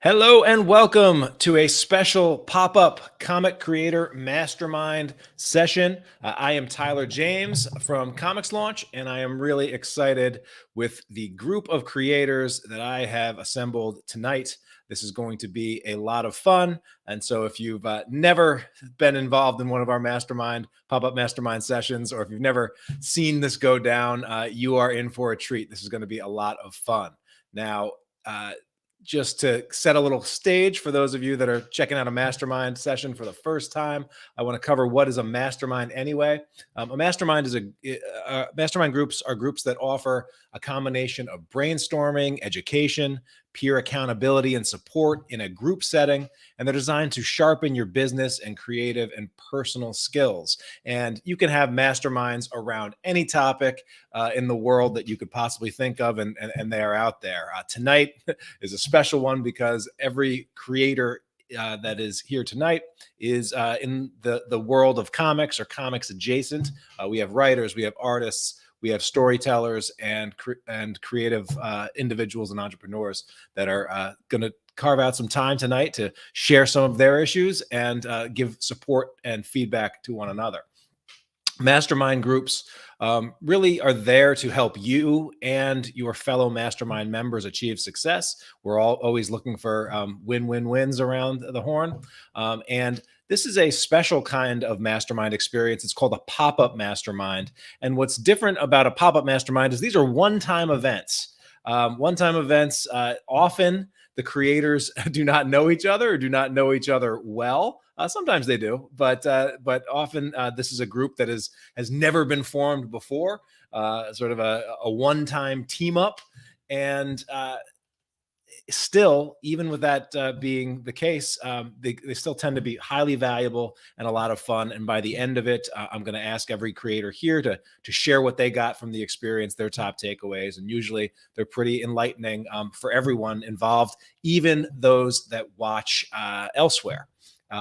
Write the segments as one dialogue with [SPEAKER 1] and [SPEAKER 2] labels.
[SPEAKER 1] Hello and welcome to a special pop-up comic creator mastermind session. I am Tyler James from ComixLaunch, and I am really excited with the group of creators that I have assembled tonight. This is going to be a lot of fun. And so if you've never been involved in one of our pop-up mastermind sessions, or if you've never seen this go down, you are in for a treat. This is going to be a lot of fun. Now, just to set a little stage for those of you that are checking out a mastermind session for the first time, I want to cover what is a mastermind anyway. A mastermind is mastermind groups are groups that offer a combination of brainstorming, education, peer accountability, and support in a group setting. And they're designed to sharpen your business and creative and personal skills. And you can have masterminds around any topic in the world that you could possibly think of, and they are out there. Tonight is a special one because every creator that is here tonight is in the world of comics or comics adjacent. We have writers, we have artists, we have storytellers and creative individuals and entrepreneurs that are going to carve out some time tonight to share some of their issues and give support and feedback to one another. Mastermind groups really are there to help you and your fellow mastermind members achieve success. We're always looking for win-win-wins around the horn. And this is a special kind of mastermind experience. It's called a pop-up mastermind. And what's different about a pop-up mastermind is these are one-time events. One-time events, often the creators do not know each other or do not know each other well. Sometimes they do, but often this is a group that has never been formed before, sort of a one-time team up. And still, even with that being the case, they still tend to be highly valuable and a lot of fun. And by the end of it, I'm going to ask every creator here to share what they got from the experience, their top takeaways. And usually they're pretty enlightening for everyone involved, even those that watch elsewhere.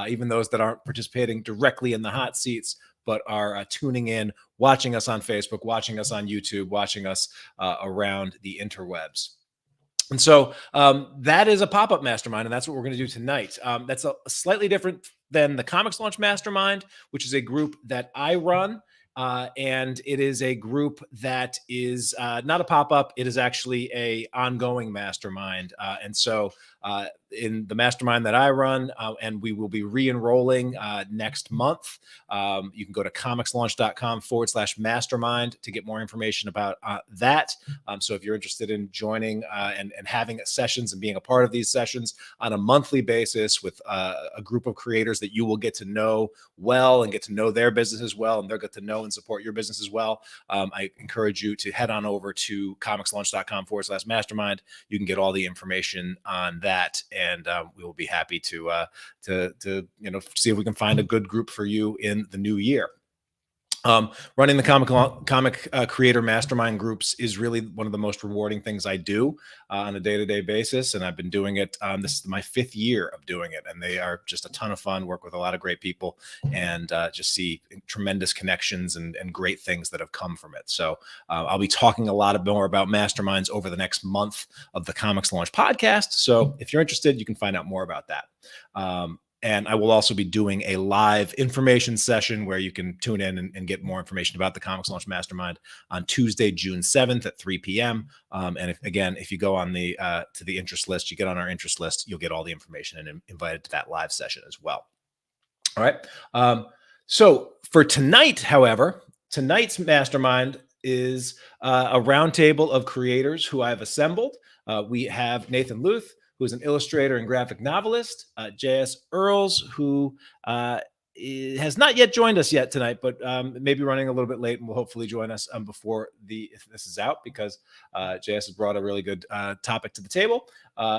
[SPEAKER 1] Even those that aren't participating directly in the hot seats, but are tuning in, watching us on Facebook, watching us on YouTube, watching us around the interwebs. And so that is a pop-up mastermind, and that's what we're going to do tonight. That's a slightly different than the ComixLaunch Mastermind, which is a group that I run. And it is a group that is not a pop-up. It is actually a ongoing mastermind. And so in the mastermind that I run, and we will be re-enrolling next month. You can go to comixlaunch.com/mastermind to get more information about that. So if you're interested in joining and having sessions and being a part of these sessions on a monthly basis with a group of creators that you will get to know well and get to know their businesses well, and they'll get to know and support your business as well, I encourage you to head on over to comixlaunch.com/mastermind. You can get all the information on that. And we will be happy to see if we can find a good group for you in the new year. Running the comic creator mastermind groups is really one of the most rewarding things I do on a day-to-day basis. And I've been doing it. This is my 5th year of doing it. And they are just a ton of fun, work with a lot of great people, and just see tremendous connections and great things that have come from it. So I'll be talking a lot more about masterminds over the next month of the Comics Launch podcast. So if you're interested, you can find out more about that. And I will also be doing a live information session where you can tune in and get more information about the Comics Launch Mastermind on Tuesday, June 7th at 3 p.m. And if you go on to the interest list, you get on our interest list, you'll get all the information and invited to that live session as well. All right. So for tonight, however, tonight's mastermind is a roundtable of creators who I've assembled. We have Nathan Lueth, who is an illustrator and graphic novelist, J.S. Earls, who has not yet joined us yet tonight, but maybe running a little bit late and will hopefully join us before this is out, because J.S. has brought a really good topic to the table.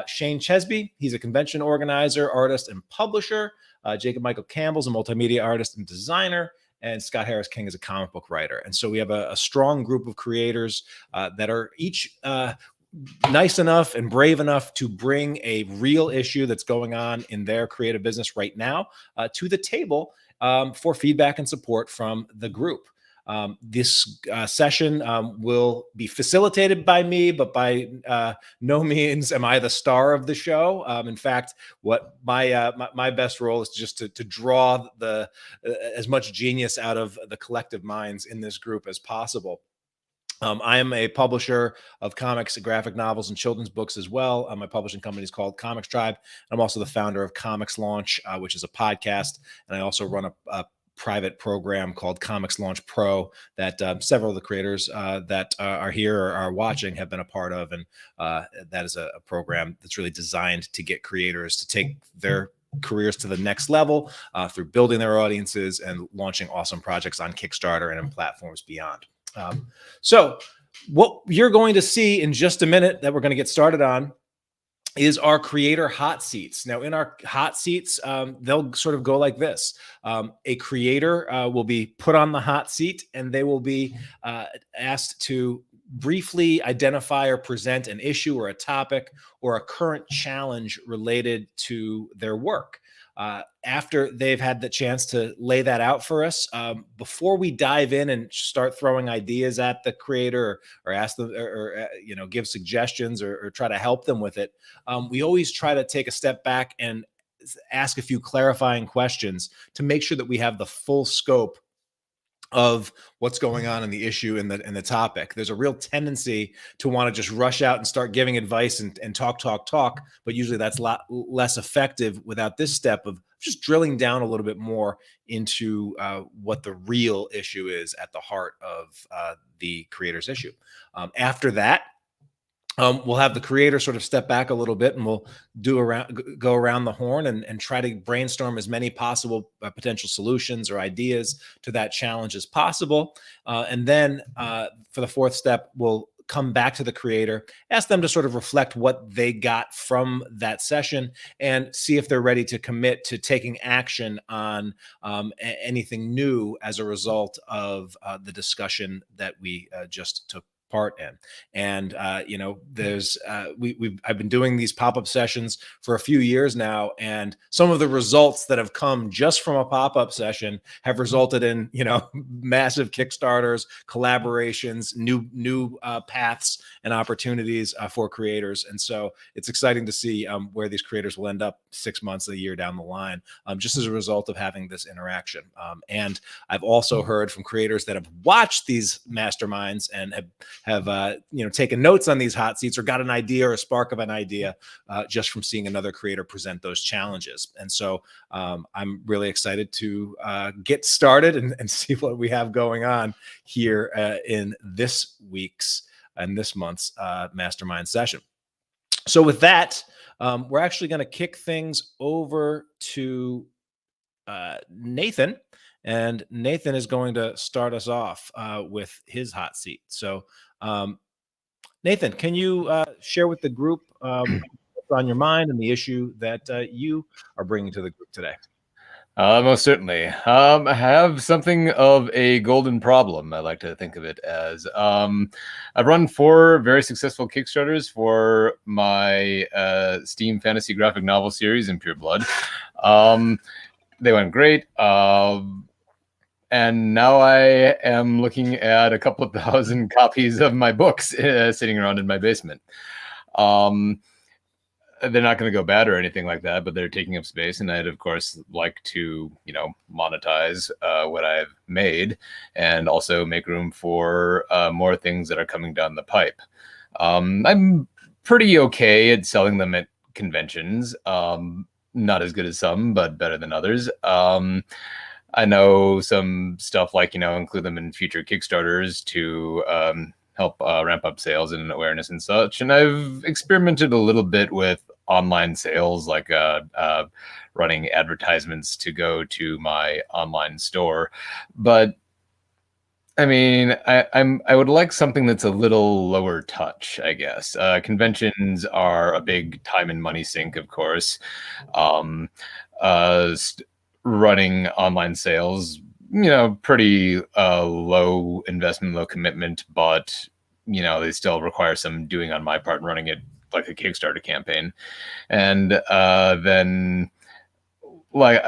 [SPEAKER 1] Shane Chesby, he's a convention organizer, artist, and publisher. Jacob Michael Campbell's a multimedia artist and designer. And Scott Harris King is a comic book writer. And so we have a strong group of creators that are each nice enough and brave enough to bring a real issue that's going on in their creative business right now to the table for feedback and support from the group. This session will be facilitated by me, but by no means am I the star of the show. In fact, what my best role is just to draw as much genius out of the collective minds in this group as possible. I am a publisher of comics, graphic novels, and children's books as well. My publishing company is called Comics Tribe. I'm also the founder of ComixLaunch, which is a podcast, and I also run a private program called ComixLaunch Pro that several of the creators that are here or are watching have been a part of, and that is a program that's really designed to get creators to take their careers to the next level through building their audiences and launching awesome projects on Kickstarter and in platforms beyond. So what you're going to see in just a minute that we're going to get started on is our creator hot seats. Now, in our hot seats, they'll sort of go like this. A creator will be put on the hot seat, and they will be asked to briefly identify or present an issue or a topic or a current challenge related to their work. After they've had the chance to lay that out for us, before we dive in and start throwing ideas at the creator or ask them or give suggestions or try to help them with it, we always try to take a step back and ask a few clarifying questions to make sure that we have the full scope of what's going on in the issue and the topic. There's a real tendency to want to just rush out and start giving advice and talk, but usually that's a lot less effective without this step of just drilling down a little bit more into what the real issue is at the heart of the creator's issue. After that, we'll have the creator sort of step back a little bit, and we'll go around the horn and try to brainstorm as many possible potential solutions or ideas to that challenge as possible. And then for the fourth step, we'll come back to the creator, ask them to sort of reflect what they got from that session and see if they're ready to commit to taking action on anything new as a result of the discussion that we just took part in. And I've been doing these pop-up sessions for a few years now, and some of the results that have come just from a pop-up session have resulted in massive Kickstarters, collaborations, new paths and opportunities for creators. And so it's exciting to see where these creators will end up 6 months, a year down the line, just as a result of having this interaction. And I've also heard from creators that have watched these masterminds and have taken notes on these hot seats or got an idea or a spark of an idea just from seeing another creator present those challenges. And so I'm really excited to get started and see what we have going on here in this week's and this month's mastermind session. So with that, we're actually going to kick things over to Nathan. And Nathan is going to start us off with his hot seat. So Nathan, can you share with the group what's on your mind and the issue that you are bringing to the group today?
[SPEAKER 2] Most certainly. I have something of a golden problem, I like to think of it as. I've run 4 very successful Kickstarters for my Steam fantasy graphic novel series in Pure Blood. They went great. And now I am looking at a couple of thousand copies of my books sitting around in my basement. They're not going to go bad or anything like that, but they're taking up space. And I'd, of course, like to, monetize what I've made and also make room for more things that are coming down the pipe. I'm pretty okay at selling them at conventions. Not as good as some, but better than others. I know some stuff like, include them in future Kickstarters to help ramp up sales and awareness and such. And I've experimented a little bit with online sales, like running advertisements to go to my online store. But I mean, I would like something that's a little lower touch, I guess. Conventions are a big time and money sink, of course. Running online sales, pretty low investment, low commitment, but they still require some doing on my part, running it like a Kickstarter campaign. And then like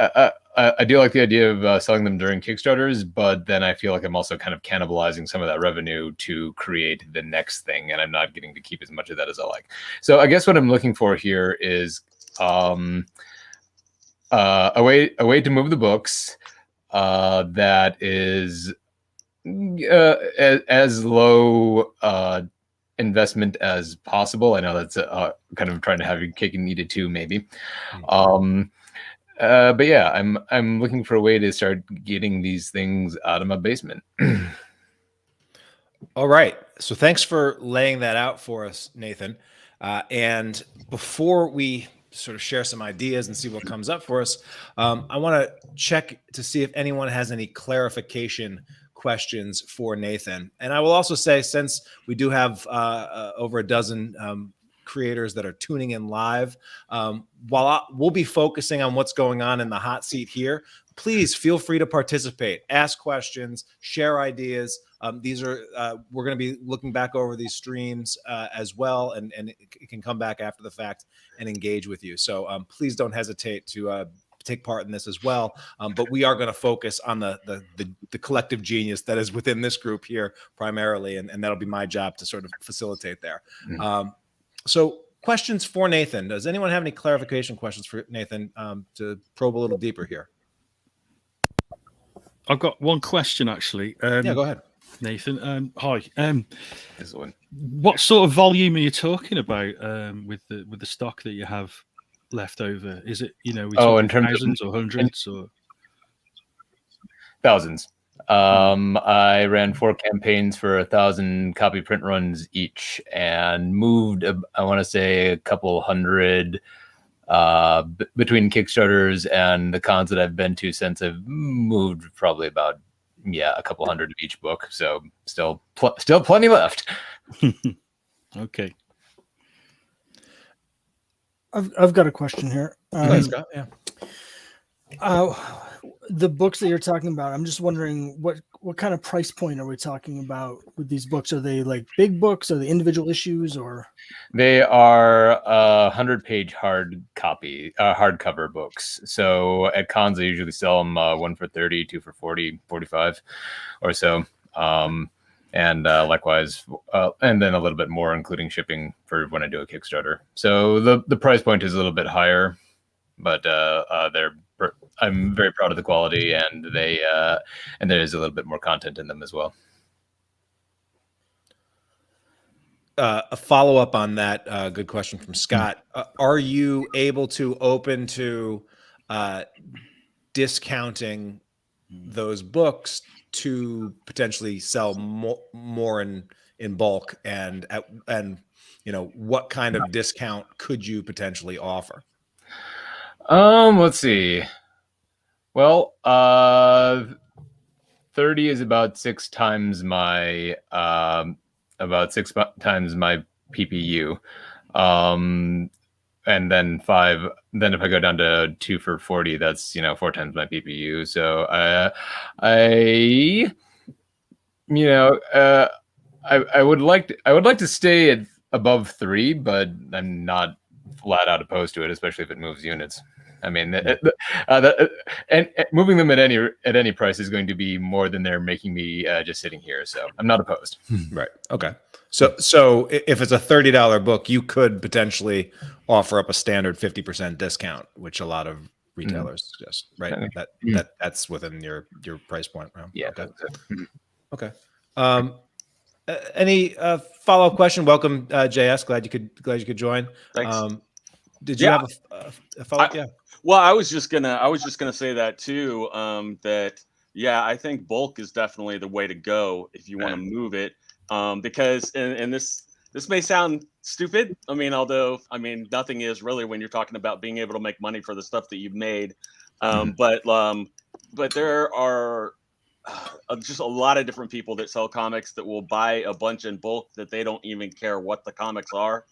[SPEAKER 2] I do like the idea of selling them during Kickstarters, but then I feel like I'm also kind of cannibalizing some of that revenue to create the next thing, and I'm not getting to keep as much of that as I like. So I guess what I'm looking for here is a way to move the books that is as low investment as possible. I know that's kind of trying to have your cake and eat it too, maybe. But yeah, I'm looking for a way to start getting these things out of my basement.
[SPEAKER 1] All right. So thanks for laying that out for us, Nathan. And before we sort of share some ideas and see what comes up for us, I want to check to see if anyone has any clarification questions for Nathan. And I will also say, since we do have over a dozen creators that are tuning in live, while we'll be focusing on what's going on in the hot seat here, please feel free to participate, ask questions, share ideas. These are we're going to be looking back over these streams as well, and it can come back after the fact and engage with you. So please don't hesitate to take part in this as well. But we are going to focus on the collective genius that is within this group here primarily, and that'll be my job to sort of facilitate there. So questions for Nathan. Does anyone have any clarification questions for Nathan to probe a little deeper here?
[SPEAKER 3] I've got one question actually.
[SPEAKER 1] Yeah, go ahead,
[SPEAKER 3] Nathan. Hi.
[SPEAKER 2] This one.
[SPEAKER 3] What sort of volume are you talking about with the stock that you have left over? Is it, you know,
[SPEAKER 2] in terms
[SPEAKER 3] thousands or hundreds or
[SPEAKER 2] thousands? I ran 4 campaigns for 1,000 copy print runs each, and moved I want to say a couple hundred between Kickstarters and the cons that I've been to since. I've moved probably about a couple hundred of each book, so still plenty left.
[SPEAKER 3] Okay.
[SPEAKER 4] I've got a question here.
[SPEAKER 1] Scott. Yeah.
[SPEAKER 4] The books that you're talking about, I'm just wondering what kind of price point are we talking about with these books? Are they like big books? Are they individual issues, or?
[SPEAKER 2] They are 100-page hardcover books. So at cons, I usually sell them 1 for 30, 2 for 40, 45 or so. And likewise, and then a little bit more, including shipping for when I do a Kickstarter. So the price point is a little bit higher, but I'm very proud of the quality, and and there is a little bit more content in them as well.
[SPEAKER 1] A follow-up on that, good question from Scott. Are you able to open to discounting those books to potentially sell more in bulk, and you know, what kind of discount could you potentially offer?
[SPEAKER 2] Let's see. Well, 30 is about 6 times my PPU. And then 5, then if I go down to 2 for 40, that's 4 times my PPU. So I would like to stay at above 3, but I'm not flat out opposed to it, especially if it moves units. I mean, and moving them at any price is going to be more than they're making me just sitting here. So I'm not opposed.
[SPEAKER 1] Right. Okay. So if it's a $30 book, you could potentially offer up a standard 50% discount, which a lot of retailers suggest, right? Okay. That's within your price point. Right?
[SPEAKER 2] Yeah.
[SPEAKER 1] Okay. Any follow-up question? Welcome, JS. Glad you could join.
[SPEAKER 5] Thanks.
[SPEAKER 1] Did you have a follow-up? Yeah.
[SPEAKER 5] Well, I was just gonna say that too. That I think bulk is definitely the way to go if you want to move it. Because and this may sound stupid. I mean, nothing is really when you're talking about being able to make money for the stuff that you've made. But there are just a lot of different people that sell comics that will buy a bunch in bulk that they don't even care what the comics are.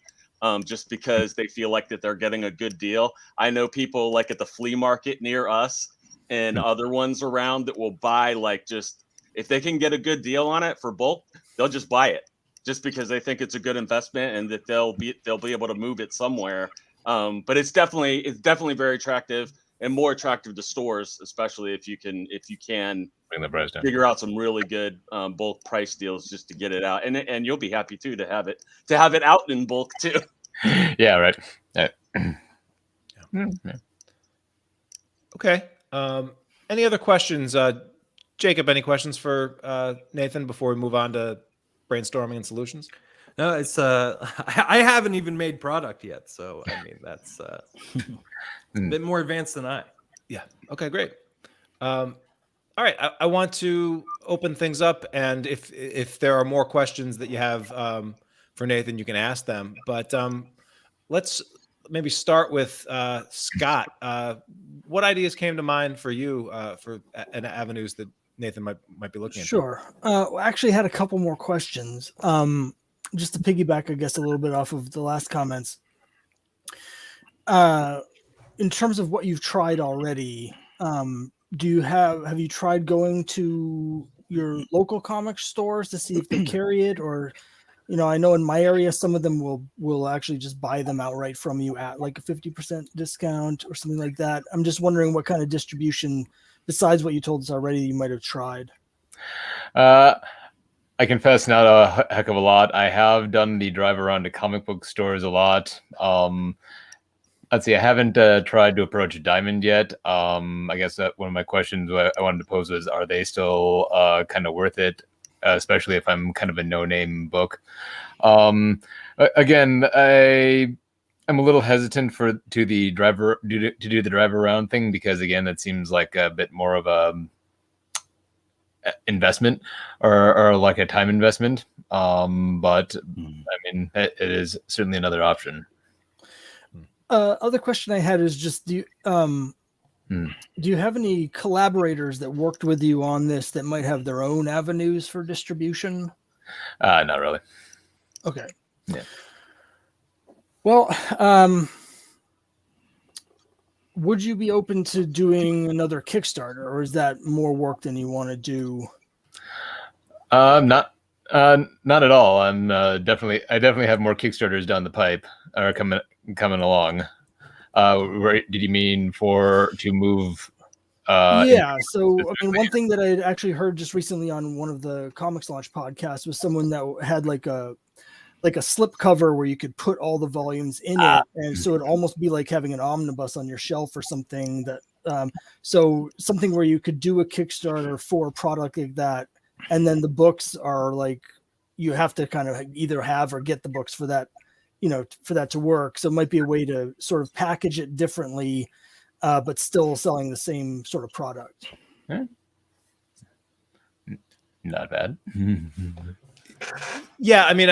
[SPEAKER 5] Just because they feel like that they're getting a good deal. I know people like at the flea market near us and other ones around that will buy, like, just if they can get a good deal on it for bulk, they'll just buy it just because they think it's a good investment and that they'll be able to move it somewhere. But it's definitely very attractive. and more attractive to stores, especially if you can
[SPEAKER 2] Bring the price down.
[SPEAKER 5] figure out some really good bulk price deals just to get it out, and you'll be happy too to have it out in bulk too.
[SPEAKER 2] Yeah, right.
[SPEAKER 1] Okay. Any other questions? Jacob, any questions for Nathan before we move on to brainstorming and solutions?
[SPEAKER 6] No, it's I haven't even made product yet, so I mean that's it's a bit more advanced than I.
[SPEAKER 1] Yeah. Okay, great. All right. I want to open things up, and if there are more questions that you have for Nathan, you can ask them. But let's maybe start with Scott. What ideas came to mind for you for avenues that Nathan might be looking at?
[SPEAKER 4] Sure. I actually had a couple more questions. Just to piggyback, I guess, a little bit off of the last comments. In terms of what you've tried already, have you tried going to your local comic stores to see if they carry it, or I know in my area some of them will actually just buy them outright from you at like a 50% discount or something like that. I'm just wondering what kind of distribution, besides what you told us already, you might have tried.
[SPEAKER 2] I confess, not a heck of a lot. I have done the drive around to comic book stores a lot. Let's see, I haven't tried to approach Diamond yet. I guess that one of my questions I wanted to pose was, are they still kind of worth it, especially if I'm kind of a no-name book? Again, I'm a little hesitant to do the drive around thing, because again, that seems like a bit more of a investment or like a time investment. But I mean, it is certainly another option.
[SPEAKER 4] Other question I had is just, do you have any collaborators that worked with you on this that might have their own avenues for distribution?
[SPEAKER 2] Not really.
[SPEAKER 4] Okay.
[SPEAKER 2] Yeah.
[SPEAKER 4] Well, would you be open to doing another Kickstarter, or is that more work than you want to do?
[SPEAKER 2] Not at all. I definitely have more Kickstarters down the pipe or coming along. Did you mean to move?
[SPEAKER 4] Yeah. So, I mean, one thing that I had actually heard just recently on one of the ComixLaunch podcasts was someone that had like a slip cover where you could put all the volumes in it, and so it'd almost be like having an omnibus on your shelf or something. That so something where you could do a Kickstarter for a product like that, and then the books are like, you have to kind of either have or get the books for that, for that to work. So it might be a way to sort of package it differently, but still selling the same sort of product.
[SPEAKER 2] Not bad.
[SPEAKER 1] Yeah, I mean,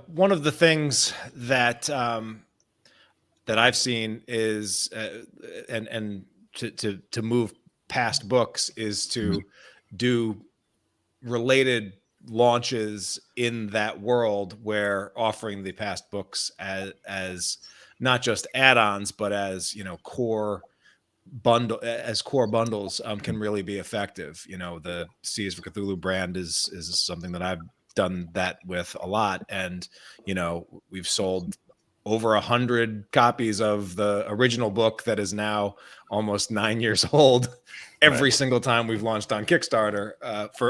[SPEAKER 1] one of the things that that I've seen is, and to move past books, is to do related launches in that world, where offering the past books as not just add-ons, but as core bundles can really be effective. The Seas for Cthulhu brand is something that I've done that with a lot, and we've sold over 100 copies of the original book that is now almost 9 years old every single time we've launched on Kickstarter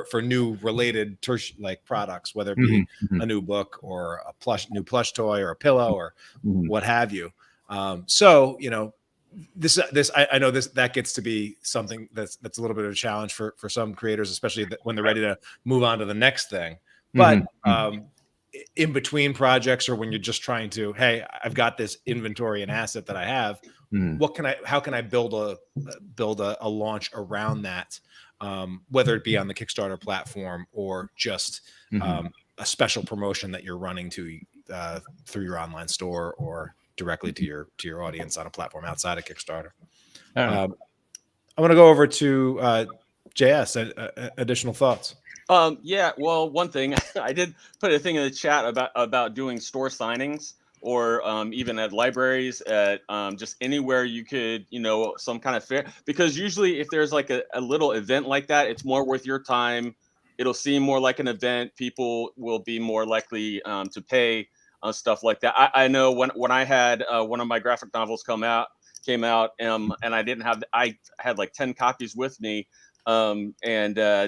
[SPEAKER 1] for new related like products, whether it be a new book or a new plush toy or a pillow or what have you. So this I know that gets to be something that's a little bit of a challenge for some creators, especially when they're ready to move on to the next thing. But in between projects, or when you're just trying to, hey, I've got this inventory and asset that I have, how can I build a launch around that, whether it be on the Kickstarter platform or just a special promotion that you're running to through your online store or directly to your audience on a platform outside of Kickstarter. I want to go over to JS. Additional thoughts?
[SPEAKER 5] Yeah, well, one thing I did put a thing in the chat about doing store signings, or even at libraries, at just anywhere you could, some kind of fair, because usually if there's like a little event like that, it's more worth your time. It'll seem more like an event. People will be more likely to pay stuff like that. I know when I had one of my graphic novels come out, came out, and I didn't have, I had like 10 copies with me, and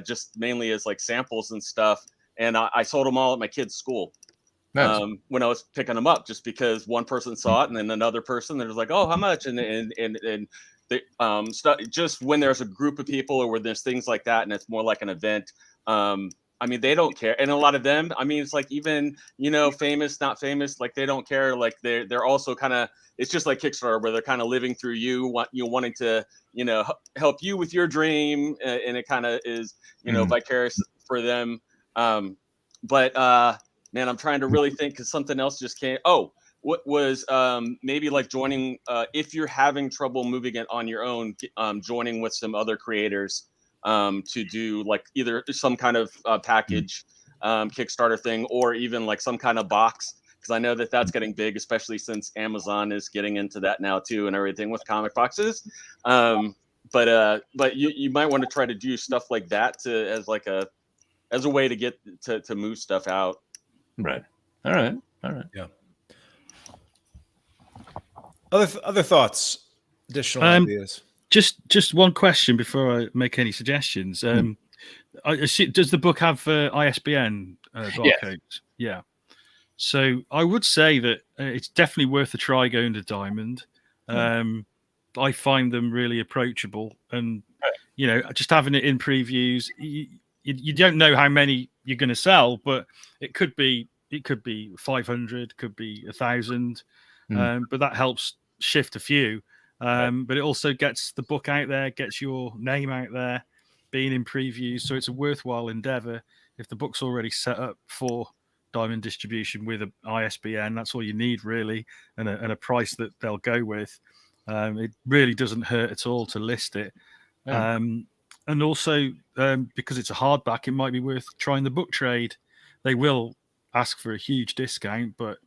[SPEAKER 5] just mainly as like samples and stuff. And I sold them all at my kid's school.
[SPEAKER 2] Nice.
[SPEAKER 5] When I was picking them up, just because one person saw it and then another person, there was like, oh, how much? And they, just when there's a group of people or when there's things like that, and it's more like an event, I mean, they don't care. And a lot of them, I mean, it's like, even, famous, not famous, like they don't care. Like they're also kind of, it's just like Kickstarter, where they're kind of living through you, wanting to, help you with your dream. And it kind of is, vicarious for them. But man, I'm trying to really think, because something else just came. Oh, what was maybe like joining, if you're having trouble moving it on your own, joining with some other creators to do like either some kind of package Kickstarter thing, or even like some kind of box, because I know that that's getting big, especially since Amazon is getting into that now too, and everything with comic boxes. But you might want to try to do stuff like that as a way to get to move stuff out.
[SPEAKER 2] Right. All right.
[SPEAKER 1] Yeah. Other thoughts, additional ideas.
[SPEAKER 3] Just one question before I make any suggestions. Does the book have ISBN barcodes? Yeah. So I would say that it's definitely worth a try going to Diamond. I find them really approachable, and just having it in previews, you don't know how many you're going to sell, but it could be 500, could be 1,000, but that helps shift a few. But it also gets the book out there, gets your name out there, being in previews. So it's a worthwhile endeavor. If the book's already set up for Diamond distribution with an ISBN, that's all you need really, and a price that they'll go with. It really doesn't hurt at all to list it. And also, because it's a hardback, it might be worth trying the book trade. They will ask for a huge discount, but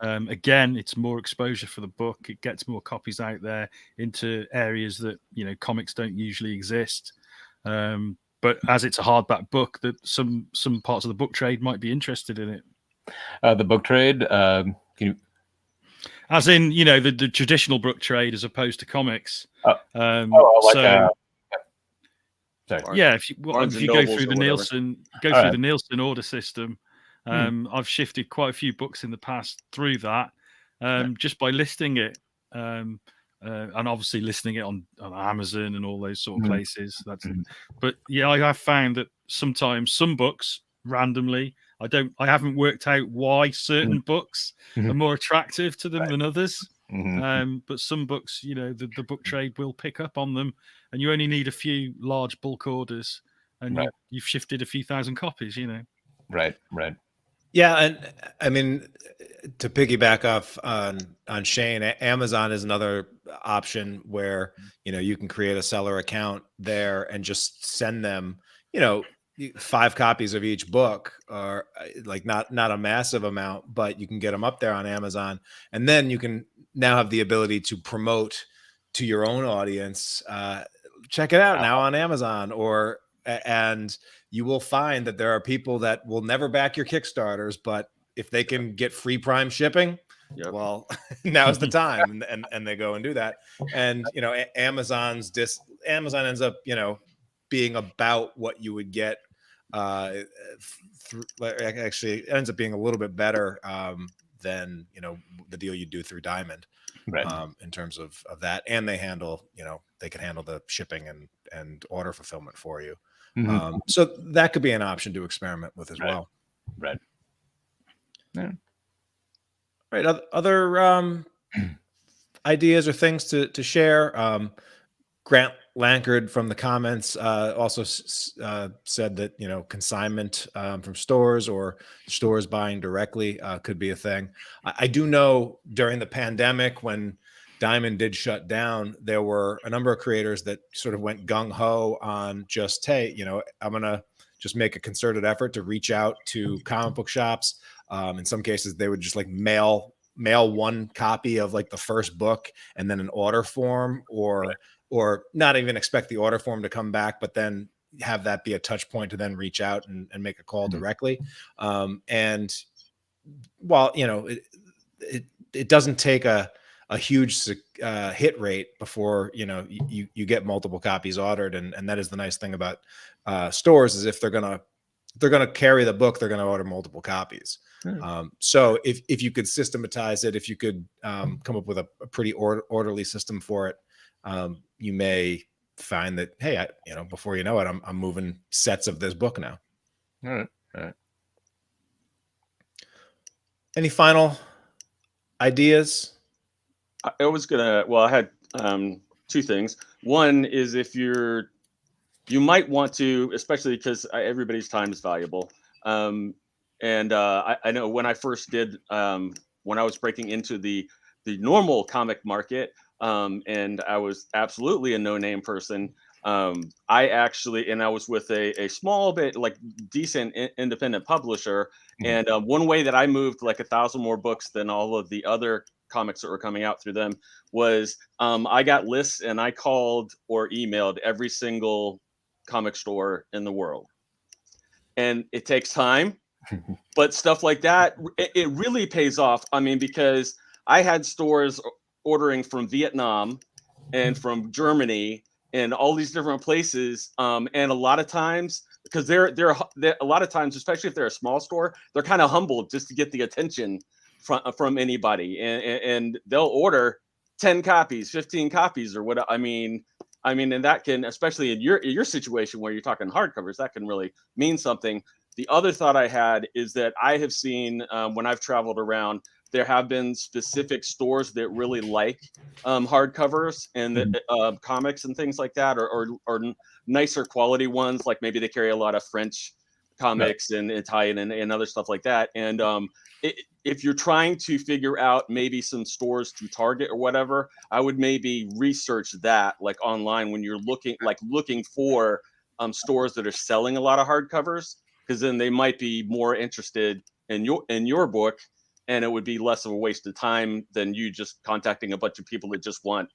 [SPEAKER 3] again, it's more exposure for the book. It gets more copies out there into areas that comics don't usually exist. But as it's a hardback book, that some parts of the book trade might be interested in it.
[SPEAKER 2] The book trade, can you...
[SPEAKER 3] as in the traditional book trade as opposed to comics. Yeah, if you go through the Nielsen the Nielsen order system. I've shifted quite a few books in the past through that, just by listing it, and obviously listing it on Amazon and all those sort of places. But yeah, I have found that sometimes some books randomly, I haven't worked out why certain books are more attractive to them than others. But some books, the book trade will pick up on them, and you only need a few large bulk orders, and you've shifted a few thousand copies.
[SPEAKER 2] Right.
[SPEAKER 1] Yeah, and I mean, to piggyback off on Shane, Amazon is another option where you can create a seller account there and just send them 5 copies of each book, or like not a massive amount, but you can get them up there on Amazon, and then you can now have the ability to promote to your own audience. Check it out now on Amazon, and you will find that there are people that will never back your Kickstarters, but if they can get free Prime shipping, well, now's the time, and they go and do that. And Amazon ends up being about what you would get actually it ends up being a little bit better than the deal you do through Diamond, in terms of that, and they handle they can handle the shipping and order fulfillment for you. So that could be an option to experiment with as well.
[SPEAKER 2] Right. Yeah.
[SPEAKER 1] Right. Other ideas or things to share. Grant Lankard from the comments also said that consignment from stores or stores buying directly could be a thing. I do know during the pandemic, when Diamond did shut down, there were a number of creators that sort of went gung-ho on just, hey, I'm gonna just make a concerted effort to reach out to comic book shops. In some cases, they would just like mail one copy of like the first book and then an order form, or not even expect the order form to come back, but then have that be a touch point to then reach out and make a call directly. And while, it doesn't take a a huge hit rate before you get multiple copies ordered, and that is the nice thing about stores, is if they're gonna carry the book, they're gonna order multiple copies. So if you could systematize it, if you could come up with a pretty orderly system for it, you may find that, hey, before you know it, I'm moving sets of this book now.
[SPEAKER 2] All right.
[SPEAKER 1] Any final ideas?
[SPEAKER 5] I had two things. One is, if you might want to, especially because everybody's time is valuable. I know when I first did, when I was breaking into the normal comic market, and I was absolutely a no-name person. I was with a small bit like decent independent publisher. And one way that I moved like 1,000 more books than all of the other comics that were coming out through them was I got lists, and I called or emailed every single comic store in the world. And it takes time, but stuff like that, it really pays off. I mean, because I had stores ordering from Vietnam and from Germany and all these different places. And a lot of times, because they're a lot of times, especially if they're a small store, they're kind of humbled just to get the attention from anybody, and they'll order 10 copies, 15 copies, or what. I mean, and that can, especially in your situation where you're talking hardcovers, that can really mean something. The other thought I had is that I have seen when I've traveled around, there have been specific stores that really like hardcovers and the, comics and things like that, or nicer quality ones. Like maybe they carry a lot of French comics and Italian and other stuff like that. And if you're trying to figure out maybe some stores to target or whatever, I would maybe research that like online when you're looking for stores that are selling a lot of hardcovers, because then they might be more interested in your book, and it would be less of a waste of time than you just contacting a bunch of people that just want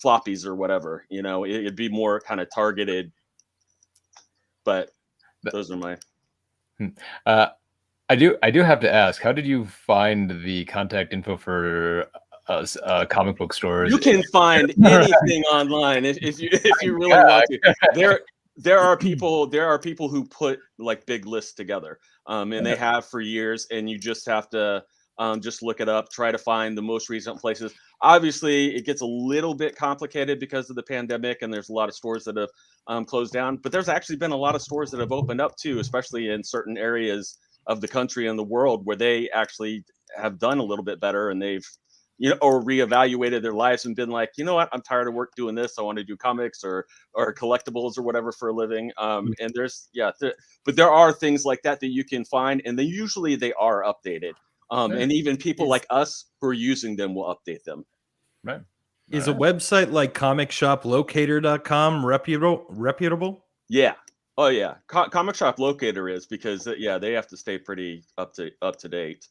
[SPEAKER 5] floppies or whatever. It'd be more kind of targeted. But those are my.
[SPEAKER 2] I do have to ask, how did you find the contact info for comic book stores?
[SPEAKER 5] You can find anything online if you really want to. There are people who put like big lists together, and they have for years, and you just have to just look it up, try to find the most recent places. Obviously, it gets a little bit complicated because of the pandemic, and there's a lot of stores that have closed down. But there's actually been a lot of stores that have opened up too, especially in certain areas of the country and the world where they actually have done a little bit better, and they've or reevaluated their lives and been like, you know what, I'm tired of work doing this. I want to do comics or collectibles or whatever for a living. And but there are things like that you can find, and they are updated. And even people like us who are using them will update them.
[SPEAKER 2] Right.
[SPEAKER 6] Is a website like ComicShopLocator.com reputable?
[SPEAKER 5] Yeah. Oh yeah. Comic Shop Locator is, because they have to stay pretty up to date.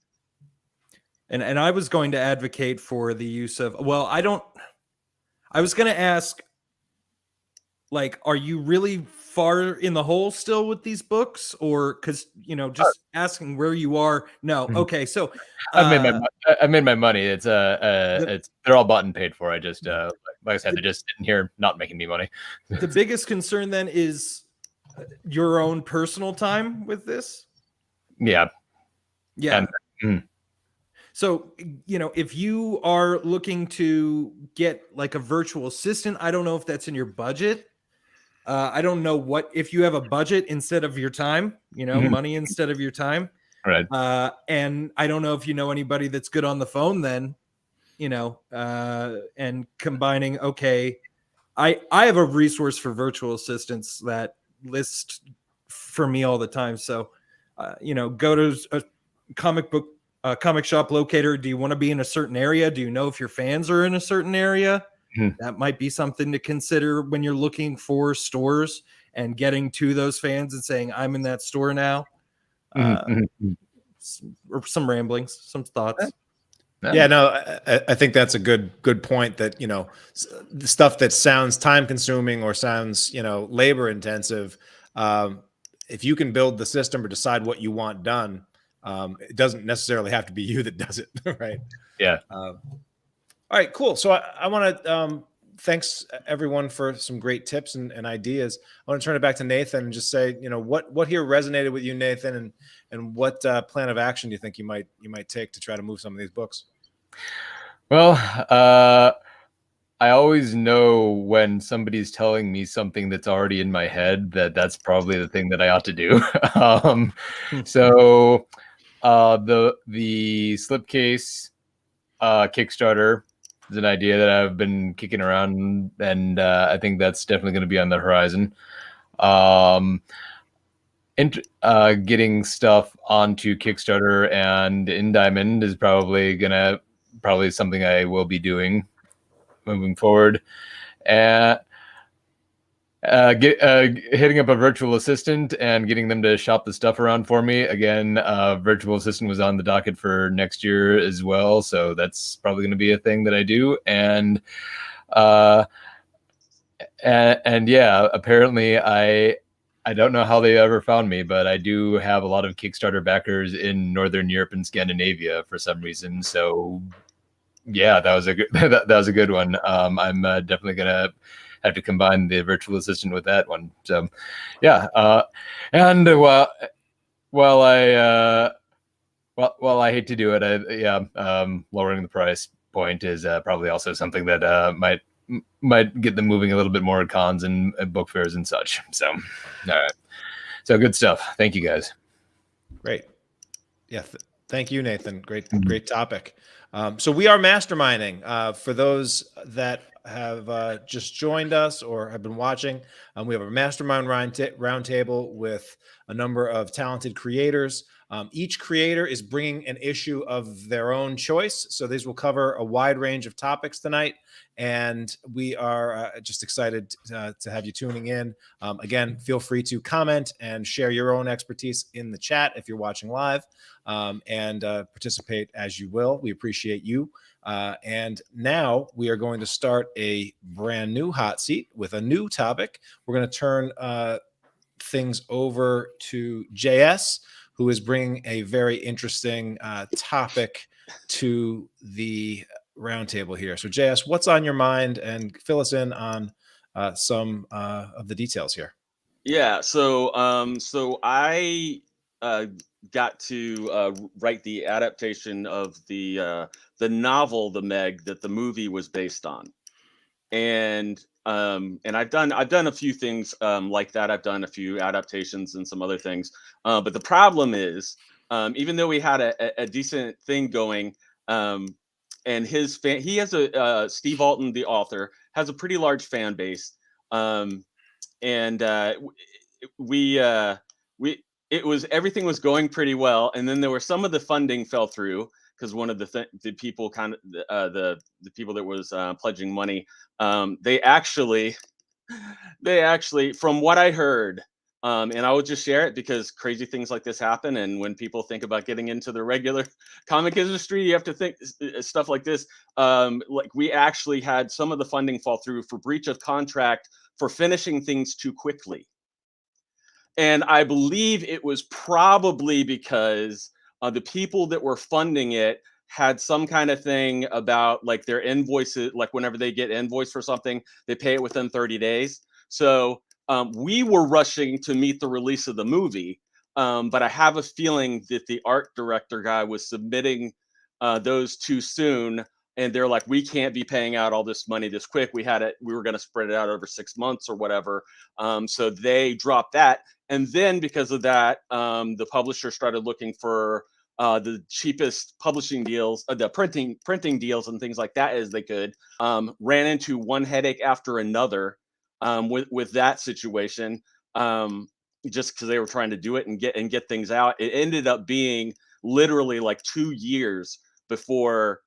[SPEAKER 6] And I was going to advocate for the use of, I was going to ask, like, are you really far in the hole still with these books, or because just asking where you are? No. Okay. So
[SPEAKER 2] I made my money. It's they're all bought and paid for. I just like I said, they're just sitting here not making me money.
[SPEAKER 6] The biggest concern then is your own personal time with this.
[SPEAKER 2] Yeah.
[SPEAKER 6] So, if you are looking to get like a virtual assistant, I don't know if that's in your budget. I don't know if you have a budget instead of your time, money instead of your time.
[SPEAKER 2] Right.
[SPEAKER 6] And I don't know if you know anybody that's good on the phone then, and combining, I have a resource for virtual assistants that list for me all the time. So, go to a comic shop locator. Do you want to be in a certain area? Do you know if your fans are in a certain area? That might be something to consider when you're looking for stores and getting to those fans and saying, I'm in that store now. Or some ramblings, some thoughts.
[SPEAKER 1] Yeah, no, I think that's a good point, that, the stuff that sounds time consuming or sounds, labor intensive, if you can build the system or decide what you want done, it doesn't necessarily have to be you that does it. Right.
[SPEAKER 2] Yeah.
[SPEAKER 1] All right, cool. So I want to thanks everyone for some great tips and ideas. I want to turn it back to Nathan and just say, what here resonated with you, Nathan, and what plan of action do you think you might take to try to move some of these books?
[SPEAKER 2] Well, I always know when somebody's telling me something that's already in my head that's probably the thing that I ought to do. So the slipcase Kickstarter is an idea that I've been kicking around, and I think that's definitely going to be on the horizon. Getting stuff onto Kickstarter and in Diamond is probably something I will be doing moving forward. And hitting up a virtual assistant and getting them to shop the stuff around for me. Again, virtual assistant was on the docket for next year as well, so that's probably going to be a thing that I do. And yeah, apparently I don't know how they ever found me, but I do have a lot of Kickstarter backers in Northern Europe and Scandinavia for some reason. So yeah, that was a good that was a good one. I'm definitely gonna have to combine the virtual assistant with that one. So yeah, and while I hate to do it, lowering the price point is probably also something that might get them moving a little bit more at cons and book fairs and such. So all right, so good stuff. Thank you guys.
[SPEAKER 1] Great. Yeah, thank you, Nathan. Great topic. So we are masterminding. For those that have just joined us or have been watching, we have a mastermind roundtable with a number of talented creators. Each creator is bringing an issue of their own choice. So these will cover a wide range of topics tonight. And we are just excited to have you tuning in. Again, feel free to comment and share your own expertise in the chat if you're watching live, and participate as you will. We appreciate you. And now we are going to start a brand new hot seat with a new topic. We're going to turn things over to JS, who is bringing a very interesting topic to the roundtable here. So JS, what's on your mind, and fill us in on some of the details here.
[SPEAKER 5] Yeah, so I got to write the adaptation of the novel The Meg that the movie was based on, and I've done a few things like that. I've done a few adaptations and some other things, but the problem is, even though we had a decent thing going, and he has Steve Alton, the author, has a pretty large fan base, and everything was going pretty well, and then there were some of the funding fell through because one of the people the people that was pledging money, they actually from what I heard, and I will just share it because crazy things like this happen, and when people think about getting into the regular comic industry, you have to think stuff like this. Like, we actually had some of the funding fall through for breach of contract for finishing things too quickly. And I believe it was probably because the people that were funding it had some kind of thing about, like, their invoices, like whenever they get invoiced for something, they pay it within 30 days. So we were rushing to meet the release of the movie, but I have a feeling that the art director guy was submitting those too soon, and they're like, we can't be paying out all this money this quick. We were going to spread it out over 6 months or whatever. So they dropped that. And then because of that, the publisher started looking for the cheapest publishing deals, the printing deals and things like that as they could. Ran into one headache after another with that situation, just because they were trying to do it and get things out. It ended up being literally like 2 years before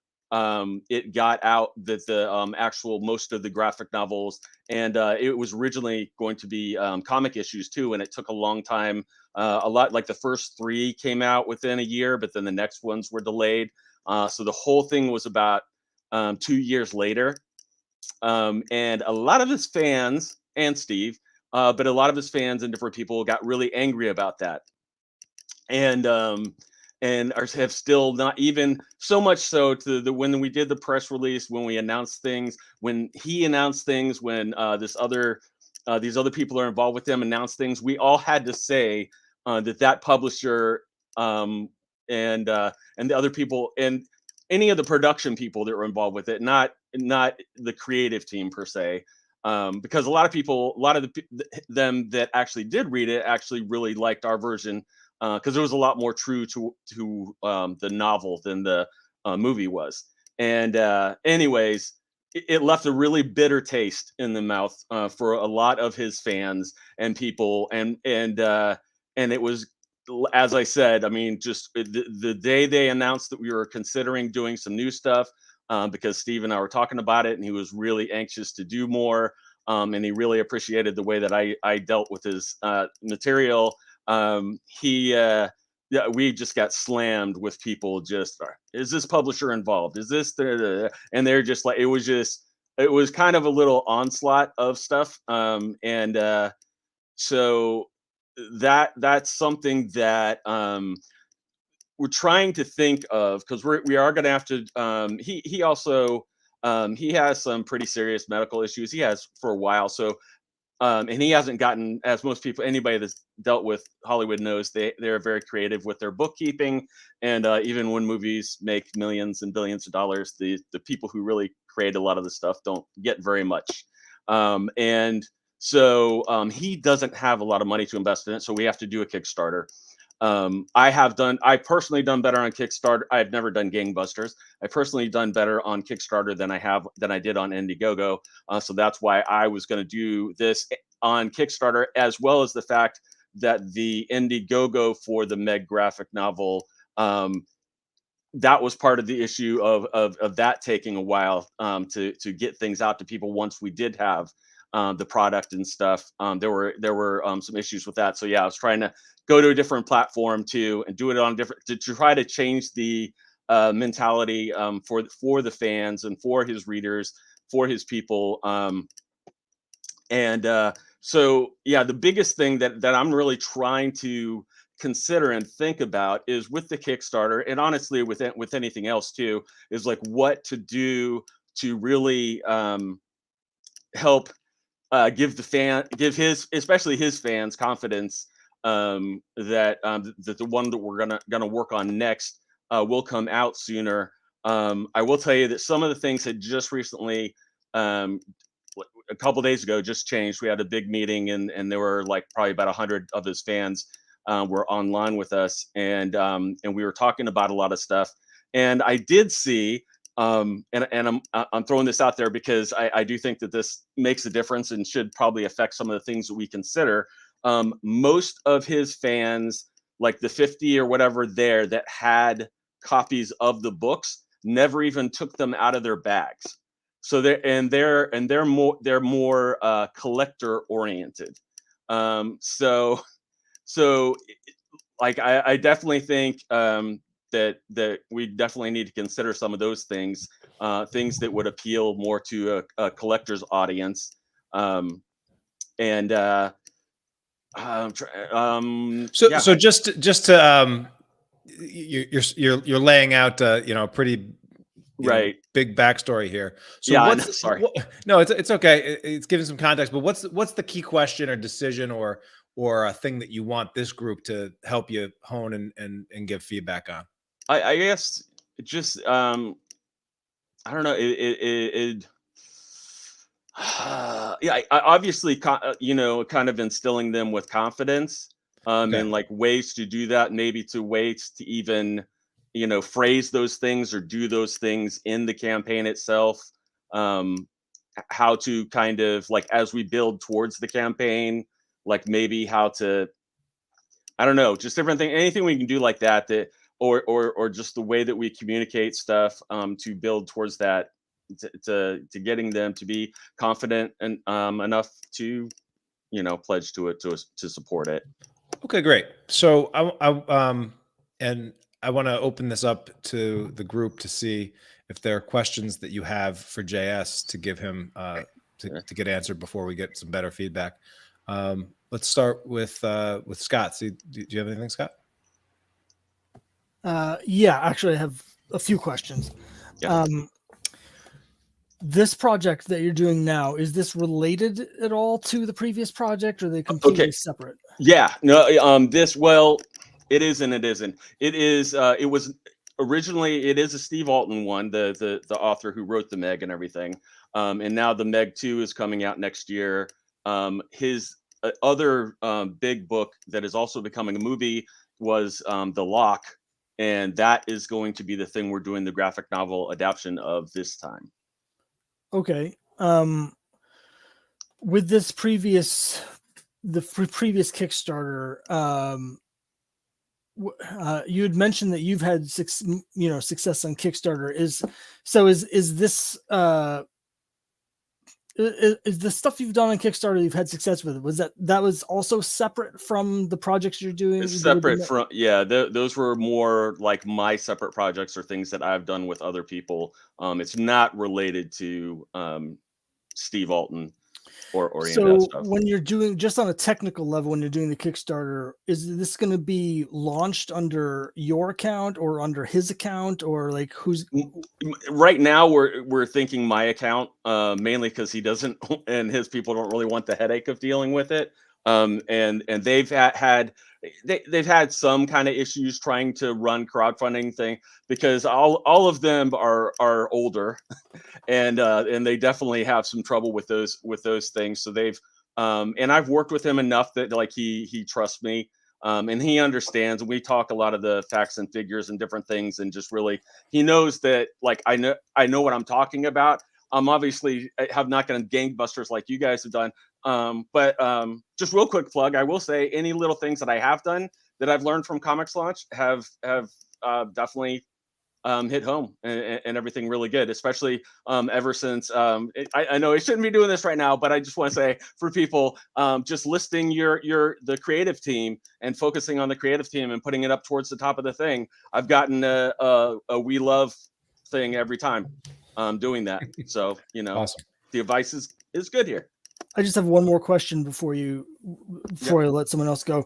[SPEAKER 5] it got out that the actual most of the graphic novels, and it was originally going to be comic issues too, and it took a long time. A lot, like the first 3 came out within a year, but then the next ones were delayed. So the whole thing was about 2 years later. And a lot of his fans, and Steve, but a lot of his fans and different people got really angry about that. And have still not, even so much so to the when we did the press release, when we announced things, when he announced things, when these other people are involved with them announced things, we all had to say that publisher and the other people and any of the production people that were involved with it, not the creative team per se, because a lot of them that actually did read it actually really liked our version, because it was a lot more true to the novel than the movie was. And anyways, it left a really bitter taste in the mouth for a lot of his fans and people, and it was, as I said, I mean, just the day they announced that we were considering doing some new stuff, because Steve and I were talking about it, and he was really anxious to do more, and he really appreciated the way that I dealt with his material. Yeah, we just got slammed with people just, is this publisher involved? Is this and they're just like, it was kind of a little onslaught of stuff. So that's something that we're trying to think of, because we are going to have to, he also he has some pretty serious medical issues. He has for a while. So and he hasn't gotten, as most people, anybody that's dealt with Hollywood knows, they're very creative with their bookkeeping, and even when movies make millions and billions of dollars, the people who really create a lot of the stuff don't get very much, and so he doesn't have a lot of money to invest in it. So we have to do a Kickstarter. I've personally done better on Kickstarter. I've never done gangbusters. I personally done better on Kickstarter than I did on Indiegogo. So that's why I was going to do this on Kickstarter, as well as the fact that the Indiegogo for the Meg graphic novel, that was part of the issue of that taking a while to get things out to people. Once we did have the product and stuff, there were some issues with that. So yeah, I was trying to go to a different platform too, and do it on different, to try to change the mentality for the fans and for his readers, for his people. So yeah, the biggest thing that I'm really trying to consider and think about is with the Kickstarter, and honestly with anything else too, is like what to do to really help give especially his fans confidence that the one that we're gonna work on next will come out sooner. I will tell you that some of the things had just recently, a couple days ago, just changed. We had a big meeting, and there were like probably about 100 of his fans were online with us, and we were talking about a lot of stuff. And I did see, and I'm throwing this out there because I do think that this makes a difference and should probably affect some of the things that we consider. Most of his fans, like the 50 or whatever there that had copies of the books, never even took them out of their bags. So they're more collector oriented. So like I definitely think that we definitely need to consider some of those things, things that would appeal more to a collector's audience.
[SPEAKER 1] So just to you're laying out a pretty big backstory here. So
[SPEAKER 5] yeah,
[SPEAKER 1] sorry. No, it's okay. It's giving some context, but what's the key question or decision or a thing that you want this group to help you hone and give feedback on?
[SPEAKER 5] I guess just I don't know. Yeah, I obviously, kind of instilling them with confidence, and like ways to do that, maybe to ways to even, phrase those things or do those things in the campaign itself. How to kind of, like, as we build towards the campaign, like maybe how to, I don't know, just different thing, anything we can do like that, or just the way that we communicate stuff, to build towards that, to getting them to be confident and enough to pledge to it, to support it.
[SPEAKER 1] Okay, great. So I want to open this up to the group to see if there are questions that you have for JS to give him to get answered before we get some better feedback. Let's start with Scott. See, do you have anything, Scott?
[SPEAKER 4] Yeah, actually, I have a few questions.
[SPEAKER 5] Yeah.
[SPEAKER 4] This project that you're doing now, is this related at all to the previous project, or are they completely separate?
[SPEAKER 5] Yeah, no, well, it is and it isn't. It is. It was originally. It is a Steve Alton one, the author who wrote the Meg and everything. And now the Meg 2 is coming out next year. His other big book that is also becoming a movie was The Lock, and that is going to be the thing we're doing the graphic novel adaptation of this time.
[SPEAKER 4] Okay. With this previous Kickstarter, you had mentioned that you've had success on Kickstarter. Is this is the stuff you've done on Kickstarter you've had success with? Was that was also separate from the projects you're doing?
[SPEAKER 5] It's separate from, yeah, those were more like my separate projects or things that I've done with other people. It's not related to Steve Alton or any of that stuff.
[SPEAKER 4] When you're doing, just on a technical level, when you're doing the Kickstarter, is this going to be launched under your account or under his account, or like who's?
[SPEAKER 5] Right now we're thinking my account, mainly because he doesn't and his people don't really want the headache of dealing with it. And they've had some kind of issues trying to run crowdfunding thing, because all of them are older, and they definitely have some trouble with those things. So they've and I've worked with him enough that like he trusts me, and he understands. We talk a lot of the facts and figures and different things, and just really he knows that like I know what I'm talking about. Obviously I have not going to gangbusters like you guys have done. But just real quick plug, I will say any little things that I have done that I've learned from ComixLaunch have definitely hit home and everything really good, especially ever since I know I shouldn't be doing this right now, but I just want to say for people, just listing the creative team and focusing on the creative team and putting it up towards the top of the thing. I've gotten a we love thing every time doing that. So, awesome. The advice is good here.
[SPEAKER 4] I just have one more question before I let someone else go.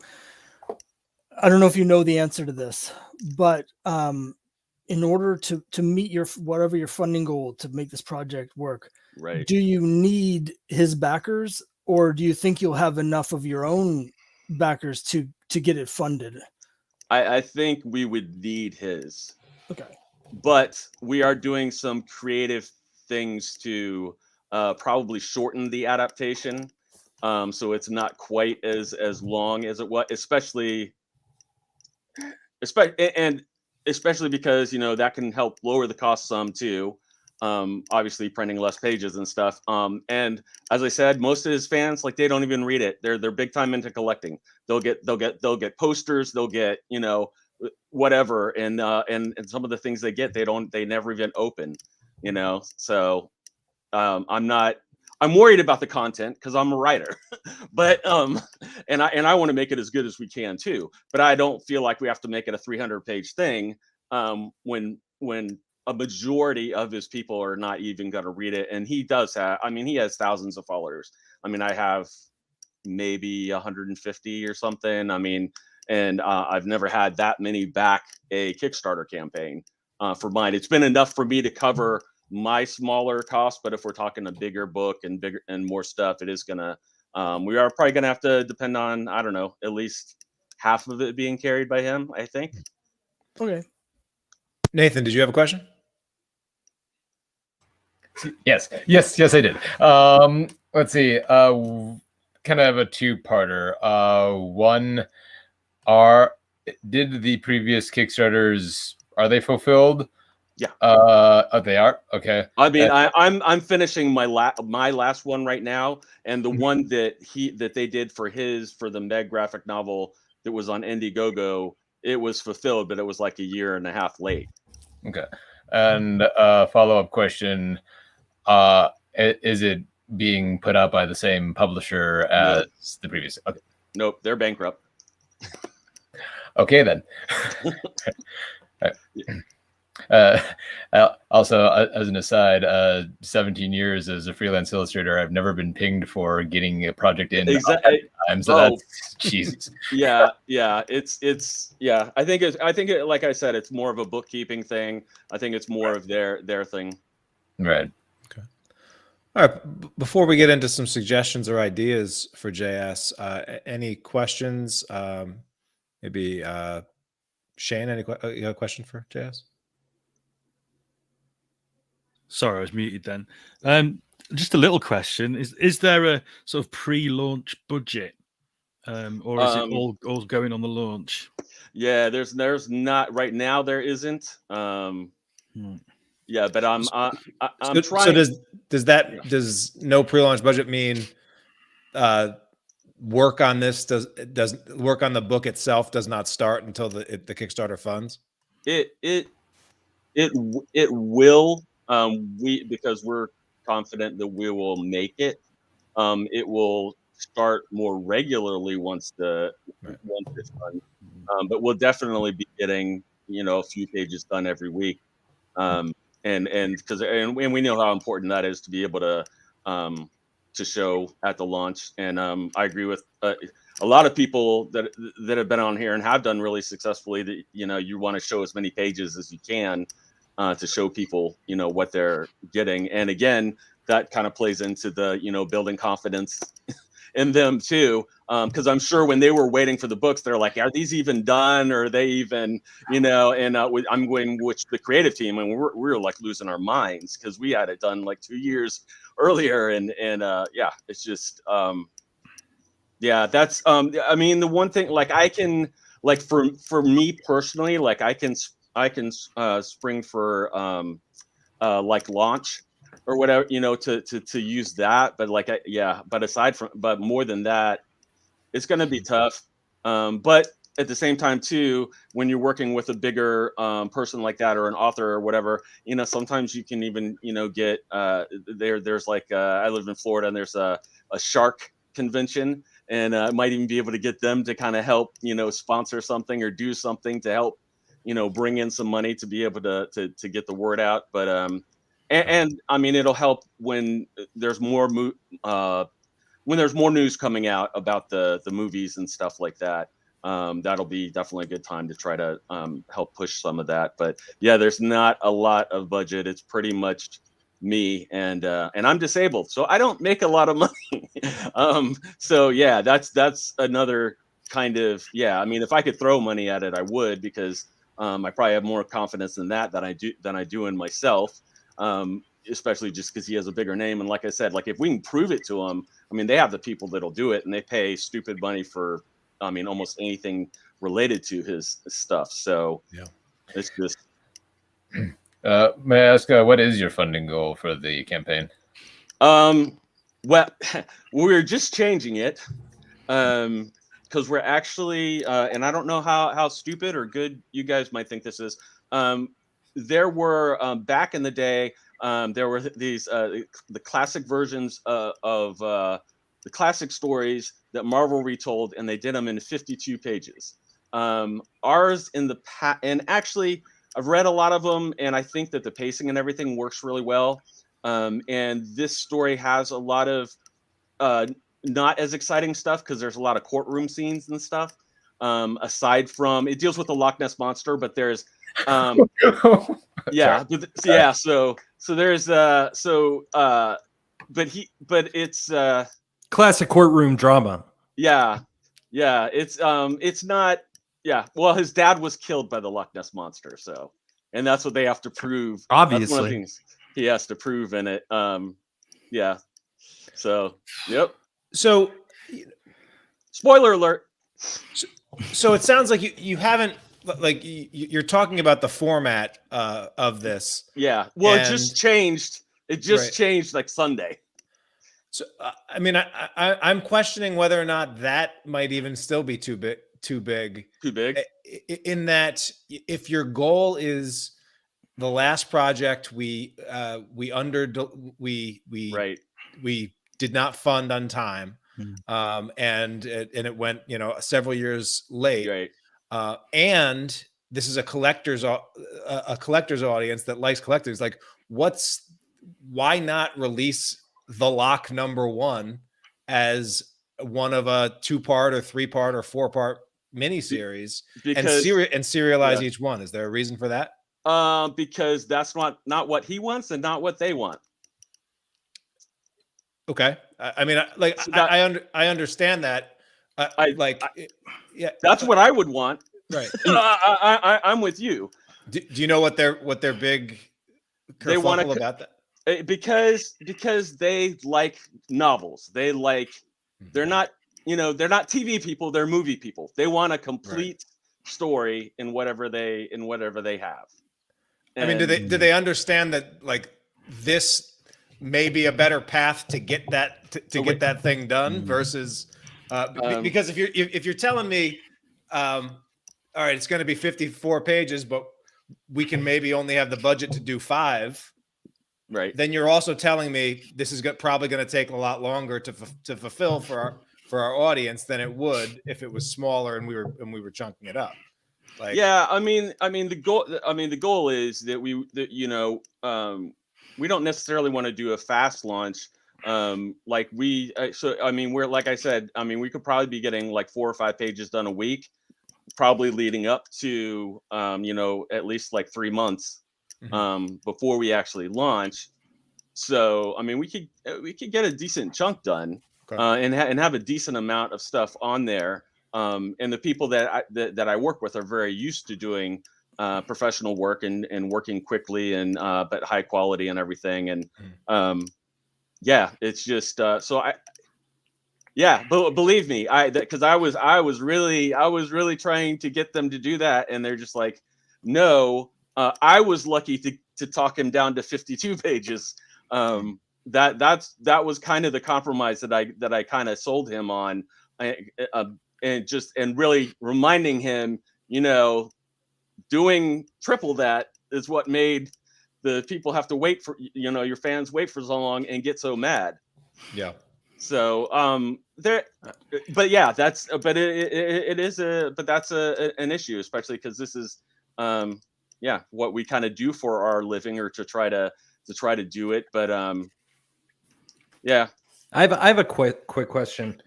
[SPEAKER 4] I don't know if you know the answer to this, but in order to meet whatever your funding goal to make this project work,
[SPEAKER 5] right?
[SPEAKER 4] Do you need his backers, or do you think you'll have enough of your own backers to get it funded?
[SPEAKER 5] I think we would need his.
[SPEAKER 4] Okay.
[SPEAKER 5] But we are doing some creative things to probably shorten the adaptation, so it's not quite as long as it was, especially because that can help lower the cost some too. Obviously printing less pages and stuff. And as I said, most of his fans, like, they don't even read it. They're big time into collecting. They'll get posters. They'll get whatever, and some of the things they get, they never even open. So I'm worried about the content because I'm a writer, but and I want to make it as good as we can too. But I don't feel like we have to make it a 300-page thing when a majority of his people are not even going to read it. And he does have, he has thousands of followers. I have maybe 150 or something. And I've never had that many back a Kickstarter campaign for mine. It's been enough for me to cover my smaller costs, but if we're talking a bigger book and bigger and more stuff, it is gonna we are probably gonna have to depend on, I don't know, at least half of it being carried by him, I think.
[SPEAKER 4] Okay.
[SPEAKER 1] Nathan, did you have a question?
[SPEAKER 2] Yes, I did. Let's see. Kind of a two-parter. One, did the previous Kickstarters, are they fulfilled?
[SPEAKER 5] Yeah.
[SPEAKER 2] They are? Okay.
[SPEAKER 5] I'm finishing my last one right now, and the one that they did for the Meg graphic novel that was on Indiegogo, it was fulfilled, but it was like a year and a half late.
[SPEAKER 2] Okay. And follow-up question, is it being put out by the same publisher as the previous? Okay.
[SPEAKER 5] Nope, they're bankrupt.
[SPEAKER 2] Okay then. Also, as an aside, 17 years as a freelance illustrator, I've never been pinged for getting a project in
[SPEAKER 5] Exactly.
[SPEAKER 2] time. So that's Jesus.
[SPEAKER 5] Yeah. It's yeah. I think it, like I said, it's more of a bookkeeping thing. I think it's more of their thing.
[SPEAKER 2] Right.
[SPEAKER 1] All right. Before we get into some suggestions or ideas for JS, any questions? Maybe Shane, you got a question for JS?
[SPEAKER 3] Sorry, I was muted then. Just a little question: is there a sort of pre-launch budget, or is it all going on the launch?
[SPEAKER 5] Yeah, there's not right now. There isn't. Yeah, but I'm trying.
[SPEAKER 1] So does no pre-launch budget mean work on this does work on the book itself does not start until the Kickstarter funds?
[SPEAKER 5] It will. Because we're confident that we will make it. It will start more regularly once it's done. But we'll definitely be getting a few pages done every week. And we know how important that is to be able to show at the launch. And I agree with a lot of people that have been on here and have done really successfully. That you want to show as many pages as you can to show people what they're getting. And again, that kind of plays into the building confidence in them too, because I'm sure when they were waiting for the books, they're like, are these even done, or are they even and I'm going with the creative team, and we're like losing our minds because we had it done like 2 years earlier, and yeah, it's just yeah, that's I mean, the one thing, like, I can, like, for me personally, like, I can spring for like launch or whatever, to use that. But like, but more than that, it's going to be tough. But at the same time too, when you're working with a bigger person like that, or an author or whatever, sometimes you can even, get there's like, I live in Florida, and there's a shark convention, and I might even be able to get them to kind of help, sponsor something or do something to help, bring in some money to be able to get the word out. But and I mean, it'll help when there's more news coming out about the movies and stuff like that. That'll be definitely a good time to try to help push some of that. But yeah, there's not a lot of budget. It's pretty much me, and I'm disabled, so I don't make a lot of money. So yeah, that's another kind of, yeah. I mean, if I could throw money at it, I would, because I probably have more confidence in that than I do in myself. Especially just because he has a bigger name. And like I said, like, if we can prove it to him, I mean, they have the people that'll do it, and they pay stupid money for, I mean, almost anything related to his stuff. So yeah, it's just.
[SPEAKER 2] May I ask, what is your funding goal for the campaign?
[SPEAKER 5] Well, we're just changing it, because we're actually, and I don't know how stupid or good you guys might think this is. There were, back in the day, there were these the classic versions of the classic stories that Marvel retold, and they did them in 52 pages. Ours in the past, and actually I've read a lot of them, and I think that the pacing and everything works really well. And this story has a lot of not as exciting stuff, because there's a lot of courtroom scenes and stuff. Aside from, it deals with the Loch Ness monster, but there's yeah, so there's but it's
[SPEAKER 6] classic courtroom drama.
[SPEAKER 5] Yeah, it's not. Yeah, well, his dad was killed by the Loch Ness monster, so, and that's what they have to prove.
[SPEAKER 6] Obviously,
[SPEAKER 5] that's one of the things he has to prove in it. Yeah. So, yep.
[SPEAKER 1] So,
[SPEAKER 5] spoiler alert.
[SPEAKER 1] So it sounds like you haven't, like, you're talking about the format of this.
[SPEAKER 5] Yeah. Well, it just changed. It just changed like Sunday.
[SPEAKER 1] So I mean, I'm questioning whether or not that might even still be too big. In that, if your goal is the last project we did not fund on time, and it went several years late,
[SPEAKER 5] right.
[SPEAKER 1] And this is a collector's audience that likes collectors. Like, why not release The Lock #1 as one of a 2-part or 3-part or 4-part miniseries and serialize each one? Is there a reason for that?
[SPEAKER 5] Because that's not what he wants and not what they want.
[SPEAKER 1] Okay. I mean, like, so I understand that. Yeah,
[SPEAKER 5] that's what I would want.
[SPEAKER 1] Right.
[SPEAKER 5] I'm with you.
[SPEAKER 1] Do you know what their big
[SPEAKER 5] they want
[SPEAKER 1] about that?
[SPEAKER 5] Because they like novels. They like, they're not TV people, they're movie people. They want a complete story in whatever they have. And,
[SPEAKER 1] I mean, do they understand that, like, this may be a better path to get that get that thing done versus because if you're telling me all right, it's going to be 54 pages, but we can maybe only have the budget to do 5.
[SPEAKER 5] Right.
[SPEAKER 1] Then you're also telling me this is probably going to take a lot longer to fulfill for our audience than it would if it was smaller and we were chunking it up. Like,
[SPEAKER 5] yeah, I mean the goal is that we don't necessarily want to do a fast launch. Like we we're, like I said, we could probably be getting like 4 or 5 pages done a week, probably leading up to at least like 3 months before we actually launch. So we could get a decent chunk done, and have a decent amount of stuff on there. And the people that I work with are very used to doing professional work and working quickly and but high quality and everything. And it's just but believe me, because I was really trying to get them to do that, and they're just like, no. I was lucky to talk him down to 52 pages. That was kind of the compromise that I kind of sold him on, and really reminding him, doing triple that is what made the people have to wait for, your fans wait for so long and get so mad.
[SPEAKER 1] Yeah.
[SPEAKER 5] So but that's an issue, especially because this is what we kind of do for our living, or to try to do it. But
[SPEAKER 6] I have a quick question.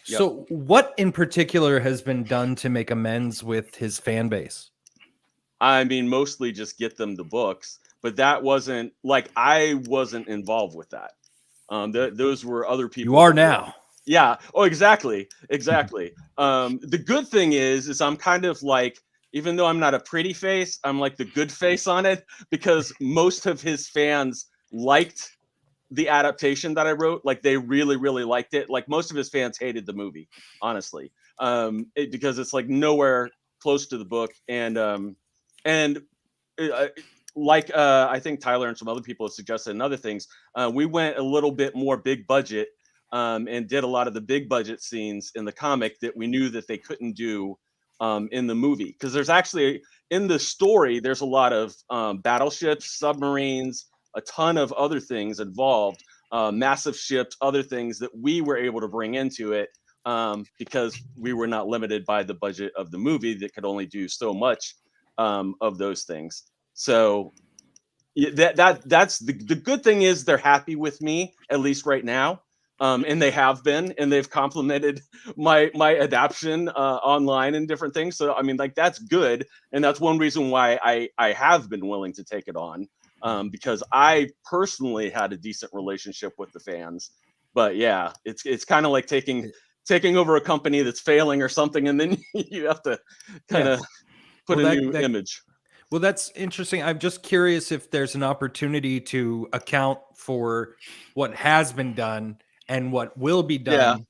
[SPEAKER 5] Yep.
[SPEAKER 6] So what in particular has been done to make amends with his fan base?
[SPEAKER 5] Mostly just get them the books, but that wasn't like, I wasn't involved with that. Those were other people.
[SPEAKER 6] You are now.
[SPEAKER 5] Yeah. Oh, exactly. The good thing is I'm kind of like, even though I'm not a pretty face, I'm like the good face on it, because most of his fans liked the adaptation that I wrote. Like, they really, really liked it. Like, most of his fans hated the movie, honestly, because it's like nowhere close to the book. And I think Tyler and some other people have suggested in other things, we went a little bit more big budget, and did a lot of the big budget scenes in the comic that we knew that they couldn't do in the movie. Because there's actually, in the story, there's a lot of battleships, submarines, a ton of other things involved, massive ships, other things that we were able to bring into it, because we were not limited by the budget of the movie that could only do so much of those things. So that's the good thing is they're happy with me, at least right now. And they have been, and they've complimented my adaptation online and different things. So that's good, and that's one reason why I have been willing to take it on, because I personally had a decent relationship with the fans. But yeah, it's kind of like taking over a company that's failing or something, and then you have to kind of put a new image.
[SPEAKER 6] Well, that's interesting. I'm just curious if there's an opportunity to account for what has been done and what will be done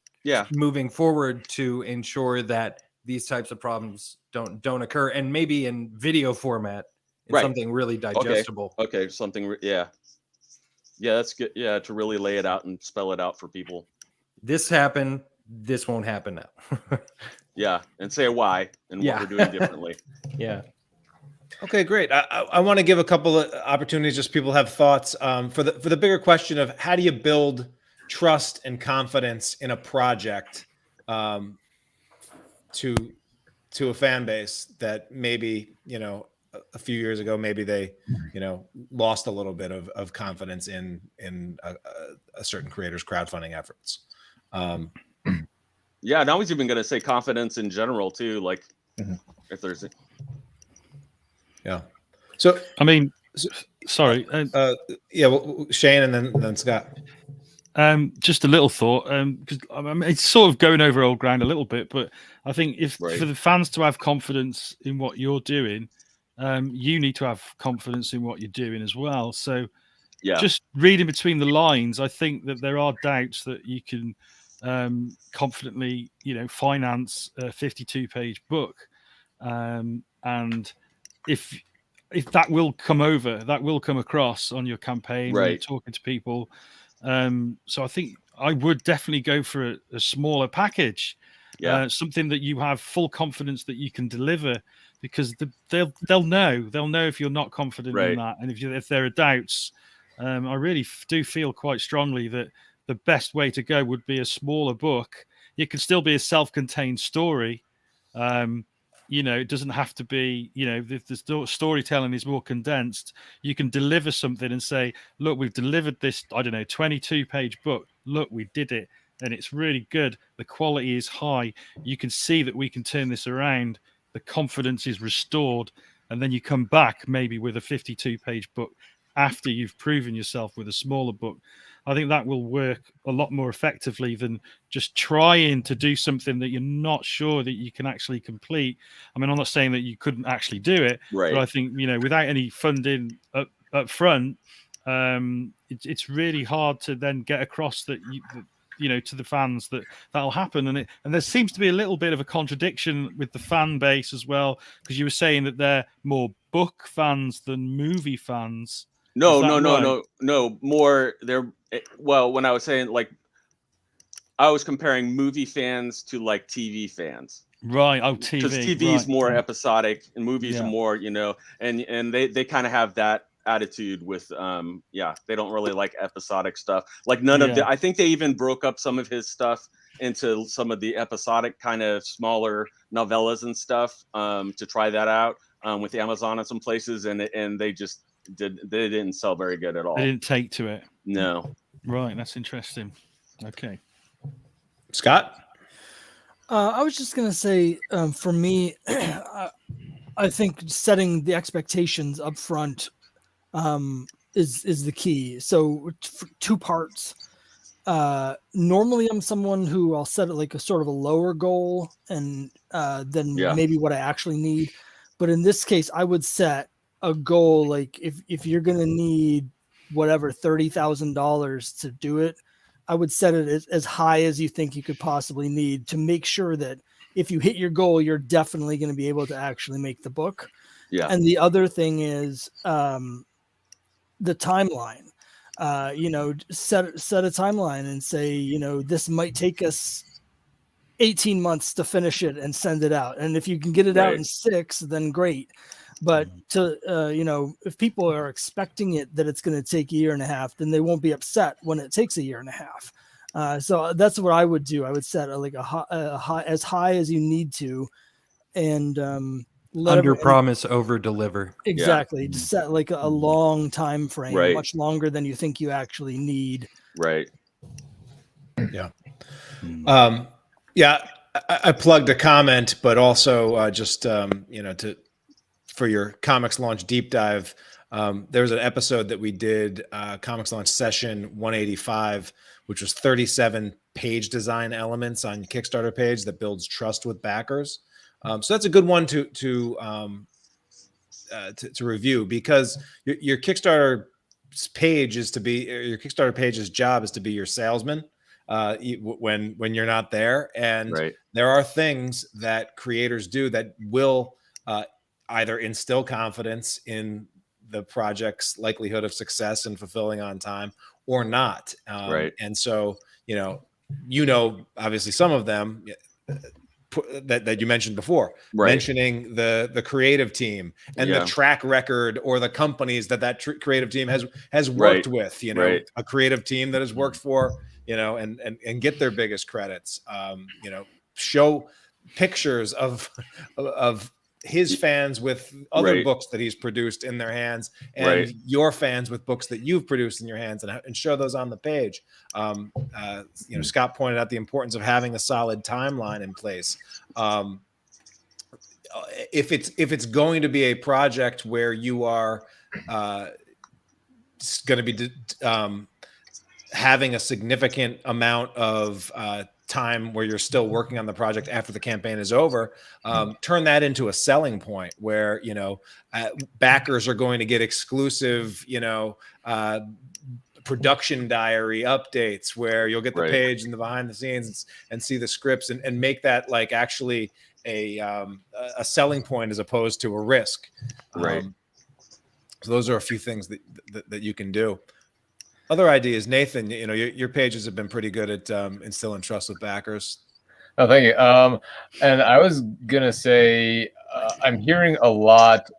[SPEAKER 6] moving forward to ensure that these types of problems don't occur, and maybe in video format, something really digestible.
[SPEAKER 5] Okay, something, that's good. Yeah, to really lay it out and spell it out for people.
[SPEAKER 6] This happened. This won't happen now.
[SPEAKER 5] Yeah, and say why and what we're doing differently.
[SPEAKER 6] Yeah.
[SPEAKER 1] Okay, great. I want to give a couple of opportunities, just people have thoughts for the bigger question of how do you build trust and confidence in a project to to a fan base that maybe, a few years ago, maybe they, lost a little bit of confidence in a certain creator's crowdfunding efforts.
[SPEAKER 5] Yeah, and I was even going to say confidence in general too. Like, if there's,
[SPEAKER 1] yeah. So
[SPEAKER 3] I mean, sorry.
[SPEAKER 1] Yeah, well, Shane, and then Scott.
[SPEAKER 3] Just a little thought, because I mean, it's sort of going over old ground a little bit, but I think if for the fans to have confidence in what you're doing, you need to have confidence in what you're doing as well. So, just reading between the lines, I think that there are doubts that you can confidently, finance a 52-page book, and if that will come across on your campaign, when you're talking to people. So I think I would definitely go for a smaller package, something that you have full confidence that you can deliver, because they'll know if you're not confident in that, and if there are doubts. I really do feel quite strongly that the best way to go would be a smaller book. It could still be a self-contained story. It doesn't have to be, if the storytelling is more condensed, you can deliver something and say, look, we've delivered this, 22-page book. Look, we did it. And it's really good. The quality is high. You can see that we can turn this around. The confidence is restored. And then you come back maybe with a 52-page book after you've proven yourself with a smaller book. I think that will work a lot more effectively than just trying to do something that you're not sure that you can actually complete. I mean, I'm not saying that you couldn't actually do it, but I think, without any funding up front, it's really hard to then get across that to the fans that'll happen. And there seems to be a little bit of a contradiction with the fan base as well, because you were saying that they're more book fans than movie fans.
[SPEAKER 5] No. More when I was saying, like, I was comparing movie fans to like TV fans.
[SPEAKER 3] Right. Oh, TV.
[SPEAKER 5] Because TV is more episodic and movies are more, and they kind of have that attitude with they don't really like episodic stuff. Like none of I think they even broke up some of his stuff into some of the episodic kind of smaller novellas and stuff to try that out with Amazon and some places, and they just they didn't sell very good at all.
[SPEAKER 3] They didn't take to it.
[SPEAKER 5] No.
[SPEAKER 3] Right, that's interesting. Okay.
[SPEAKER 1] Scott?
[SPEAKER 4] I was just gonna say, for me, I think setting the expectations up front is the key. So 2 parts. Normally I'm someone who I'll set it like a sort of a lower goal and than maybe what I actually need. But in this case, I would set a goal like if you're gonna need whatever $30,000 to do it, I would set it as high as you think you could possibly need to make sure that if you hit your goal, you're definitely going to be able to actually make the book.
[SPEAKER 5] Yeah.
[SPEAKER 4] And the other thing is the timeline. Set a timeline and say, this might take us 18 months to finish it and send it out. And if you can get it out in 6, then great. But if people are expecting that it's going to take a year and a half, then they won't be upset when it takes a year and a half. So that's what I would do. I would set a high as high as you need to, and
[SPEAKER 6] under promise, over deliver.
[SPEAKER 4] Exactly. Just set like a long time frame, much longer than you think you actually need.
[SPEAKER 5] Right.
[SPEAKER 1] Yeah. I plugged a comment, but also for your ComixLaunch deep dive, there was an episode that we did, ComixLaunch Session 185, which was 37 page design elements on your Kickstarter page that builds trust with backers. So that's a good one to review, because your Kickstarter page's job is to be your salesman when you're not there, and there are things that creators do that will either instill confidence in the project's likelihood of success and fulfilling on time or not. And so, obviously some of them that you mentioned before, mentioning the creative team and the track record or the companies that creative team has worked with, a creative team that has worked for, and get their biggest credits, show pictures of his fans with other
[SPEAKER 5] Right.
[SPEAKER 1] books that he's produced in their hands, and
[SPEAKER 5] Right.
[SPEAKER 1] your fans with books that you've produced in your hands, and show those on the page. Scott pointed out the importance of having a solid timeline in place. If it's going to be a project where you are going to be having a significant amount of time where you're still working on the project after the campaign is over, turn that into a selling point where, backers are going to get exclusive, production diary updates where you'll get the
[SPEAKER 5] Right.
[SPEAKER 1] page and the behind the scenes and see the scripts, and make that like actually a selling point as opposed to a risk.
[SPEAKER 5] Right.
[SPEAKER 1] So those are a few things that you can do. Other ideas, Nathan, your pages have been pretty good at instilling trust with backers.
[SPEAKER 2] Oh, thank you. And I was gonna say, I'm hearing a lot.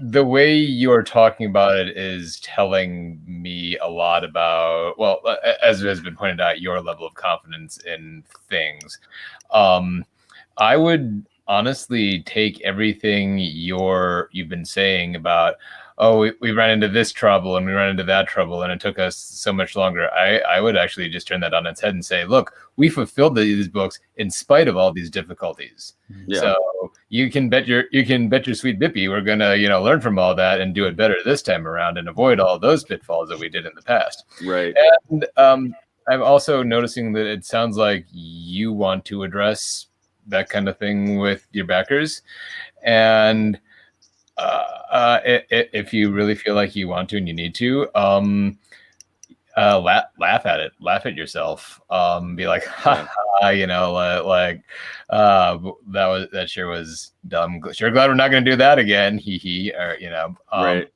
[SPEAKER 2] The way you're talking about it is telling me a lot about, well, as has been pointed out, your level of confidence in things. I would honestly take everything you've been saying about, oh, we ran into this trouble and we ran into that trouble and it took us so much longer. I would actually just turn that on its head and say, look, we fulfilled these books in spite of all these difficulties.
[SPEAKER 5] Yeah.
[SPEAKER 2] So you can bet your sweet bippy we're gonna learn from all that and do it better this time around and avoid all those pitfalls that we did in the past.
[SPEAKER 5] Right.
[SPEAKER 2] And I'm also noticing that it sounds like you want to address that kind of thing with your backers, and if you really feel like you want to and you need to, laugh at it, laugh at yourself, be like, ha, that sure was dumb. Sure glad we're not going to do that again. Hee hee. Or
[SPEAKER 5] Right.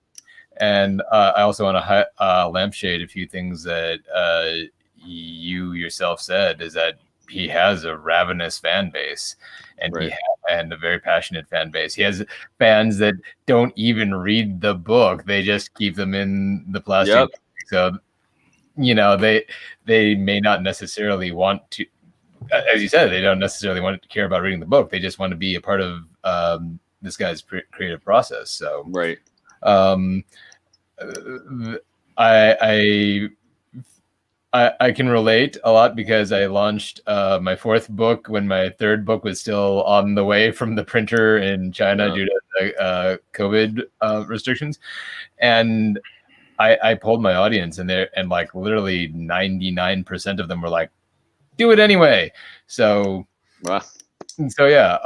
[SPEAKER 2] And I also want to lampshade a few things that you yourself said, is that he has a ravenous fan base, and
[SPEAKER 5] Right.
[SPEAKER 2] and a very passionate fan base. He has fans that don't even read the book; they just keep them in the plastic.
[SPEAKER 5] Yep.
[SPEAKER 2] So, they may not necessarily want to, as you said, they don't necessarily want to care about reading the book. They just want to be a part of this guy's creative process. So,
[SPEAKER 5] Right.
[SPEAKER 2] I can relate a lot because I launched my fourth book when my third book was still on the way from the printer in China due to the COVID restrictions, and I polled my audience, and like literally 99% of them were like, "Do it anyway." So.
[SPEAKER 5] Wow.
[SPEAKER 2] So yeah,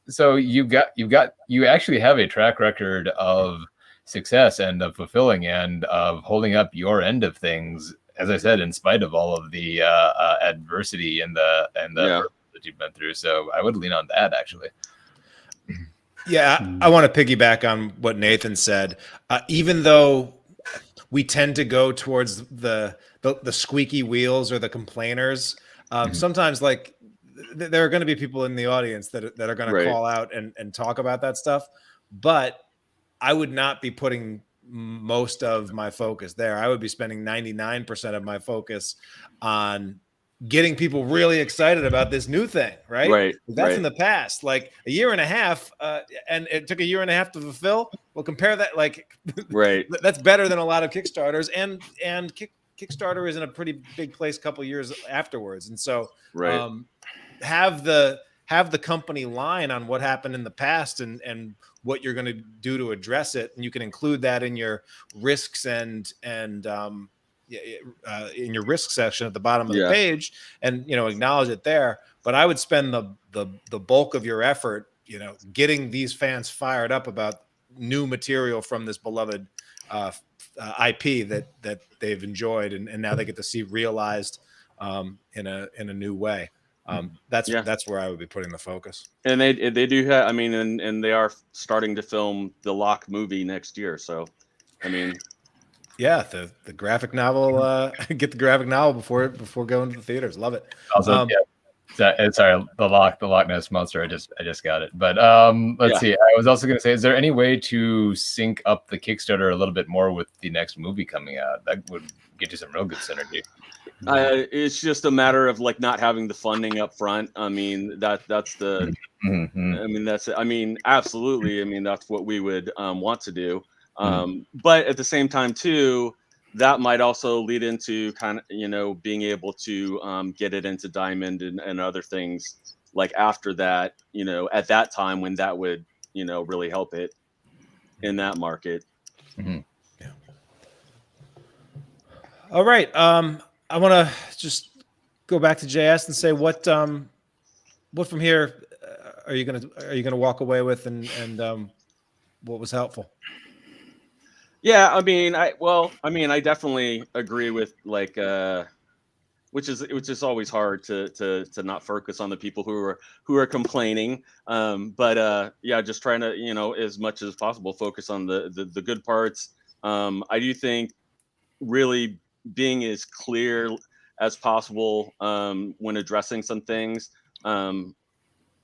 [SPEAKER 2] so you actually have a track record of success and of fulfilling and of holding up your end of things, as I said, in spite of all of the adversity and the that you've been through. So I would lean on that, actually.
[SPEAKER 1] Yeah, I want to piggyback on what Nathan said. Even though we tend to go towards the squeaky wheels or the complainers, sometimes like there are going to be people in the audience that are going to call out and talk about that stuff, but I would not be putting most of my focus there. I would be spending 99% of my focus on getting people really excited about this new thing, right?
[SPEAKER 5] Right.
[SPEAKER 1] That's in the past, like a year and a half, and it took a year and a half to fulfill. Well, compare that, like,
[SPEAKER 5] Right.
[SPEAKER 1] that's better than a lot of Kickstarters, and Kickstarter is in a pretty big place a couple years afterwards, and so have the company line on what happened in the past and what you're going to do to address it, and you can include that in your risks and in your risk section at the bottom of the page, and acknowledge it there. But I would spend the bulk of your effort getting these fans fired up about new material from this beloved IP that they've enjoyed, and now they get to see realized in a new way. That's where I would be putting the focus. And
[SPEAKER 5] they do have, I mean, and they are starting to film the Locke movie next year. So, I mean,
[SPEAKER 1] yeah, the graphic novel, get the graphic novel before going to the theaters. Love it.
[SPEAKER 2] Also, Sorry, the Loch Ness monster. I just got it. But let's see. I was also going to say, is there any way to sync up the Kickstarter a little bit more with the next movie coming out? That would get you some real good synergy.
[SPEAKER 5] It's just a matter of like not having the funding up front. I mean, that's the.
[SPEAKER 2] Mm-hmm.
[SPEAKER 5] I mean, absolutely. I mean, that's what we would want to do. But at the same time, too, that might also lead into kind of, being able to get it into Diamond and other things like after that, at that time when that would, really help it in that market.
[SPEAKER 2] Mm-hmm.
[SPEAKER 1] Yeah. All right. I want to just go back to JS and say what from here are you gonna walk away with and what was helpful?
[SPEAKER 5] Yeah, I mean, I definitely agree with like which is always hard to not focus on the people who are complaining. But yeah, just trying to, as much as possible focus on the good parts. I do think really being as clear as possible when addressing some things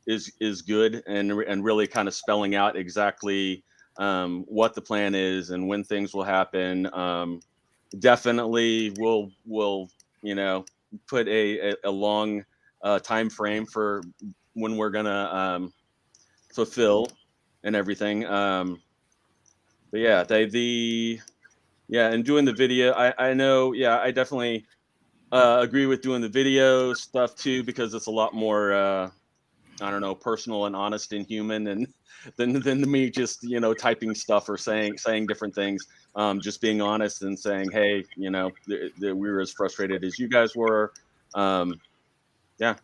[SPEAKER 5] is good, and really kind of spelling out exactly what the plan is and when things will happen. Definitely will put a long time frame for when we're gonna fulfill and everything. But yeah, and doing the video, I know, yeah, I definitely agree with doing the video stuff too, because it's a lot more I don't know, personal and honest and human, and than me just typing stuff or saying different things. Just being honest and saying, hey, we were as frustrated as you guys were. Yeah.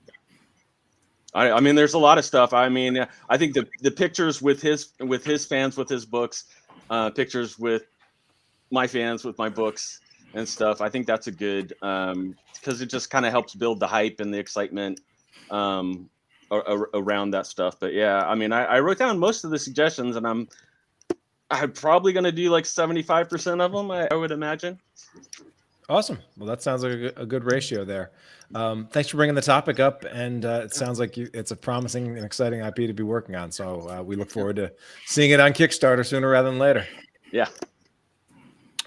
[SPEAKER 5] I mean, there's a lot of stuff. I mean, I think the pictures with his fans with his books, pictures with my fans with my books and stuff. I think that's a good because it just kind of helps build the hype and the excitement around that stuff. But yeah, I mean, I wrote down most of the suggestions, and I'm probably going to do like 75% of them, I would imagine.
[SPEAKER 1] Awesome. Well, that sounds like a good ratio there. Thanks for bringing the topic up, and it sounds like it's a promising and exciting IP to be working on. So we look forward to seeing it on Kickstarter sooner rather than later.
[SPEAKER 5] Yeah.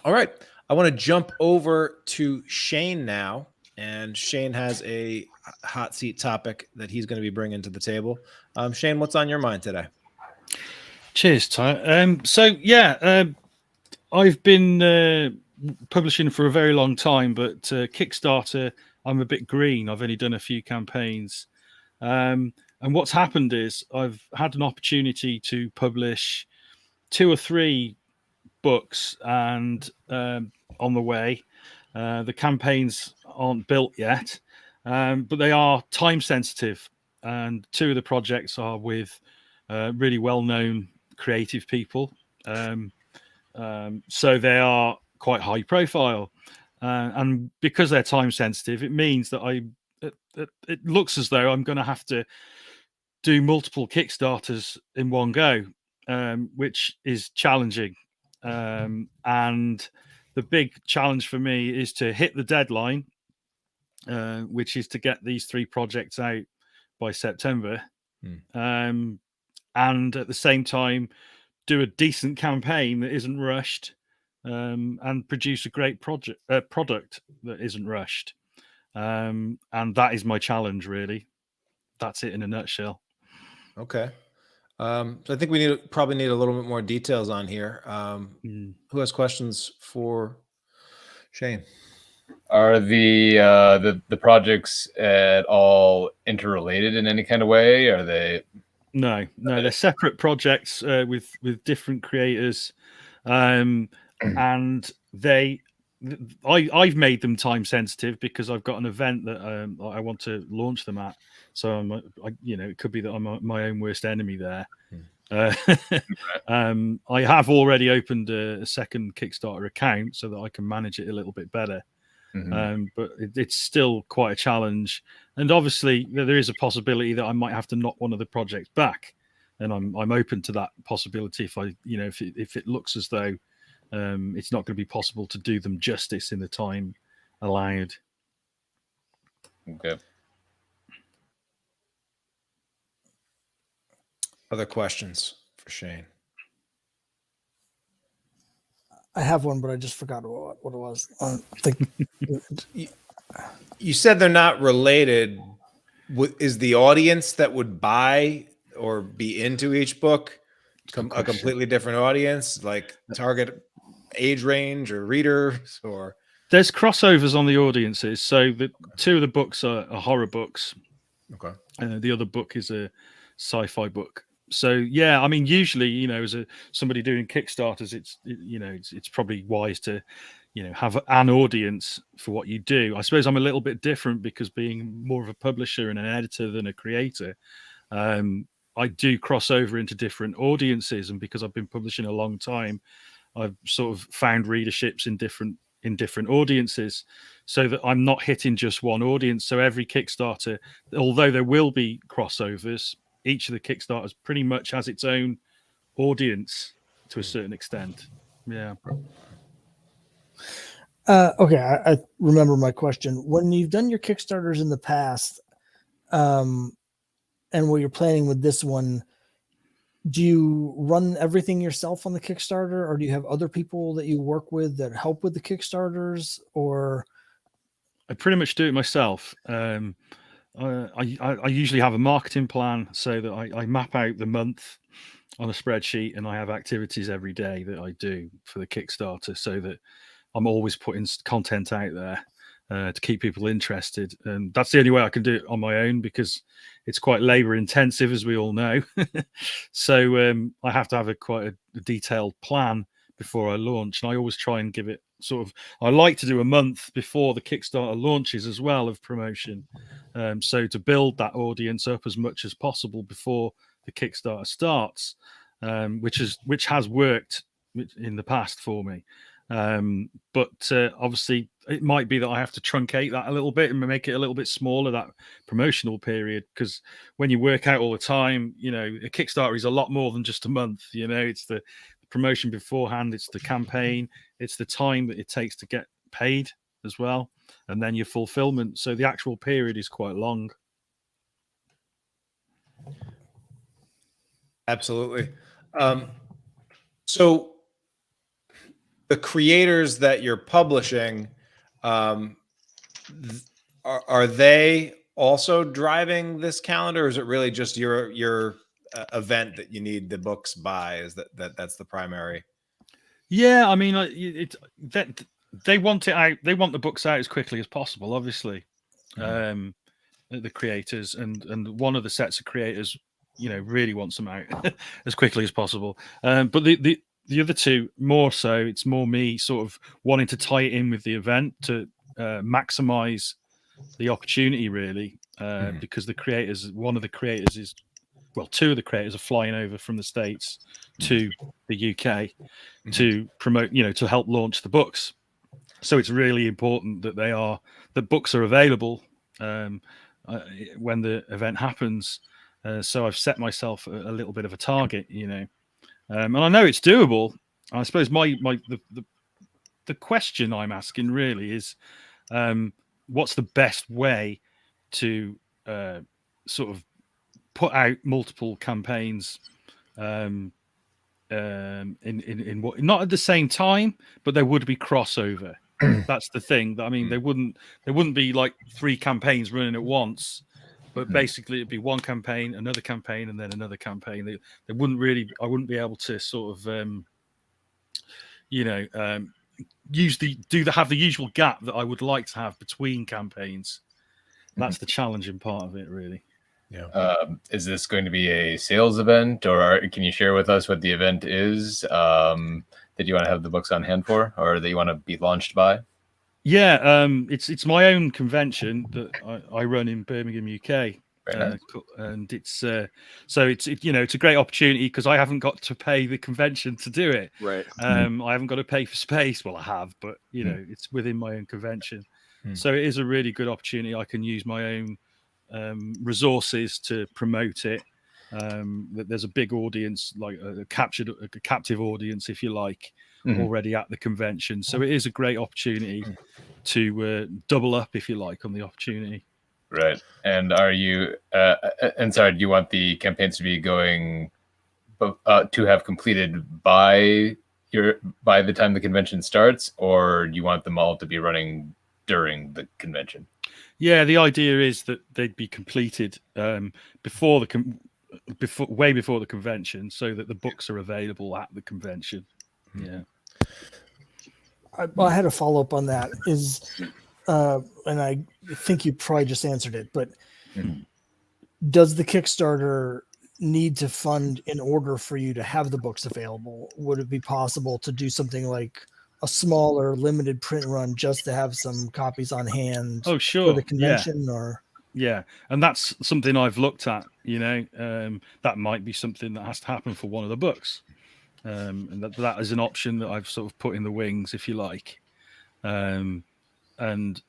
[SPEAKER 1] All right. I want to jump over to Shane now, and Shane has a hot seat topic that he's going to be bringing to the table. Shane, what's on your mind today?
[SPEAKER 3] Cheers, Ty. So yeah, I've been publishing for a very long time, but Kickstarter, I'm a bit green. I've only done a few campaigns. And what's happened is I've had an opportunity to publish 2 or 3 books, and on the way. The campaigns aren't built yet, but they are time sensitive. And 2 of the projects are with really well-known creative people. So they are quite high profile, and because they're time sensitive, it means that it looks as though I'm going to have to do multiple Kickstarters in one go, which is challenging. And the big challenge for me is to hit the deadline, which is to get these 3 projects out by September, and at the same time do a decent campaign that isn't rushed, and produce a great product that isn't rushed. And that is my challenge, really. That's it in a nutshell.
[SPEAKER 1] Okay. So I think we probably need a little bit more details on here. Who has questions for Shane?
[SPEAKER 2] Are the projects at all interrelated in any kind of way? Are they?
[SPEAKER 3] No, they're separate projects with different creators, and I've made them time sensitive because I've got an event that I want to launch them at. So it could be that I'm my own worst enemy there. I have already opened a second Kickstarter account so that I can manage it a little bit better. But it's still quite a challenge, and obviously there is a possibility that I might have to knock one of the projects back, and I'm open to that possibility if it looks as though it's not going to be possible to do them justice in the time allowed.
[SPEAKER 2] Okay.
[SPEAKER 1] Other questions for Shane?
[SPEAKER 4] I have one, but I just forgot what it was. I think
[SPEAKER 1] You said they're not related. Is the audience that would buy or be into each book a completely different audience, like target age range or readers? Or
[SPEAKER 3] there's crossovers on the audiences. So the two of the books are horror books.
[SPEAKER 1] Okay.
[SPEAKER 3] The other book is a sci-fi book. So yeah, I mean, usually, you know, as somebody doing Kickstarters, it's probably wise to, you know, have an audience for what you do. I suppose I'm a little bit different because being more of a publisher and an editor than a creator, I do cross over into different audiences, and because I've been publishing a long time, I've sort of found readerships in different audiences, so that I'm not hitting just one audience. So every Kickstarter, although there will be crossovers, each of the Kickstarters pretty much has its own audience to a certain extent. Yeah.
[SPEAKER 4] Okay, I remember my question. When you've done your Kickstarters in the past, and what you're planning with this one, do you run everything yourself on the Kickstarter, or do you have other people that you work with that help with the Kickstarters? Or
[SPEAKER 3] I pretty much do it myself. I usually have a marketing plan so that I map out the month on a spreadsheet, and I have activities every day that I do for the Kickstarter, so that I'm always putting content out there to keep people interested. And that's the only way I can do it on my own, because it's quite labor intensive, as we all know. So I have to have quite a detailed plan before I launch. And I always try and give it I like to do a month before the Kickstarter launches as well of promotion. So to build that audience up as much as possible before the Kickstarter starts, which has worked in the past for me. But obviously it might be that I have to truncate that a little bit and make it a little bit smaller, that promotional period, because when you work out all the time, you know, a Kickstarter is a lot more than just a month. You know, it's the promotion beforehand, it's the campaign, it's the time that it takes to get paid as well, and then your fulfillment. So the actual period is quite long.
[SPEAKER 1] Absolutely. So the creators that you're publishing, are they also driving this calendar, or is it really just your event that you need the books by? Is that's the primary?
[SPEAKER 3] Yeah, I mean, they want it out. They want the books out as quickly as possible, obviously. The creators and one of the sets of creators, you know, really wants them out as quickly as possible. But the other two, more so, it's more me sort of wanting to tie it in with the event to maximize the opportunity, really, because one of the creators is, well, two of the creators are flying over from the States to the UK to promote, you know, to help launch the books. So it's really important that the books are available when the event happens. So I've set myself a little bit of a target, you know. And I know it's doable. I suppose the question I'm asking really is, what's the best way to sort of put out multiple campaigns in what, not at the same time, but there would be crossover. That's the thing. I mean, there wouldn't be like 3 campaigns running at once. But basically, it'd be one campaign, another campaign, and then another campaign. They wouldn't really. I wouldn't be able to sort of, have the usual gap that I would like to have between campaigns. That's the challenging part of it, really.
[SPEAKER 1] Yeah.
[SPEAKER 2] Is this going to be a sales event, or can you share with us what the event is that you want to have the books on hand for, or that you want to be launched by?
[SPEAKER 3] Yeah, it's my own convention that I run in Birmingham, UK,
[SPEAKER 2] Nice.
[SPEAKER 3] and it's it's a great opportunity because I haven't got to pay the convention to do it.
[SPEAKER 5] Right.
[SPEAKER 3] I haven't got to pay for space. Well, I have, but you know, it's within my own convention, so it is a really good opportunity. I can use my own resources to promote it. There's a big audience, like a captive audience, if you like, already at the convention. So it is a great opportunity to double up, if you like, on the opportunity.
[SPEAKER 2] Right. And are you? And sorry, do you want the campaigns to be going to have completed by the time the convention starts, or do you want them all to be running during the convention?
[SPEAKER 3] Yeah, the idea is that they'd be completed before way before the convention, so that the books are available at the convention. Yeah.
[SPEAKER 4] I had a follow up on that. And I think you probably just answered it, but does the Kickstarter need to fund in order for you to have the books available? Would it be possible to do something like a smaller limited print run just to have some copies on hand
[SPEAKER 3] Oh, sure.
[SPEAKER 4] for the convention?
[SPEAKER 3] Yeah, and that's something I've looked at. That might be something that has to happen for one of the books, and that is an option that I've sort of put in the wings, if you like. And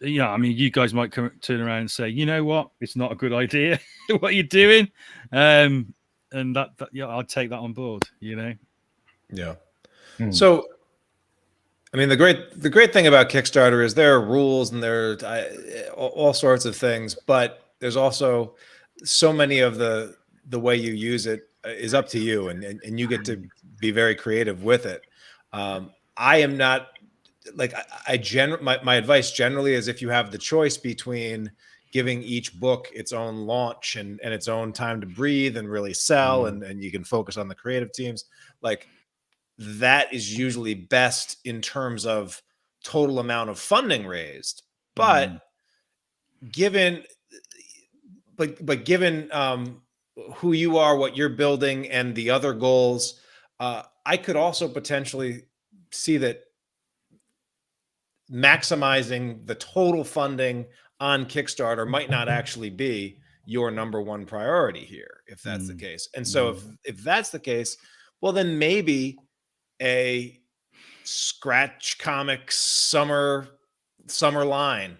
[SPEAKER 3] yeah, I mean, you guys might turn around and say, you know what, it's not a good idea what you're doing, and that yeah, I'd take that on board. Yeah.
[SPEAKER 1] So, I mean, the great thing about Kickstarter is there are rules and there are all sorts of things, but there's also so many of the way you use it is up to you, and you get to be very creative with it. I am not like my advice generally is if you have the choice between giving each book its own launch and its own time to breathe and really sell, and you can focus on the creative teams, like that is usually best in terms of total amount of funding raised. But given who you are, what you're building, and the other goals, I could also potentially see that maximizing the total funding on Kickstarter might not actually be your number one priority here, if that's the case. And so if that's the case, well, then maybe a Scratch Comics summer line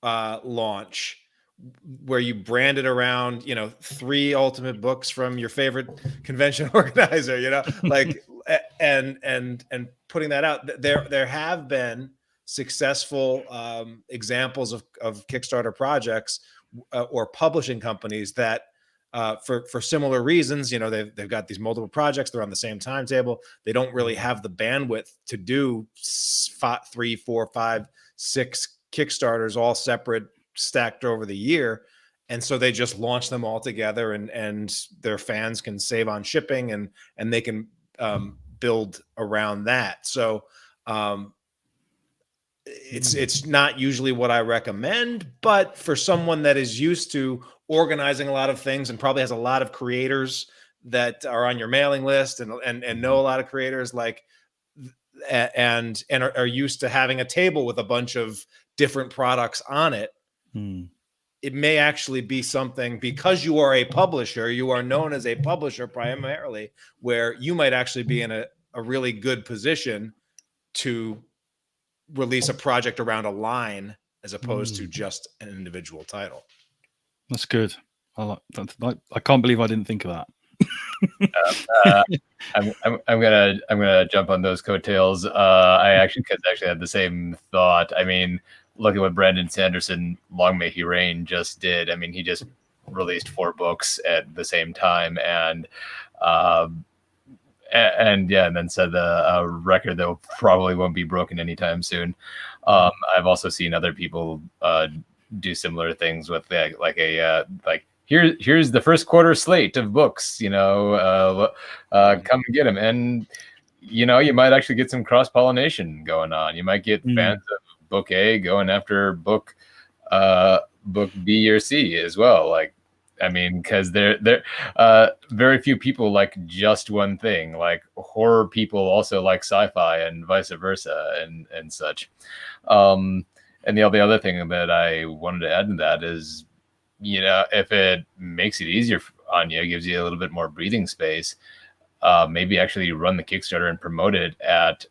[SPEAKER 1] launch where you brand it around, 3 ultimate books from your favorite convention organizer, like, and putting that out. There have been successful examples of Kickstarter projects or publishing companies that for similar reasons, they've got these multiple projects, they're on the same timetable, they don't really have the bandwidth to do 3, 4, 5, 6 Kickstarters all separate, stacked over the year, and so they just launch them all together, and their fans can save on shipping, and they can build around that. So it's not usually what I recommend, but for someone that is used to organizing a lot of things and probably has a lot of creators that are on your mailing list and know a lot of creators, like, and are used to having a table with a bunch of different products on it, it may actually be something, because you are a publisher, you are known as a publisher primarily, where you might actually be in a really good position to release a project around a line as opposed to just an individual title.
[SPEAKER 3] That's good. I can't believe I didn't think of that.
[SPEAKER 2] I'm gonna jump on those coattails. I actually had the same thought. I mean, look at what Brandon Sanderson, long may he reign, just did. I mean, he just released 4 books at the same time, and then said a record that probably won't be broken anytime soon. I've also seen other people do similar things with here's the first quarter slate of books, come and get them. And, you might actually get some cross-pollination going on. You might get fans of book A going after book B or C as well. Like, I mean, because there very few people like just one thing. Like, horror people also like sci-fi and vice versa and such. And the other thing that I wanted to add to that is, if it makes it easier on you, gives you a little bit more breathing space, maybe actually run the Kickstarter and promote it at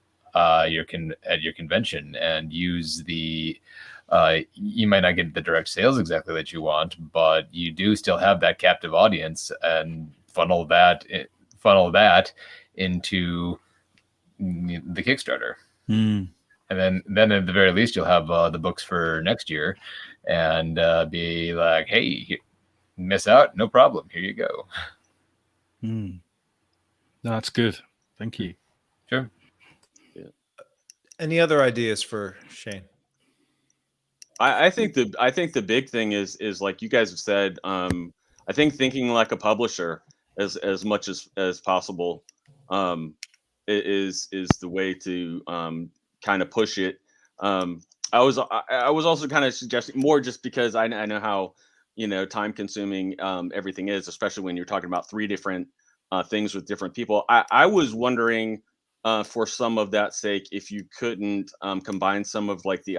[SPEAKER 2] your convention, and use the you might not get the direct sales exactly that you want, but you do still have that captive audience, and funnel that into the Kickstarter. And then at the very least, you'll have the books for next year, and be like, hey, miss out, no problem, here you go.
[SPEAKER 3] No, that's good. Thank you.
[SPEAKER 2] Sure.
[SPEAKER 1] Any other ideas for Shane?
[SPEAKER 5] I think the big thing is like you guys have said. I think thinking like a publisher as much as possible is the way to kind of push it. I was also kind of suggesting more just because I know how time consuming everything is, especially when you're talking about three different things with different people. I was wondering for some of that sake if you couldn't combine some of like the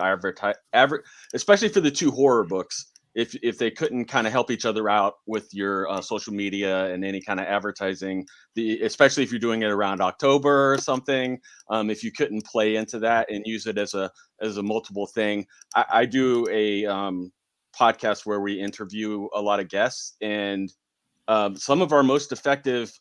[SPEAKER 5] especially for the two horror books, if they couldn't kind of help each other out with your social media and any kind of advertising, especially if you're doing it around October or something, if you couldn't play into that and use it as a multiple thing. I do a podcast where we interview a lot of guests, and some of our most effective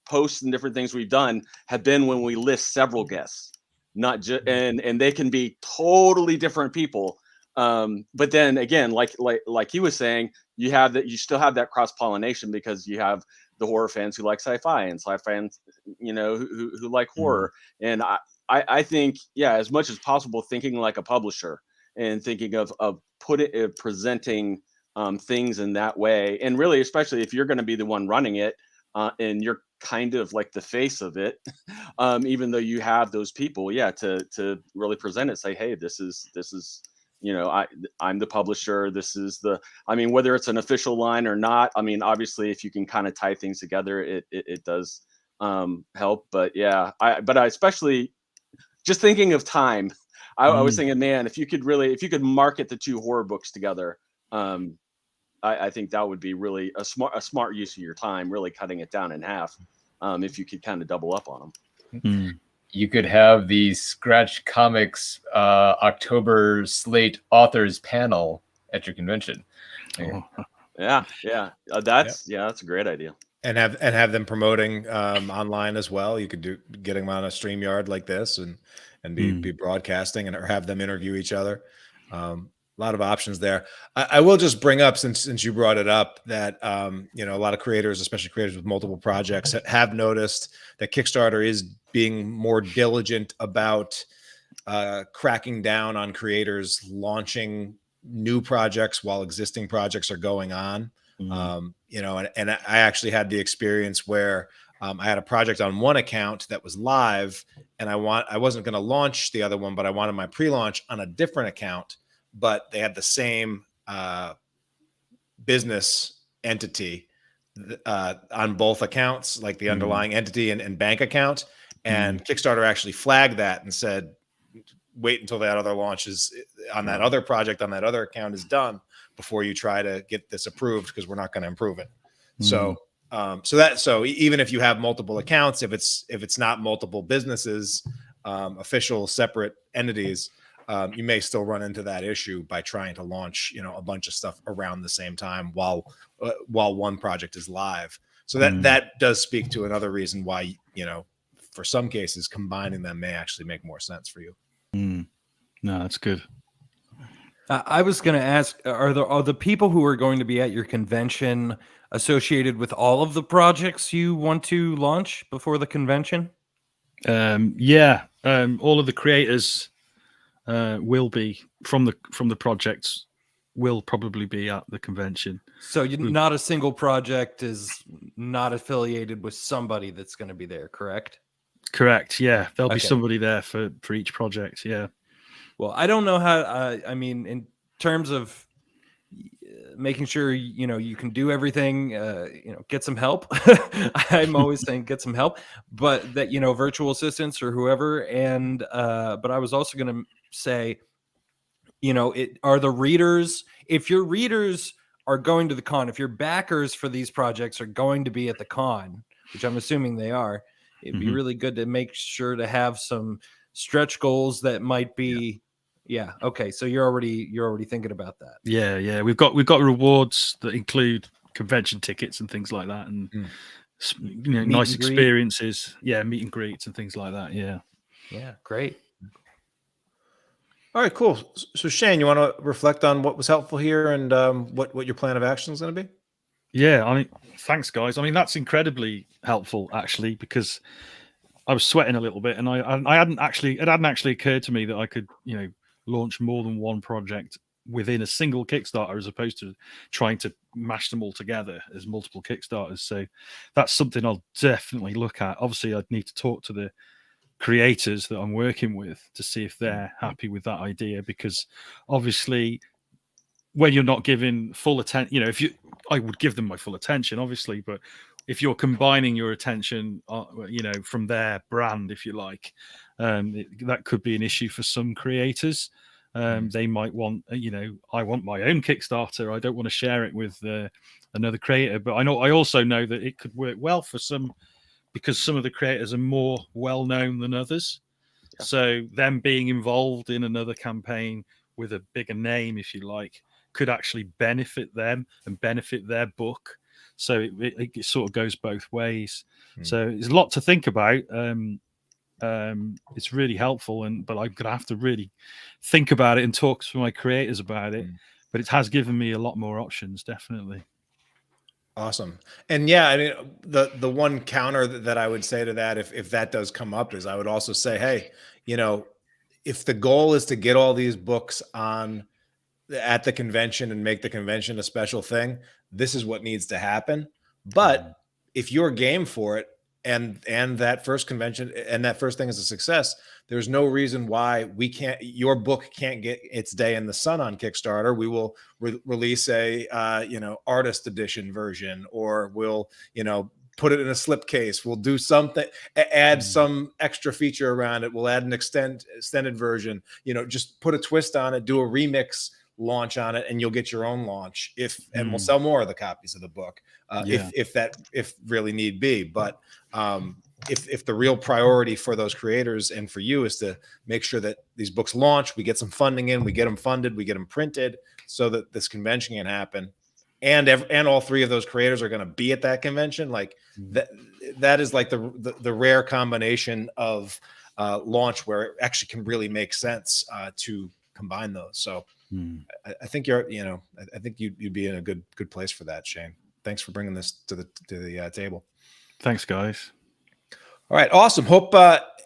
[SPEAKER 5] posts and different things we've done have been when we list several guests, not just and they can be totally different people. But then again, like he was saying, you still have that cross pollination because you have the horror fans who like sci-fi and sci-fi fans, who like horror. And I think, yeah, as much as possible, thinking like a publisher and thinking of presenting things in that way. And really, especially if you're going to be the one running it, and you're kind of like the face of it, even though you have those people, to really present it, say, hey, this is I'm the publisher. This is whether it's an official line or not. Obviously, if you can kind of tie things together, it does help. But yeah, I especially just thinking of time. I was thinking, man, if you could market the two horror books together, I think that would be really a smart use of your time, really cutting it down in half. If you could kind of double up on them.
[SPEAKER 2] You could have the Scratch Comics October slate authors panel at your convention.
[SPEAKER 5] Yeah, that's a great idea.
[SPEAKER 1] And have them promoting online as well. You could get them on a StreamYard like this and be broadcasting or have them interview each other. A lot of options there. I will just bring up, since you brought it up, that a lot of creators, especially creators with multiple projects, have noticed that Kickstarter is being more diligent about cracking down on creators launching new projects while existing projects are going on. And I actually had the experience where I had a project on one account that was live, and I wasn't going to launch the other one, but I wanted my pre-launch on a different account. But they had the same business entity on both accounts, like the underlying entity and bank account. And Kickstarter actually flagged that and said, wait until that other launch is on that other project on that other account is done before you try to get this approved, because we're not going to improve it. So even if you have multiple accounts, if it's not multiple businesses, official separate entities, you may still run into that issue by trying to launch, a bunch of stuff around the same time while one project is live. So that does speak to another reason why, for some cases, combining them may actually make more sense for you.
[SPEAKER 3] No, that's good.
[SPEAKER 6] I was going to ask, are the people who are going to be at your convention associated with all of the projects you want to launch before the convention?
[SPEAKER 3] All of the creators will be from the projects will probably be at the convention.
[SPEAKER 6] So not a single project is not affiliated with somebody that's going to be there, correct?
[SPEAKER 3] Correct. Yeah, there'll be somebody there for each project. Yeah.
[SPEAKER 6] Well, I don't know how. In terms of making sure you can do everything, get some help. I'm always saying get some help, but that virtual assistants or whoever. And but I was also going to say, are the readers, if your readers are going to the con, if your backers for these projects are going to be at the con, which I'm assuming they are, it'd be really good to make sure to have some stretch goals that might be. Yeah. Okay. So you're already thinking about that.
[SPEAKER 3] Yeah. We've got rewards that include convention tickets and things like that, and nice experiences. Yeah, meet and greets and things like that. Yeah.
[SPEAKER 6] Yeah. Great.
[SPEAKER 1] All right, cool. So Shane, you want to reflect on what was helpful here and what your plan of action is going to be?
[SPEAKER 3] Yeah, I mean, thanks, guys. I mean, that's incredibly helpful, actually, because I was sweating a little bit, and it hadn't actually occurred to me that I could, launch more than one project within a single Kickstarter, as opposed to trying to mash them all together as multiple Kickstarters. So that's something I'll definitely look at. Obviously, I'd need to talk to the creators that I'm working with to see if they're happy with that idea, because obviously when you're not giving full attention, I would give them my full attention, obviously, but if you're combining your attention, from their brand, if you like, that could be an issue for some creators. They might want, I want my own Kickstarter. I don't want to share it with another creator, but I also know that it could work well for some, because some of the creators are more well known than others. Yeah. So them being involved in another campaign with a bigger name, if you like, could actually benefit them and benefit their book. So it sort of goes both ways. So there's a lot to think about. It's really helpful, but I'm gonna have to really think about it and talk to my creators about it. But it has given me a lot more options, definitely.
[SPEAKER 1] Awesome. And yeah, I mean, the one counter that I would say to that, if that does come up, is I would also say, hey, if the goal is to get all these books at the convention and make the convention a special thing, this is what needs to happen. But if you're game for it, and that first convention and that first thing is a success, there's no reason why your book can't get its day in the sun on Kickstarter. We will release a artist edition version, or we'll put it in a slipcase. We'll do something, add some extra feature around it. We'll add an extended version. Just put a twist on it, do a remix launch on it, and you'll get your own launch. And we'll sell more of the copies of the book if really need be. But if the real priority for those creators and for you is to make sure that these books launch, we get some funding in, we get them funded, we get them printed, so that this convention can happen, and all three of those creators are going to be at that convention, like that is like the rare combination of launch where it actually can really make sense to combine those. So I think I think you'd be in a good place for that, Shane. Thanks for bringing this to the table.
[SPEAKER 3] Thanks, guys.
[SPEAKER 1] All right, awesome. Hope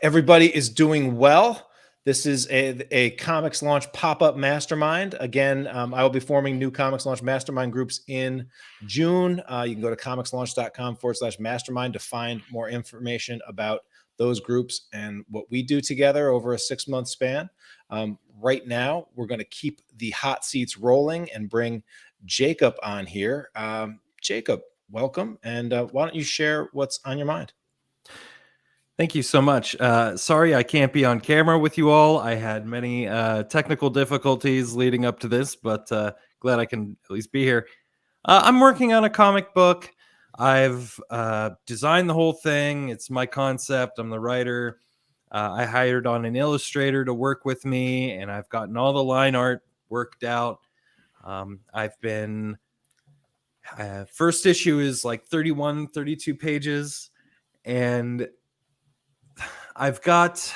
[SPEAKER 1] everybody is doing well. This is a ComixLaunch Pop-Up Mastermind. Again, I will be forming new ComixLaunch Mastermind groups in June. You can go to comixlaunch.com/mastermind to find more information about those groups and what we do together over a 6-month span. Right now, we're going to keep the hot seats rolling and bring Jacob on here. Jacob, welcome. And why don't you share what's on your mind?
[SPEAKER 6] Thank you so much. Sorry I can't be on camera with you all. I had many technical difficulties leading up to this, but glad I can at least be here. I'm working on a comic book. I've designed the whole thing. It's my concept. I'm the writer. I hired on an illustrator to work with me, and I've gotten all the line art worked out. I've been first issue is like 31, 32 pages, and I've got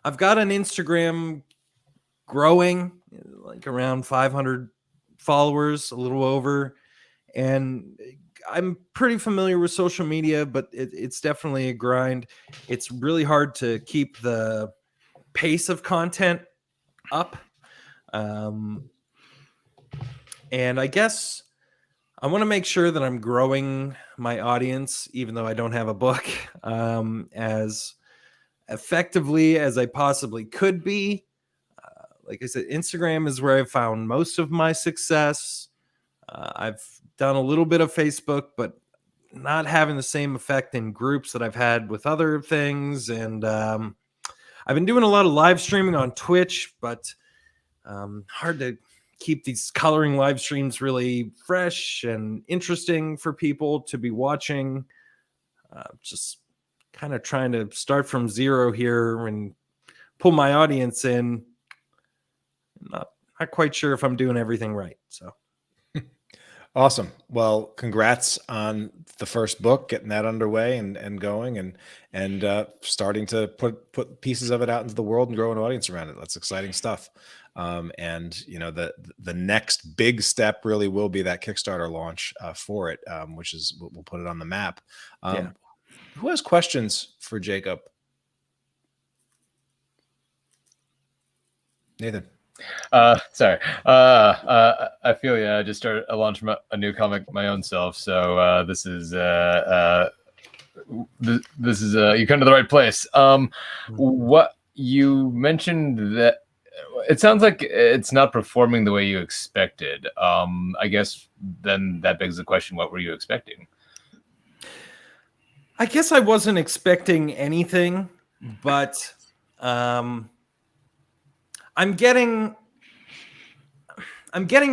[SPEAKER 6] an Instagram growing, like around 500 followers, a little over, and I'm pretty familiar with social media, but it's definitely a grind. It's really hard to keep the pace of content up. And I guess I want to make sure that I'm growing my audience, even though I don't have a book, as effectively as I possibly could be. Like I said, Instagram is where I've found most of my success. I've done a little bit of Facebook, but not having the same effect in groups that I've had with other things. And I've been doing a lot of live streaming on Twitch, but hard to keep these coloring live streams really fresh and interesting for people to be watching. Just kind of trying to start from zero here and pull my audience in. Not quite sure if I'm doing everything right. So.
[SPEAKER 1] Awesome. Well, congrats on the first book, getting that underway and going and starting to put pieces of it out into the world and grow an audience around it. That's exciting stuff. And the next big step really will be that Kickstarter launch for it, which is we'll put it on the map. Who has questions for Jacob? Nathan.
[SPEAKER 2] Sorry. I feel I just launched a new comic my own self. So this is you come to the right place. What you mentioned that it sounds like it's not performing the way you expected. I guess then that begs the question: what were you expecting?
[SPEAKER 6] I guess I wasn't expecting anything, but I'm getting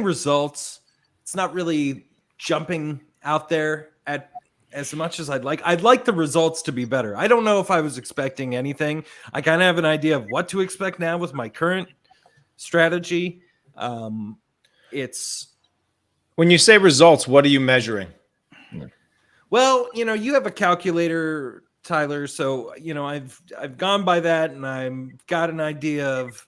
[SPEAKER 6] results. It's not really jumping out there at as much as I'd like. I'd like the results to be better. I don't know if I was expecting anything. I kind of have an idea of what to expect now with my current strategy. It's
[SPEAKER 1] when you say results, what are you measuring?
[SPEAKER 6] Well, you have a calculator, Tyler. So, I've gone by that, and I've got an idea of,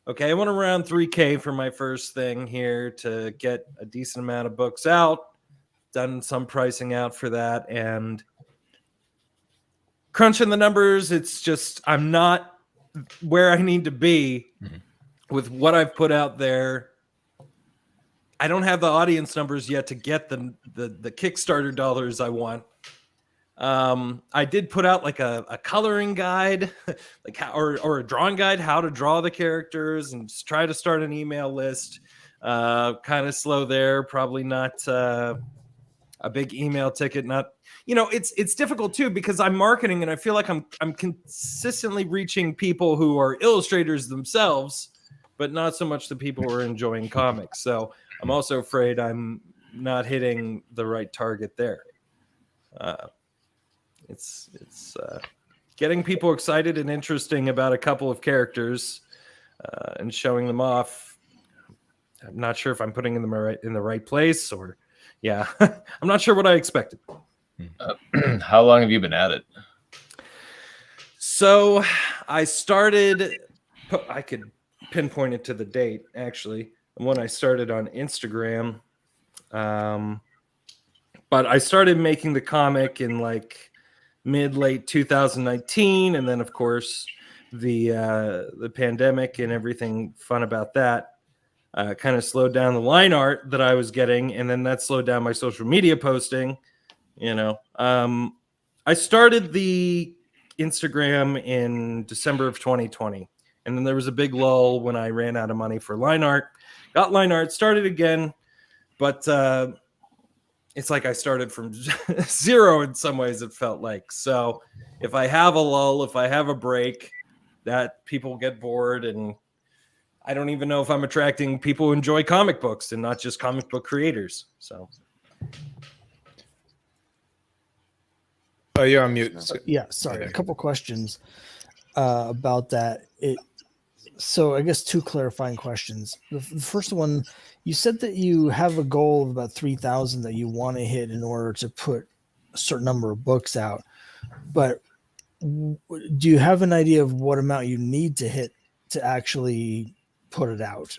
[SPEAKER 6] okay, I want around 3K for my first thing here to get a decent amount of books out. Done some pricing out for that, and crunching the numbers, it's just I'm not where I need to be with what I've put out there. I don't have the audience numbers yet to get the Kickstarter dollars I want. I did put out like a coloring guide, or a drawing guide, how to draw the characters, and just try to start an email list. Kind of slow there, probably not a big email ticket. Not, it's difficult too because I'm marketing and I feel like I'm consistently reaching people who are illustrators themselves, but not so much the people who are enjoying comics. So I'm also afraid I'm not hitting the right target there. It's getting people excited and interesting about a couple of characters and showing them off. I'm not sure if I'm putting them in the right place, or I'm not sure what I expected.
[SPEAKER 2] How long have you been at it?
[SPEAKER 6] So I started, I could pinpoint it to the date actually, when I started on Instagram. But I started making the comic in like late 2019, and then of course the pandemic and everything fun about that kind of slowed down the line art that I was getting, and then that slowed down my social media posting. I started the Instagram in December of 2020, and then there was a big lull when I ran out of money for line art. Got line art, started again, but it's like I started from zero in some ways, it felt like. So if I have a lull, if I have a break, that people get bored, and I don't even know if I'm attracting people who enjoy comic books and not just comic book creators. So.
[SPEAKER 1] Oh, you're on mute.
[SPEAKER 4] Yeah, sorry. A couple questions about that. So I guess two clarifying questions. The first one, you said that you have a goal of about 3,000 that you want to hit in order to put a certain number of books out. But do you have an idea of what amount you need to hit to actually put it out?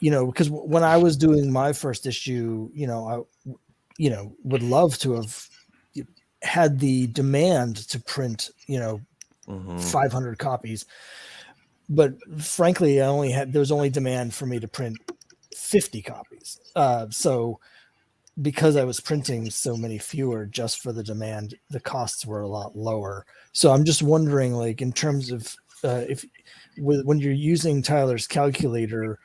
[SPEAKER 4] Because when I was doing my first issue, I would love to have had the demand to print, 500 copies. But frankly, there was only demand for me to print 50 copies. So because I was printing so many fewer just for the demand, the costs were a lot lower. So I'm just wondering, like, in terms of when you're using Tyler's calculator,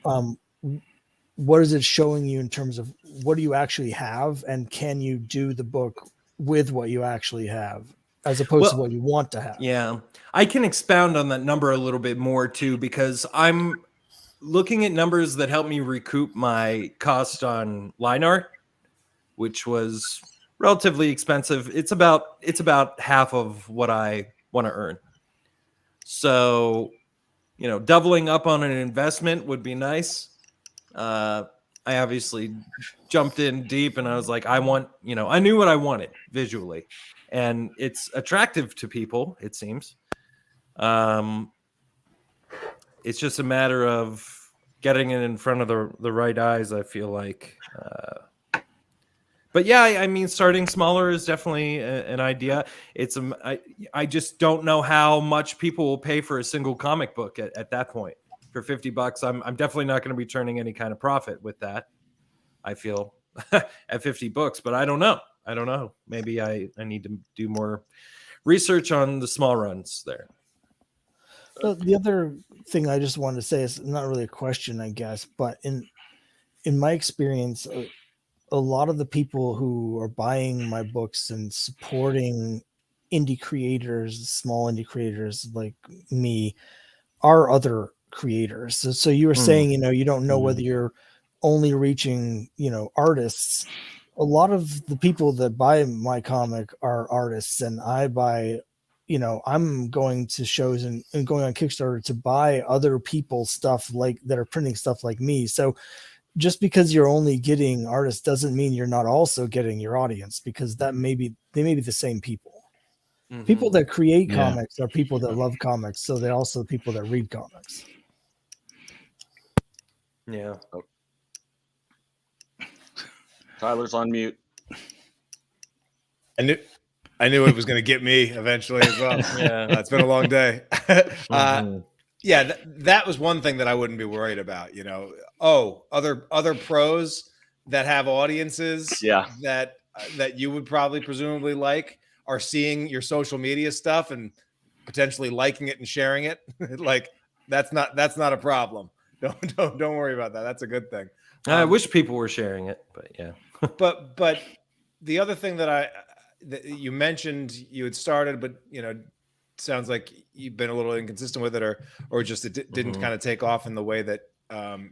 [SPEAKER 4] what is it showing you in terms of what do you actually have, and can you do the book with what you actually have as opposed to what you want to have?
[SPEAKER 6] Yeah, I can expound on that number a little bit more too, because I'm looking at numbers that help me recoup my cost on line art, which was relatively expensive. It's about half of what I want to earn. So, doubling up on an investment would be nice. I obviously jumped in deep, and I was like, I knew what I wanted visually, and it's attractive to people, it seems. it's just a matter of getting it in front of the right eyes, I feel like. But yeah, I mean, starting smaller is definitely an idea. I just don't know how much people will pay for a single comic book at that point. For $50, I'm definitely not going to be turning any kind of profit with that. I feel at 50 books, but I don't know. Maybe I need to do more research on the small runs there.
[SPEAKER 4] The other thing I just wanted to say is not really a question, I guess, but in my experience, a lot of the people who are buying my books and supporting indie creators, small indie creators like me, are other creators. So you were saying, you don't know whether you're only reaching, artists. A lot of the people that buy my comic are artists, and I buy, I'm going to shows and going on Kickstarter to buy other people's stuff like that are printing stuff like me. So just because you're only getting artists doesn't mean you're not also getting your audience, because they may be the same people. People that create comics are people that love comics, so they're also people that read comics.
[SPEAKER 6] Yeah.
[SPEAKER 5] Tyler's on mute.
[SPEAKER 1] I knew it was going to get me eventually as well.
[SPEAKER 6] Yeah.
[SPEAKER 1] It's been a long day. Yeah, that was one thing that I wouldn't be worried about. Other pros that have audiences that you would probably presumably like are seeing your social media stuff and potentially liking it and sharing it. Like that's not a problem. Don't worry about that. That's a good thing.
[SPEAKER 6] I wish people were sharing it, but yeah.
[SPEAKER 1] but the other thing that you mentioned you had started, but sounds like you've been a little inconsistent with it, or just it didn't kind of take off in the way that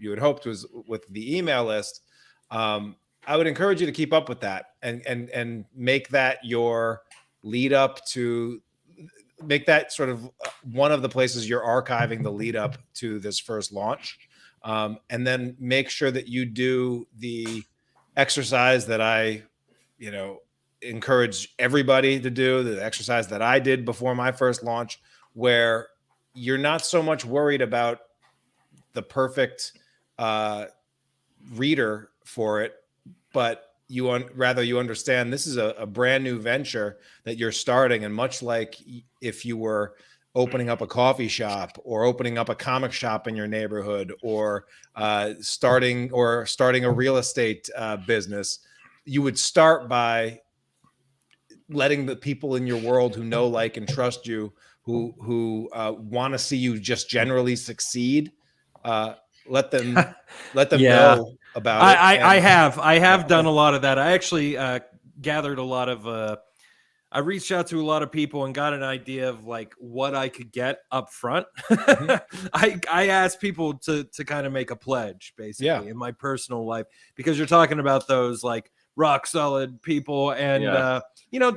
[SPEAKER 1] you had hoped, was with the email list. I would encourage you to keep up with that and make that your lead up to, make that sort of one of the places you're archiving the lead up to this first launch. And then make sure that you do the exercise that I, encourage everybody to do, the exercise that I did before my first launch, where you're not so much worried about the perfect reader for it, but rather you understand this is a brand new venture that you're starting. And much like if you were opening up a coffee shop or opening up a comic shop in your neighborhood, or starting a real estate business, you would start by letting the people in your world who know, like, and trust you, who want to see you just generally succeed, let them know about it.
[SPEAKER 6] I have done a lot of that. I actually gathered a lot of I reached out to a lot of people and got an idea of like what I could get up front. I asked people to kind of make a pledge basically in my personal life, because you're talking about those like rock solid people, and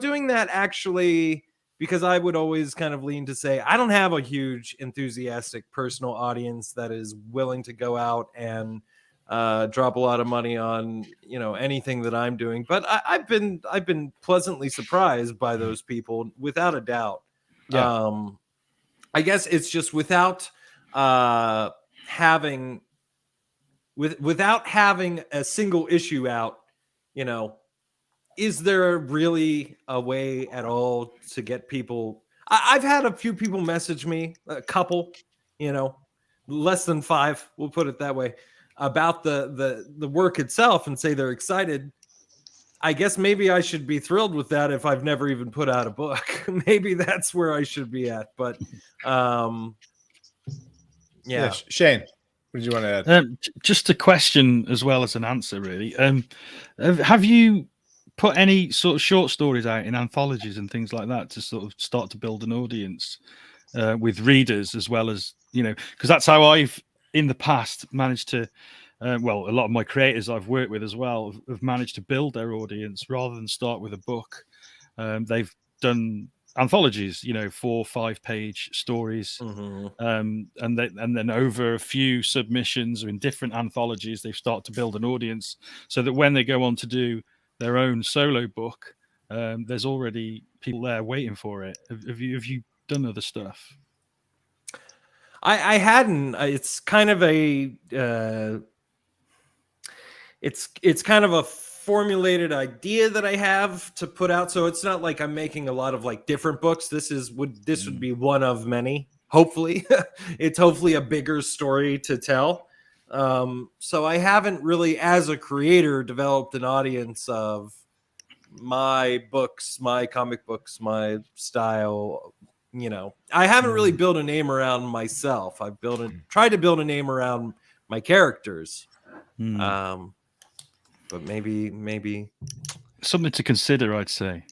[SPEAKER 6] doing that actually, because I would always kind of lean to say I don't have a huge enthusiastic personal audience that is willing to go out and drop a lot of money on anything that I'm doing, but I've been pleasantly surprised by those people, without a doubt. I guess it's just without having a single issue out, is there really a way at all to get people? I've had a few people message me, a couple, less than 5, we'll put it that way, about the work itself, and say they're excited. I guess maybe I should be thrilled with that if I've never even put out a book. Maybe that's where I should be at. But
[SPEAKER 1] Shane, what did you want to add?
[SPEAKER 3] Just a question as well as an answer, really. Have you put any sort of short stories out in anthologies and things like that to sort of start to build an audience with readers, as well as, because that's how I've in the past managed to, a lot of my creators I've worked with as well have managed to build their audience rather than start with a book. They've done anthologies, 4 or 5 page stories, and then over a few submissions in different anthologies, they start to build an audience, so that when they go on to do their own solo book, there's already people there waiting for it. Have you done other stuff?
[SPEAKER 6] I hadn't. It's kind of a it's kind of a formulated idea that I have to put out. So it's not like I'm making a lot of like different books. This would be one of many. Hopefully, it's hopefully a bigger story to tell. So I haven't really, as a creator, developed an audience of my books, my comic books, my style. You know, I haven't really built a name around myself. I've tried to build a name around my characters. But maybe
[SPEAKER 3] something to consider, I'd say.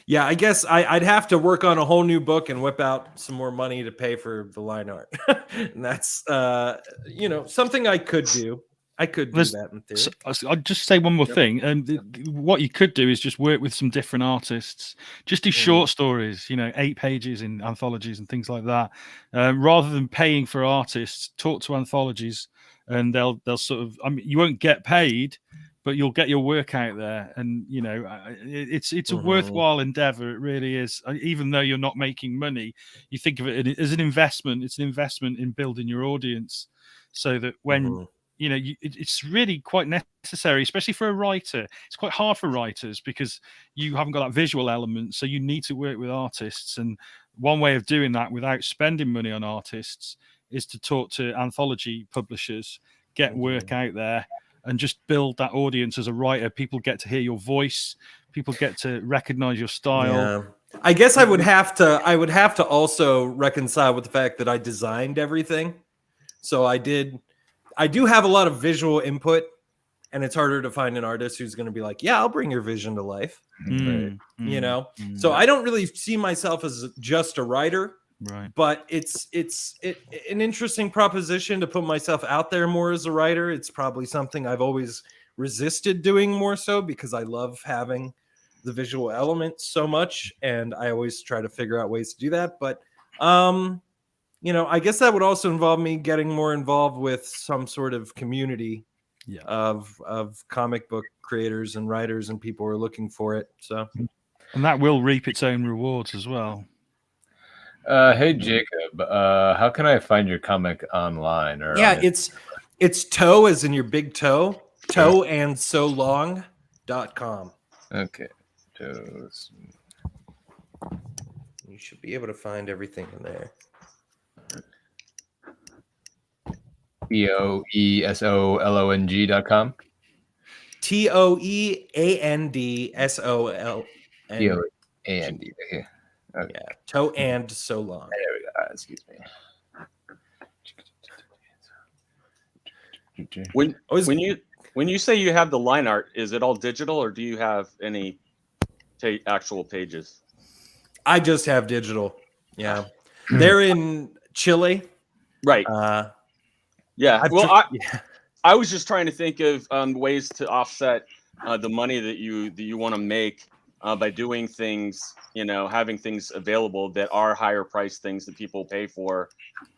[SPEAKER 6] Yeah, I guess I'd have to work on a whole new book and whip out some more money to pay for the line art. And that's something I could do. I could do that in theory.
[SPEAKER 3] So I'll just say one more thing. What you could do is just work with some different artists. Just do short stories, 8 pages in anthologies and things like that. Rather than paying for artists, talk to anthologies, and they'll sort of. I mean, you won't get paid, but you'll get your work out there, and it's a worthwhile endeavor. It really is. Even though you're not making money, you think of it as an investment. It's an investment in building your audience, so that when it's really quite necessary, especially for a writer. It's quite hard for writers because you haven't got that visual element, so you need to work with artists. And one way of doing that without spending money on artists is to talk to anthology publishers, get work out there, and just build that audience as a writer. People get to hear your voice. People get to recognize your style.
[SPEAKER 6] Yeah. I guess I would have to also reconcile with the fact that I designed everything. So I do have a lot of visual input, and it's harder to find an artist who's going to be like, yeah, I'll bring your vision to life. So I don't really see myself as just a writer.
[SPEAKER 3] Right.
[SPEAKER 6] But it's an interesting proposition to put myself out there more as a writer. It's probably something I've always resisted doing more so because I love having the visual element so much, and I always try to figure out ways to do that. But I guess that would also involve me getting more involved with some sort of community of comic book creators and writers and people who are looking for it. So,
[SPEAKER 3] and that will reap its own rewards as well.
[SPEAKER 2] Hey Jacob, how can I find your comic online? Or
[SPEAKER 6] it's toe as in your big toe, toeandsolong.com.
[SPEAKER 2] Okay. Toes.
[SPEAKER 6] You should be able to find everything in there.
[SPEAKER 2] TOESOLONG.com.
[SPEAKER 6] TOEANDSOLNG.
[SPEAKER 2] TOEAND. Okay.
[SPEAKER 6] Yeah, toe and so long.
[SPEAKER 2] There we go. Excuse me.
[SPEAKER 5] When you say you have the line art, is it all digital or do you have any actual pages?
[SPEAKER 6] I just have digital. Yeah, they're in Chile.
[SPEAKER 5] Right. Yeah. I was just trying to think of ways to offset the money that you want to make by doing things, having things available that are higher price things that people pay for,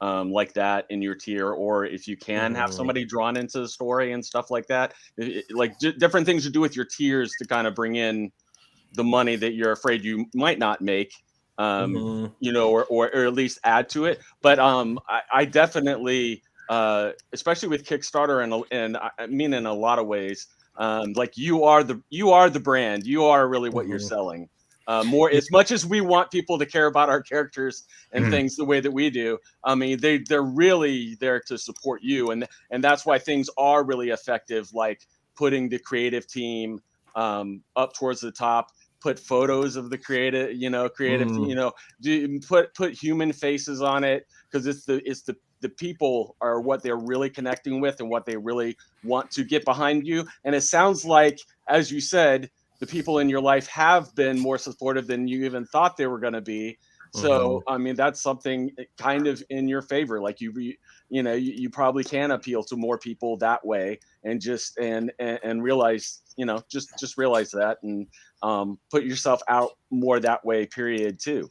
[SPEAKER 5] like that in your tier, or if you can have somebody drawn into the story and stuff like that, different things to do with your tiers to kind of bring in the money that you're afraid you might not make, or at least add to it. But I definitely, especially with Kickstarter and I mean in a lot of ways, you are the brand. You are really what you're selling. More as much as we want people to care about our characters and things the way that we do. I mean, they're really there to support you, and that's why things are really effective. Like putting the creative team up towards the top. Put photos of the creative, put human faces on it, because it's the people are what they're really connecting with and what they really want to get behind you. And it sounds like, as you said, the people in your life have been more supportive than you even thought they were going to be. So, I mean, that's something kind of in your favor. Like you probably can appeal to more people that way, and just and realize, just realize that, and put yourself out more that way, period, too.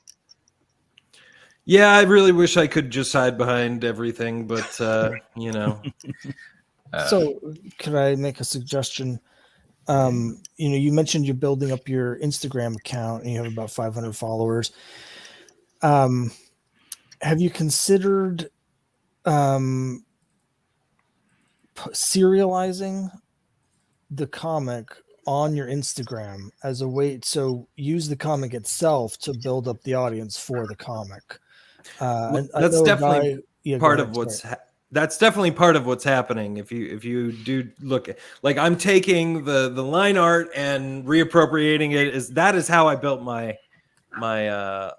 [SPEAKER 6] Yeah, I really wish I could just hide behind everything, but
[SPEAKER 4] So, could I make a suggestion? You mentioned you're building up your Instagram account and you have about 500 followers. have you considered serializing the comic on your Instagram as a way, so use the comic itself to build up the audience for the comic?
[SPEAKER 6] That's definitely part of what's that's definitely part of what's happening. If you do look at, like, I'm taking the line art and reappropriating it, that is how I built my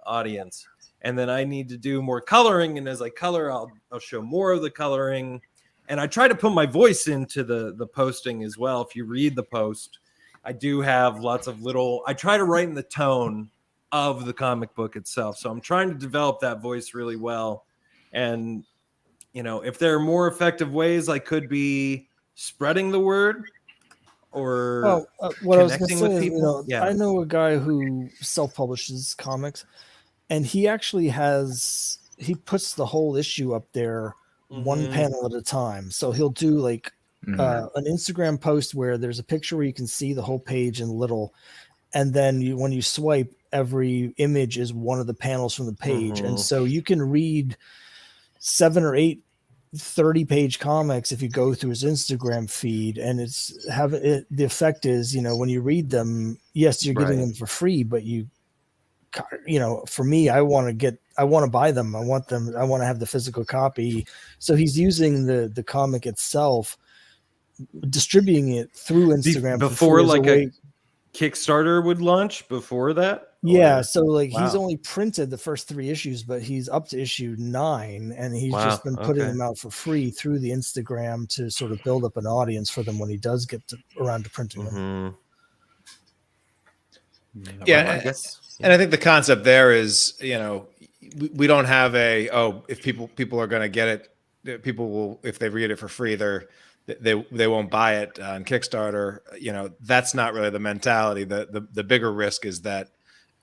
[SPEAKER 6] audience. And then I need to do more coloring, and as I color, I'll show more of the coloring. And I try to put my voice into the posting as well. If you read the post, I do have lots of I try to write in the tone of the comic book itself. So I'm trying to develop that voice really well. And, if there are more effective ways, I could be spreading the word or
[SPEAKER 4] what I was going to
[SPEAKER 6] connecting
[SPEAKER 4] say
[SPEAKER 6] with
[SPEAKER 4] is,
[SPEAKER 6] people.
[SPEAKER 4] I know a guy who self-publishes comics, and he actually he puts the whole issue up there one panel at a time. So he'll do like an Instagram post where there's a picture where you can see the whole page in little, and then when you swipe, every image is one of the panels from the page. And so you can read 7 or 8 30-page comics if you go through his Instagram feed, and the effect is, when you read them, yes, you're getting them for free, but for me, I want to buy them. I want to have the physical copy. So he's using the comic itself, distributing it through Instagram
[SPEAKER 6] before a Kickstarter would launch before that.
[SPEAKER 4] Yeah, so he's only printed the first 3 issues, but he's up to issue 9, and he's just been putting them out for free through the Instagram to sort of build up an audience for them when he does get around to printing them.
[SPEAKER 1] Yeah, I guess. And I think the concept there is, we don't have if people are going to get it, people will, if they read it for free, they won't buy it on Kickstarter. That's not really the mentality. The bigger risk is that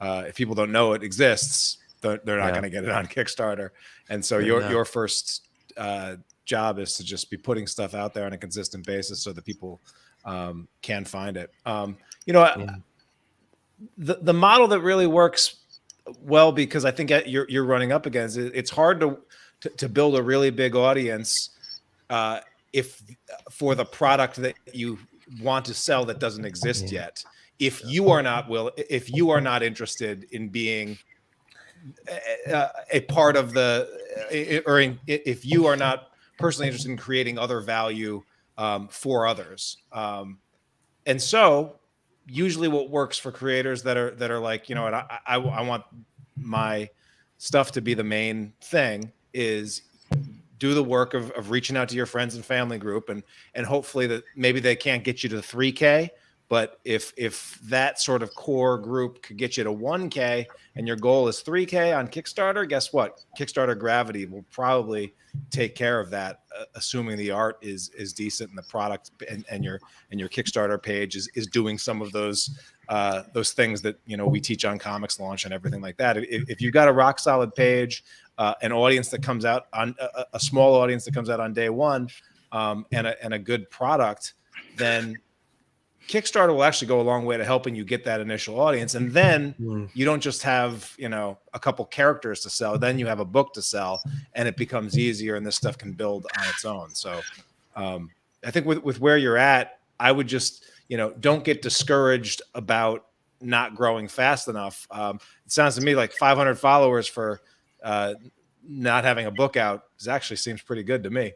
[SPEAKER 1] if people don't know it exists, they're not going to get it on Kickstarter. And so your first job is to just be putting stuff out there on a consistent basis so that people can find it. The model that really works well, because I think you're running up against it, it's hard to build a really big audience if for the product that you want to sell that doesn't exist yet. If you are not interested in being a part of if you are not personally interested in creating other value for others, and so usually what works for creators that are like, I want my stuff to be the main thing, is do the work of reaching out to your friends and family group, and hopefully that maybe they can't get you to 3K, but if that sort of core group could get you to 1K and your goal is 3K on Kickstarter, guess what? Kickstarter gravity will probably take care of that, assuming the art is decent and the product and your Kickstarter page is doing some of those things that we teach on ComixLaunch and everything like that. If you've got a rock solid page, an audience that comes out on a small audience that comes out on day one, and a good product, then Kickstarter will actually go a long way to helping you get that initial audience. And then you don't just have, a couple characters to sell, then you have a book to sell, and it becomes easier, and this stuff can build on its own. So I think with where you're at, I would just, don't get discouraged about not growing fast enough. It sounds to me like 500 followers for not having a book out actually seems pretty good to me.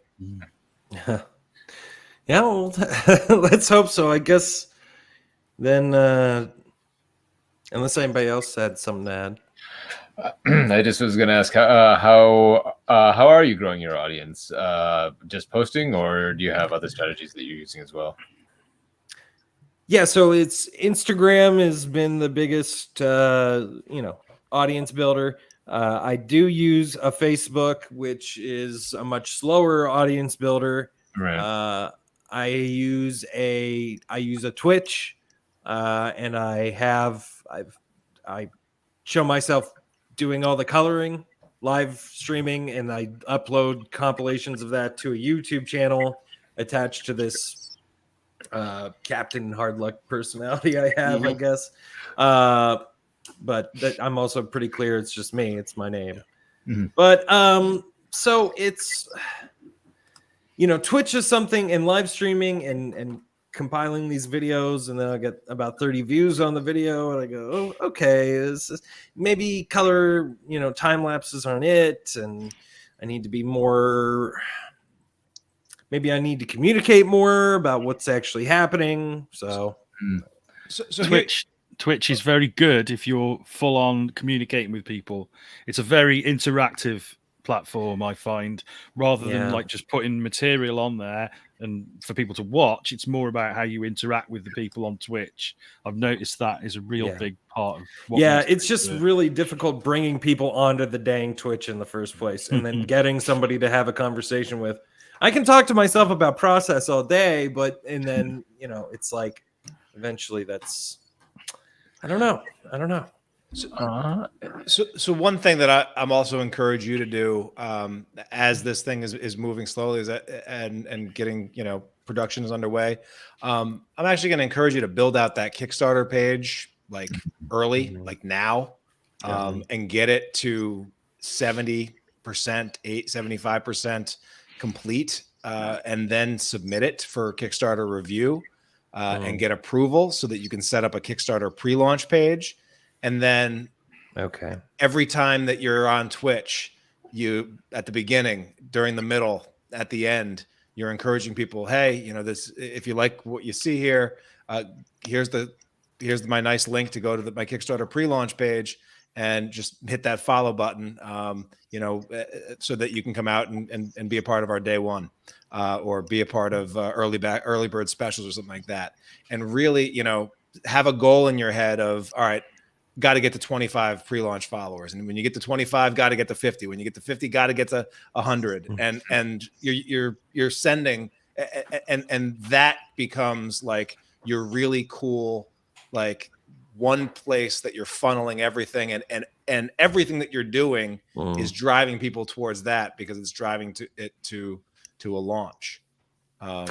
[SPEAKER 6] Yeah, well, let's hope so. I guess then, unless anybody else had something to add.
[SPEAKER 2] I just was going to ask how are you growing your audience? Just posting, or do you have other strategies that you're using as well?
[SPEAKER 6] Yeah, so it's Instagram has been the biggest, audience builder. I do use a Facebook, which is a much slower audience builder.
[SPEAKER 2] Right.
[SPEAKER 6] I use a Twitch, and I show myself doing all the coloring, live streaming, and I upload compilations of that to a YouTube channel attached to this Captain Hard Luck personality I have, I guess. But I'm also pretty clear it's just me. It's my name. But so it's, Twitch is something, and live streaming and compiling these videos, and then I get about 30 views on the video, and I go, oh, okay, maybe color, time lapses aren't it, and I need to be more. Maybe I need to communicate more about what's actually happening. So
[SPEAKER 3] Twitch is very good if you're full on communicating with people. It's a very interactive platform, I find, rather than like just putting material on there and for people to watch. It's more about how you interact with the people on Twitch. I've noticed that is a real big part of what
[SPEAKER 6] it's just really difficult bringing people onto the dang Twitch in the first place, and then getting somebody to have a conversation with. I can talk to myself about process all day, and then it's like eventually that's I don't know.
[SPEAKER 1] So one thing that I'm also encourage you to do as this thing is moving slowly and getting production is underway. I'm actually going to encourage you to build out that Kickstarter page like early, like now, and get it to 70%, 75% complete, and then submit it for Kickstarter review and get approval so that you can set up a Kickstarter pre-launch page. And then every time that you're on Twitch, you at the beginning, during the middle, at the end, you're encouraging people, hey, this, if you like what you see here, here's my nice link to go to my Kickstarter pre-launch page, and just hit that follow button, so that you can come out and be a part of our day one, or be a part of early bird specials or something like that. And really, have a goal in your head of, all right, got to get to 25 pre-launch followers. And when you get to 25, got to get to 50. When you get to 50, got to get to 100. And you're sending, and that becomes like your really cool, like one place that you're funneling everything, and everything that you're doing is driving people towards that, because it's driving to a launch.
[SPEAKER 6] I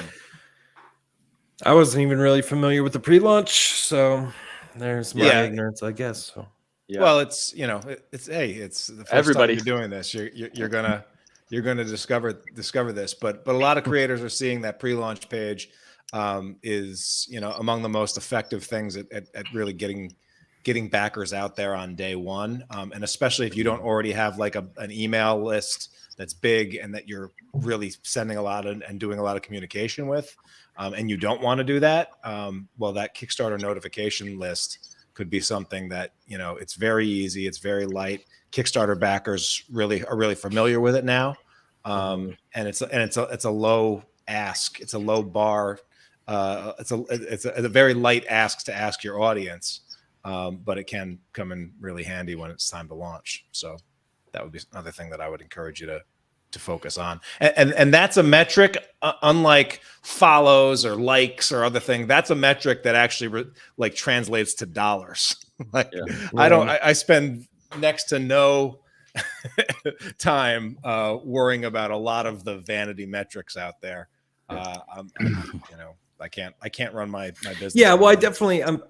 [SPEAKER 6] wasn't even really familiar with the pre-launch, so there's my ignorance, I guess. So.
[SPEAKER 1] Yeah. Well, it's it's the first time you're doing this. You're gonna discover this, but a lot of creators are seeing that pre-launch page is among the most effective things at really getting backers out there on day one, and especially if you don't already have like an email list that's big and that you're really sending a lot and doing a lot of communication with, and you don't want to do that, well, that Kickstarter notification list could be something that it's very easy, it's very light. Kickstarter backers are really familiar with it now, and it's a low ask, it's a low bar, it's a very light ask to ask your audience, but it can come in really handy when it's time to launch. So that would be another thing that I would encourage you to focus on. And that's a metric, unlike follows or likes or other thing. That's a metric that actually translates to dollars. I spend next to no time worrying about a lot of the vanity metrics out there. I can't run my business.
[SPEAKER 6] Yeah, well, I'm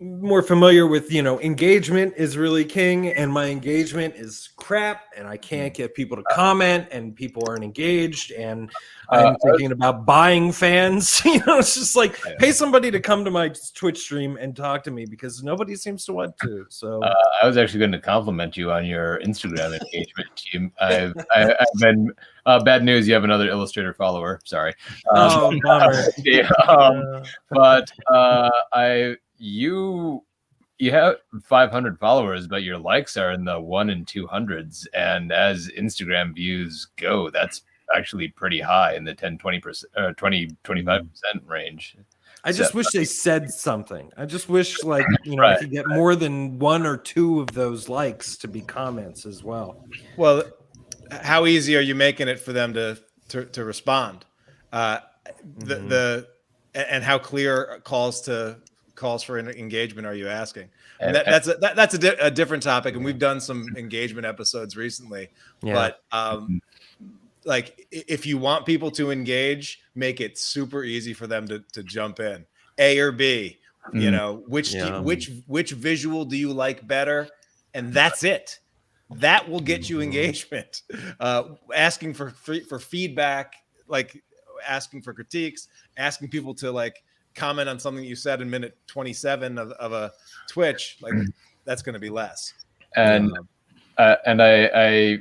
[SPEAKER 6] more familiar with, engagement is really king, and my engagement is crap, and I can't get people to comment, and people aren't engaged, and I'm thinking about buying fans. It's just like, pay somebody to come to my Twitch stream and talk to me, because nobody seems to want to. So
[SPEAKER 2] I was actually going to compliment you on your Instagram engagement team. I've been bad news. You have another Illustrator follower. Sorry.
[SPEAKER 6] Bummer.
[SPEAKER 2] But you have 500 followers, but your likes are in the 1 and 200s. And as Instagram views go, that's actually pretty high in the 10-20% or 20-25% range.
[SPEAKER 6] I just wish they said something. I just wish I could get more than 1 or 2 of those likes to be comments as well.
[SPEAKER 1] Well, how easy are you making it for them to respond? And how clear calls for engagement are you asking? And that's a different topic, and we've done some engagement episodes recently. But if you want people to engage, make it super easy for them to jump in. A or B, which visual do you like better, and that's it. that will get you engagement. Asking for feedback, like asking for critiques, asking people to like comment on something you said in minute 27 of a Twitch, like that's going to be less.
[SPEAKER 2] And I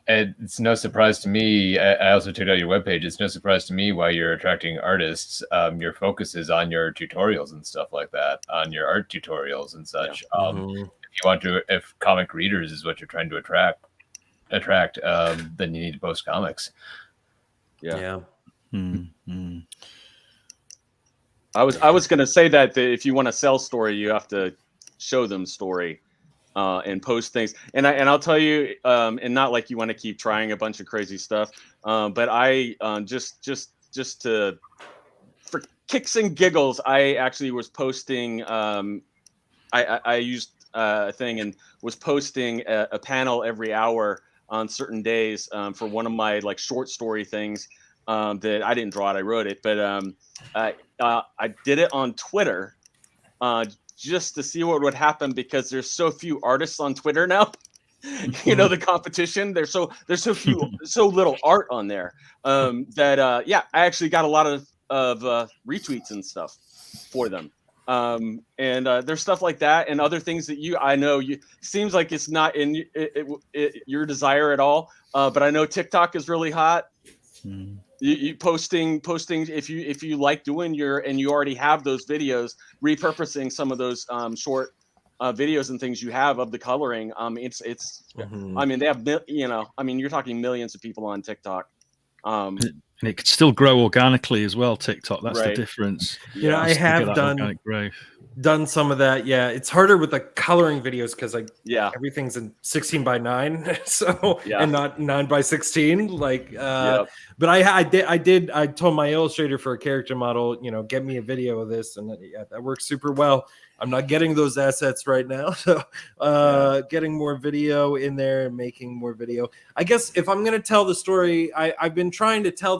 [SPEAKER 2] it's no surprise to me. I also checked out your webpage. It's no surprise to me why you're attracting artists. Your focus is on your tutorials and stuff like that, on your art tutorials and such. If you want to, if comic readers is what you're trying to attract, then you need to post comics.
[SPEAKER 5] Yeah. I was going to say that if you want to sell story, you have to show them story. And post things, and I'll tell you, and not like you want to keep trying a bunch of crazy stuff, but I just to for kicks and giggles, I actually was posting. I used a thing and was posting a panel every hour on certain days for one of my like short story things that I didn't draw it, I wrote it, but I did it on Twitter. Just to see what would happen because there's so few artists on Twitter now. You know, the competition. There's so few, so little art on there that I actually got a lot of retweets and stuff for them. And there's stuff like that and other things that I know seems like it's not in your desire at all. But I know TikTok is really hot. You posting if you like doing and you already have those videos, repurposing some of those short videos and things you have of the coloring. It's I mean, they have you're talking millions of people on TikTok.
[SPEAKER 3] And it could still grow organically as well. TikTok, that's
[SPEAKER 5] right.
[SPEAKER 3] the difference.
[SPEAKER 6] Yeah, I have done some of that. Yeah, it's harder with the coloring videos because everything's in 16:9, so and not 9:16. Like, but I told my illustrator for a character model, get me a video of this, and that works super well. I'm not getting those assets right now, so getting more video in there and making more video. I guess if I'm gonna tell the story, I've been trying to tell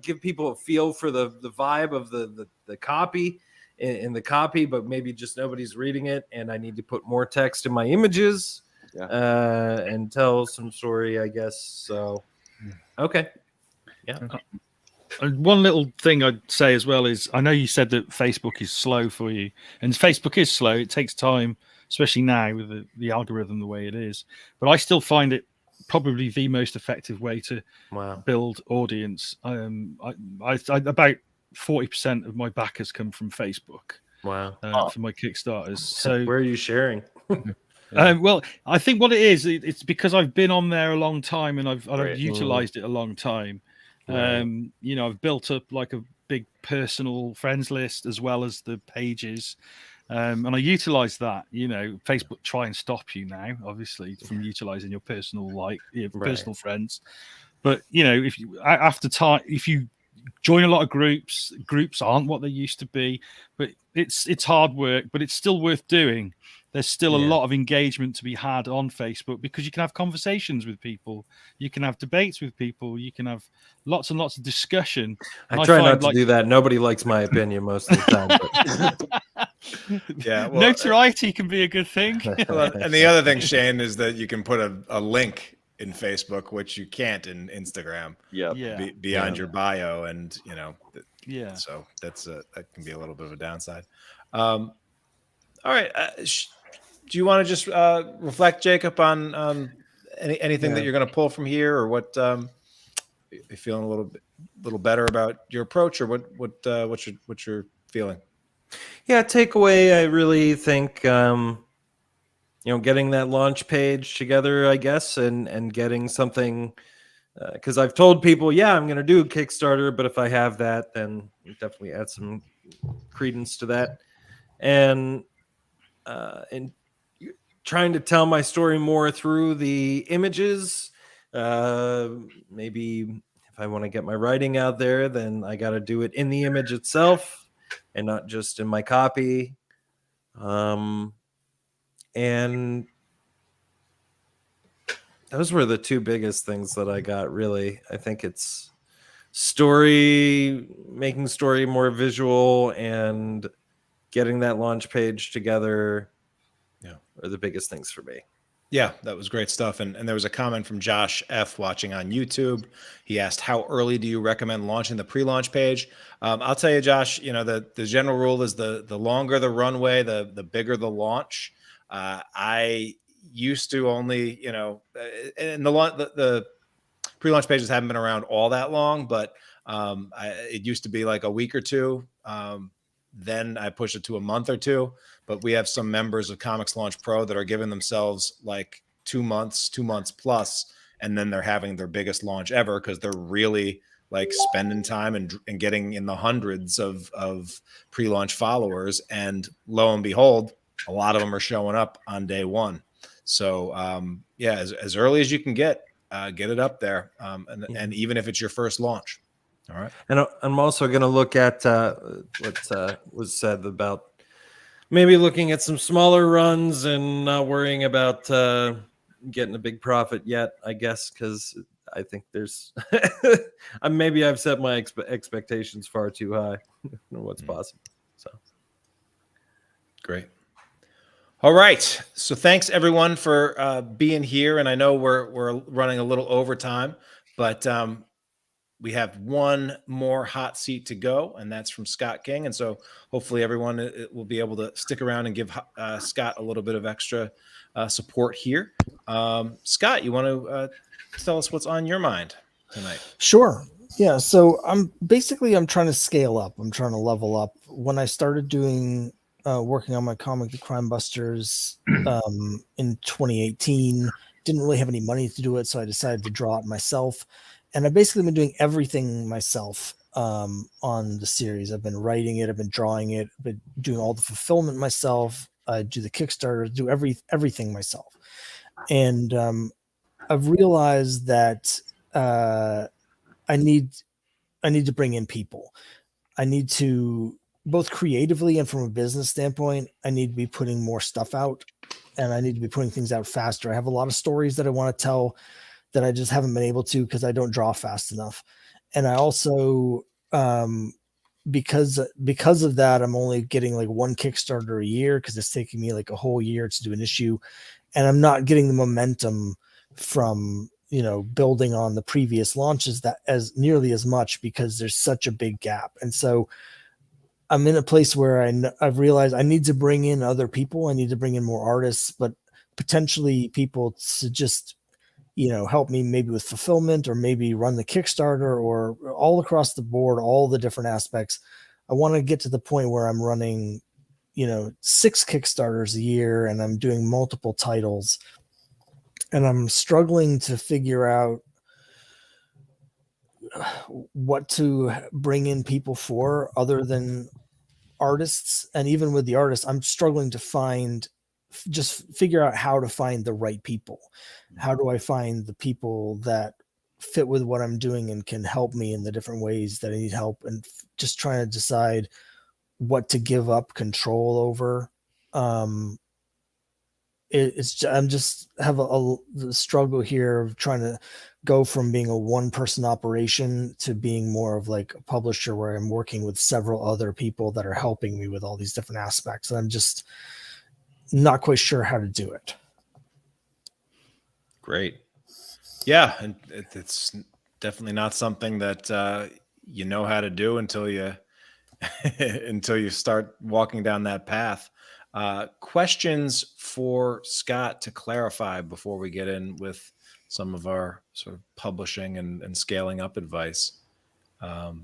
[SPEAKER 6] give people a feel for the vibe of the copy in the copy, but maybe just nobody's reading it, and I need to put more text in my images and tell some story, I guess. So, okay, yeah.
[SPEAKER 3] One little thing I'd say as well is I know you said that Facebook is slow for you, and Facebook is slow. It takes time, especially now with the algorithm the way it is. But I still find it probably the most effective way to build audience. About 40% of my backers come from Facebook.
[SPEAKER 6] Wow.
[SPEAKER 3] For my Kickstarters. So
[SPEAKER 6] where are you sharing?
[SPEAKER 3] Well, I think what it is, it's because I've been on there a long time and I've utilized it a long time. I've built up like a big personal friends list as well as the pages. And I utilize that. Facebook try and stop you now, obviously, from utilizing your personal personal friends. But if you join a lot of groups aren't what they used to be, but it's hard work, but it's still worth doing. There's still a lot of engagement to be had on Facebook because you can have conversations with people, you can have debates with people, you can have lots and lots of discussion.
[SPEAKER 6] I try not to do that. Nobody likes my opinion most of the time.
[SPEAKER 1] But...
[SPEAKER 3] notoriety can be a good thing.
[SPEAKER 1] And the other thing, Shane, is that you can put a link in Facebook, which you can't in Instagram. Beyond your bio, and so that can be a little bit of a downside. All right. Do you want to just reflect, Jacob, on anything that you're going to pull from here, or what? You feeling a little better about your approach, or what's your feeling?
[SPEAKER 6] Yeah, takeaway. I really think getting that launch page together, I guess, and getting something. Because I've told people, I'm going to do a Kickstarter, but if I have that, then definitely add some credence to that, and trying to tell my story more through the images. Maybe if I want to get my writing out there, then I got to do it in the image itself and not just in my copy. And those were the two biggest things that I got, really. I think it's making story more visual and getting that launch page together are the biggest things for me.
[SPEAKER 1] Yeah, that was great stuff. And there was a comment from Josh F watching on YouTube. He asked, how early do you recommend launching the pre-launch page? I'll tell you, Josh, the general rule is the longer the runway, the bigger the launch. I used to only, and the pre-launch pages haven't been around all that long, but it used to be like a week or two. Then I pushed it to a month or two, but we have some members of ComixLaunch Pro that are giving themselves like 2 months plus, and then they're having their biggest launch ever because they're really like spending time and getting in the hundreds of pre-launch followers. And lo and behold, a lot of them are showing up on day one. So as early as you can get it up there, and even if it's your first launch. All right.
[SPEAKER 6] And I'm also going to look at what was said about maybe looking at some smaller runs and not worrying about getting a big profit yet, I guess, because I think there's maybe I've set my expectations far too high for what's possible. So
[SPEAKER 1] great. All right. So thanks everyone for being here. And I know we're running a little overtime, but we have one more hot seat to go, and that's from Scott King. And so hopefully everyone will be able to stick around and give Scott a little bit of extra support here. Scott, you want to tell us what's on your mind tonight?
[SPEAKER 4] Sure. Yeah. So I'm trying to scale up. I'm trying to level up. When I started working on my comic, The Crime Busters, in 2018, didn't really have any money to do it. So I decided to draw it myself. And I've basically been doing everything myself on the series. I've been writing it. I've been drawing it. I've been doing all the fulfillment myself. I do the Kickstarter, do everything myself. And I've realized that I need to bring in people. I need to, both creatively and from a business standpoint, I need to be putting more stuff out, and I need to be putting things out faster. I have a lot of stories that I want to tell that I just haven't been able to because I don't draw fast enough. And I also, because of that, I'm only getting like one Kickstarter a year because it's taking me like a whole year to do an issue. And I'm not getting the momentum from, building on the previous launches that as nearly as much because there's such a big gap. And so I'm in a place where I've realized I need to bring in other people. I need to bring in more artists, but potentially people to just, help me maybe with fulfillment or maybe run the Kickstarter or all across the board, all the different aspects. I want to get to the point where I'm running, 6 Kickstarters a year and I'm doing multiple titles, and I'm struggling to figure out what to bring in people for other than artists. And even with the artists, I'm struggling to figure out how to find the right people. How do I find the people that fit with what I'm doing and can help me in the different ways that I need help, and just trying to decide what to give up control over. I'm just have a struggle here of trying to go from being a one-person operation to being more of like a publisher where I'm working with several other people that are helping me with all these different aspects. And I'm just not quite sure how to do it.
[SPEAKER 1] Great. Yeah. And it's definitely not something that you know how to do until you start walking down that path. Questions for Scott to clarify before we get in with some of our sort of publishing and scaling up advice.
[SPEAKER 5] Are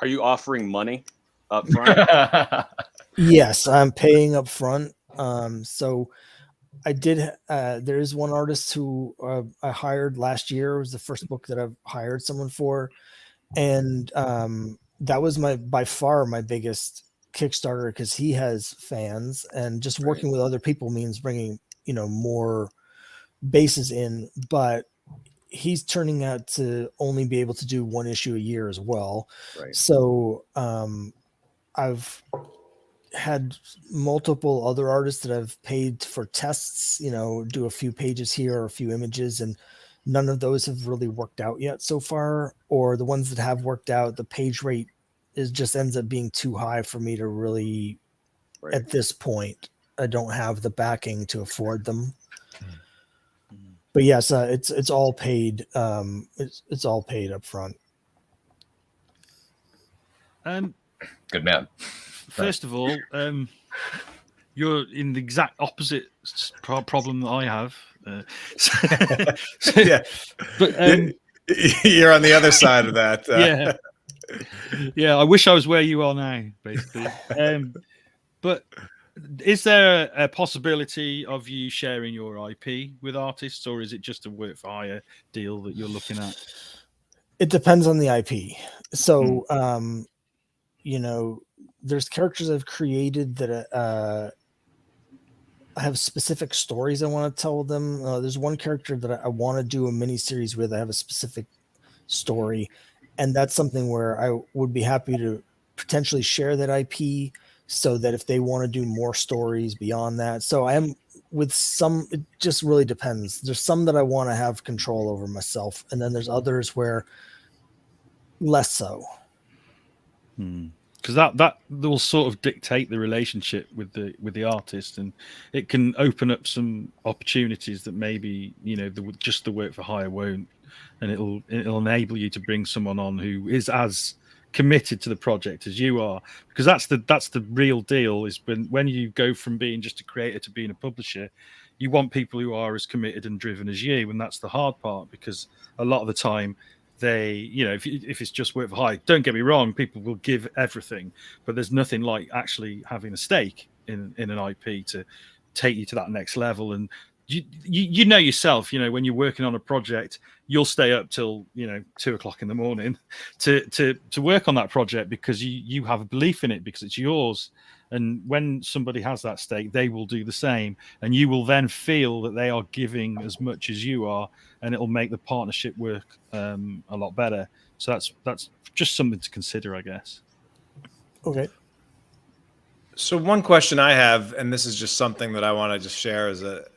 [SPEAKER 5] you offering money up front?
[SPEAKER 4] Yes, I'm paying up front. So I did. There is one artist who I hired last year. It was the first book that I've hired someone for, and that was by far my biggest Kickstarter because he has fans, and just working with other people means bringing more bases in. But he's turning out to only be able to do one issue a year as well.
[SPEAKER 5] Right.
[SPEAKER 4] So I've had multiple other artists that I've paid for tests, do a few pages here or a few images, and none of those have really worked out yet so far. Or the ones that have worked out, the page rate just ends up being too high for me to really, at this point, I don't have the backing to afford them. But yes, it's all paid. It's all paid up front.
[SPEAKER 2] Good man.
[SPEAKER 3] First of all, you're in the exact opposite problem that I have.
[SPEAKER 1] Yeah,
[SPEAKER 3] but
[SPEAKER 1] you're on the other side of that.
[SPEAKER 3] Yeah. I wish I was where you are now, basically. But is there a possibility of you sharing your IP with artists, or is it just a work for hire deal that you're looking at?
[SPEAKER 4] It depends on the IP. So, there's characters I've created that I have specific stories I want to tell them. There's one character that I want to do a mini series with. I have a specific story, and that's something where I would be happy to potentially share that IP, so that if they want to do more stories beyond that. So I am with some, it just really depends. There's some that I want to have control over myself, and then there's others where less so.
[SPEAKER 3] Because that will sort of dictate the relationship with the artist, and it can open up some opportunities that maybe just the work for hire won't, and it'll enable you to bring someone on who is as committed to the project as you are, because that's the real deal. Is when you go from being just a creator to being a publisher, you want people who are as committed and driven as you, and that's the hard part, because a lot of the time they, if it's just work for hire, don't get me wrong, people will give everything, but there's nothing like actually having a stake in an IP to take you to that next level. And you know yourself, when you're working on a project, you'll stay up till 2:00 in the morning to work on that project, because you have a belief in it, because it's yours. And when somebody has that stake, they will do the same, and you will then feel that they are giving as much as you are, and it'll make the partnership work a lot better. So that's just something to consider, I guess.
[SPEAKER 4] Okay.
[SPEAKER 1] So one question I have, and this is just something that I want to just share as a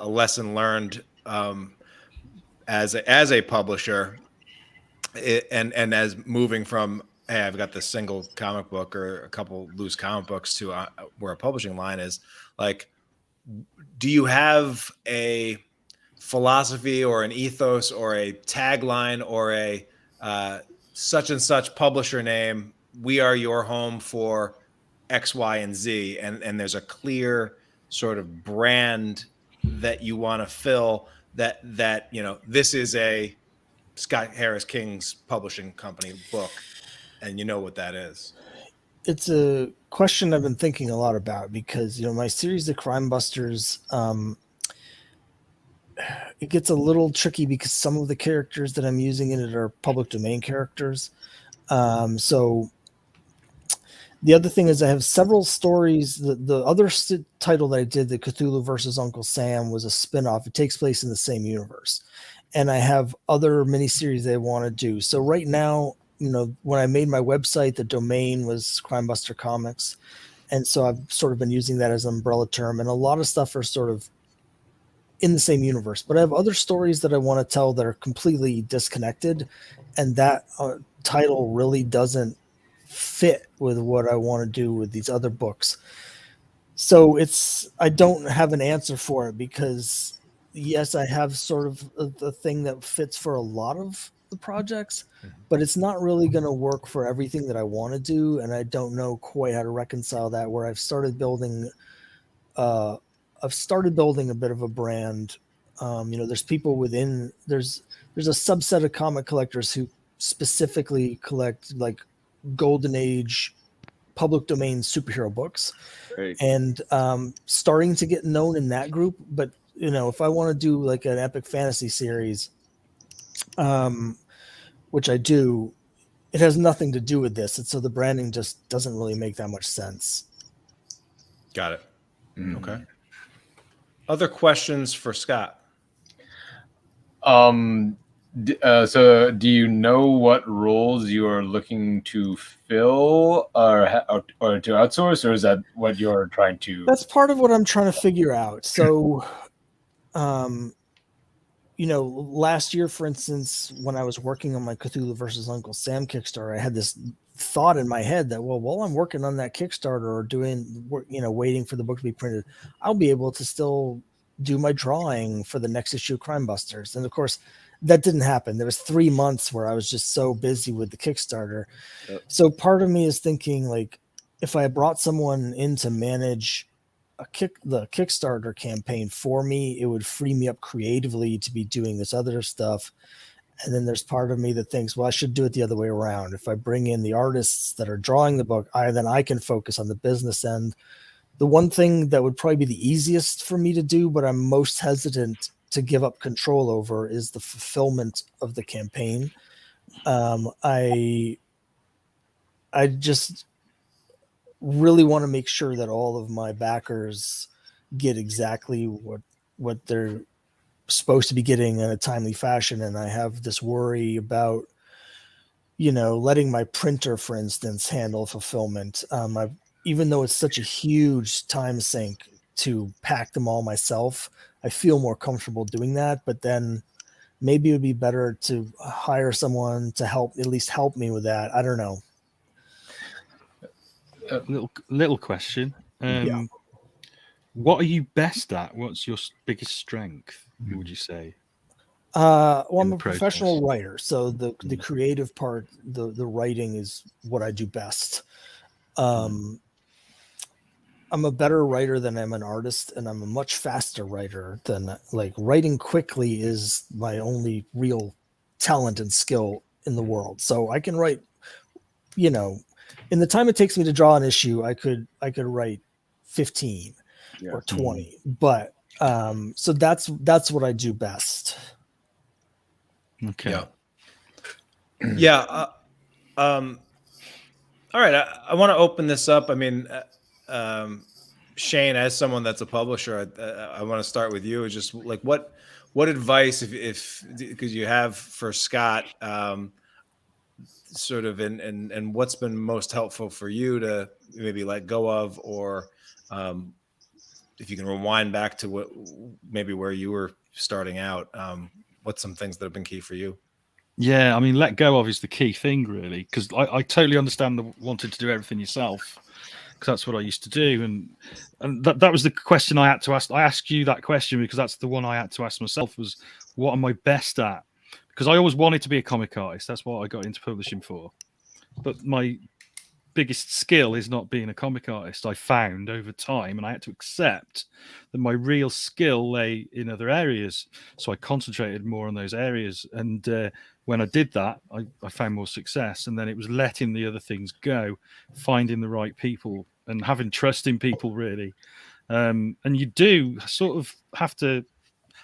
[SPEAKER 1] lesson learned as a publisher, and as moving from, hey, I've got this single comic book or a couple loose comic books to where a publishing line is. Like, do you have a philosophy or an ethos or a tagline or a such and such publisher name? We are your home for X, Y, and Z, and there's a clear sort of brand that you want to fill, that this is a Scott Harris King's publishing company book, and you know what that is.
[SPEAKER 4] It's a question I've been thinking a lot about, because my series, The Crime Busters, it gets a little tricky because some of the characters that I'm using in it are public domain characters. So the other thing is I have several stories. The other title that I did, the Cthulhu versus Uncle Sam, was a spinoff. It takes place in the same universe. And I have other miniseries that I want to do. So right now, when I made my website, the domain was Crime Buster Comics. And so I've sort of been using that as an umbrella term. And a lot of stuff are sort of in the same universe. But I have other stories that I want to tell that are completely disconnected. And that title really doesn't fit with what I want to do with these other books. So I don't have an answer for it, because yes, I have sort of the thing that fits for a lot of the projects, but it's not really going to work for everything that I want to do. And I don't know quite how to reconcile that, where I've started building a bit of a brand. There's people within, there's a subset of comic collectors who specifically collect like Golden Age public domain superhero books.
[SPEAKER 5] Right.
[SPEAKER 4] And starting to get known in that group. But if I want to do like an epic fantasy series, which I do, it has nothing to do with this, and so the branding just doesn't really make that much sense.
[SPEAKER 1] Got it. Okay. Other questions for Scott?
[SPEAKER 2] So do you know what roles you are looking to fill or to outsource, or is that what you're trying to?
[SPEAKER 4] That's part of what I'm trying to figure out. So, last year, for instance, when I was working on my Cthulhu versus Uncle Sam Kickstarter, I had this thought in my head that, well, while I'm working on that Kickstarter or doing, waiting for the book to be printed, I'll be able to still do my drawing for the next issue of Crime Busters. And of course, that didn't happen. There was 3 months where I was just so busy with the Kickstarter.
[SPEAKER 5] Yep.
[SPEAKER 4] So part of me is thinking, like, if I brought someone in to manage the Kickstarter campaign for me, it would free me up creatively to be doing this other stuff. And then there's part of me that thinks, well, I should do it the other way around. If I bring in the artists that are drawing the book, then I can focus on the business end. The one thing that would probably be the easiest for me to do, but I'm most hesitant to give up control over, is the fulfillment of the campaign. I just really want to make sure that all of my backers get exactly what they're supposed to be getting in a timely fashion. And I have this worry about, letting my printer, for instance, handle fulfillment. Even though it's such a huge time sink to pack them all myself, I feel more comfortable doing that. But then maybe it would be better to hire someone to at least help me with that. I don't know.
[SPEAKER 3] Little question.
[SPEAKER 4] Yeah.
[SPEAKER 3] What are you best at? What's your biggest strength, would you say?
[SPEAKER 4] Well, I'm
[SPEAKER 3] the
[SPEAKER 4] a professional
[SPEAKER 3] process?
[SPEAKER 4] writer, so the creative part, the writing is what I do best. I'm a better writer than I'm an artist, and I'm a much faster writer than, like, writing quickly is my only real talent and skill in the world. So I can write, in the time it takes me to draw an issue, I could write 15
[SPEAKER 5] Yeah.
[SPEAKER 4] or 20, but so that's what I do best.
[SPEAKER 3] Okay.
[SPEAKER 1] Yeah. All right. I want to open this up. I mean, Shane, as someone that's a publisher, I want to start with you. Is just like, what advice, if because you have for Scott, sort of, and what's been most helpful for you to maybe let go of, or if you can rewind back to where you were starting out, what's some things that have been key for you?
[SPEAKER 3] Yeah, I mean, let go of is the key thing, really, because I totally understand the wanting to do everything yourself, because that's what I used to do, and that was the question I had to ask. I asked you that question because that's the one I had to ask myself, was what am I best at? Because I always wanted to be a comic artist. That's what I got into publishing for. But my biggest skill is not being a comic artist, I found over time, and I had to accept that my real skill lay in other areas. So I concentrated more on those areas, and when I did that, I found more success. And then it was letting the other things go, finding the right people, and having trust in people, really. And you do sort of have to.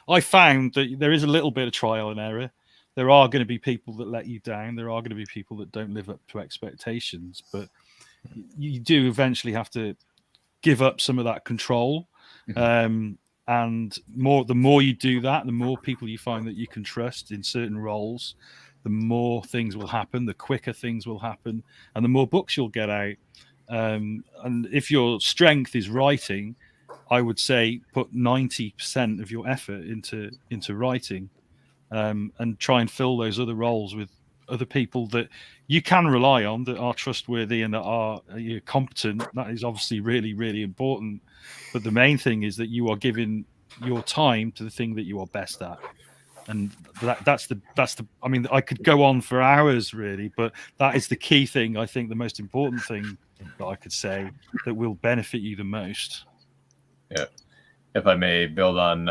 [SPEAKER 3] I found that there is a little bit of trial and error. There are going to be people that let you down. There are going to be people that don't live up to expectations, but you do eventually have to give up some of that control. And the more you do that, the more people you find that you can trust in certain roles, the more things will happen, the quicker things will happen, and the more books you'll get out. And if your strength is writing, I would say put 90% of your effort into writing. And try and fill those other roles with other people that you can rely on, that are trustworthy and that are competent. That is obviously really, really important. But the main thing is that you are giving your time to the thing that you are best at. And that's the. I mean, I could go on for hours, really, but that is the key thing. I think the most important thing that I could say that will benefit you the most.
[SPEAKER 2] Yeah. If I may build on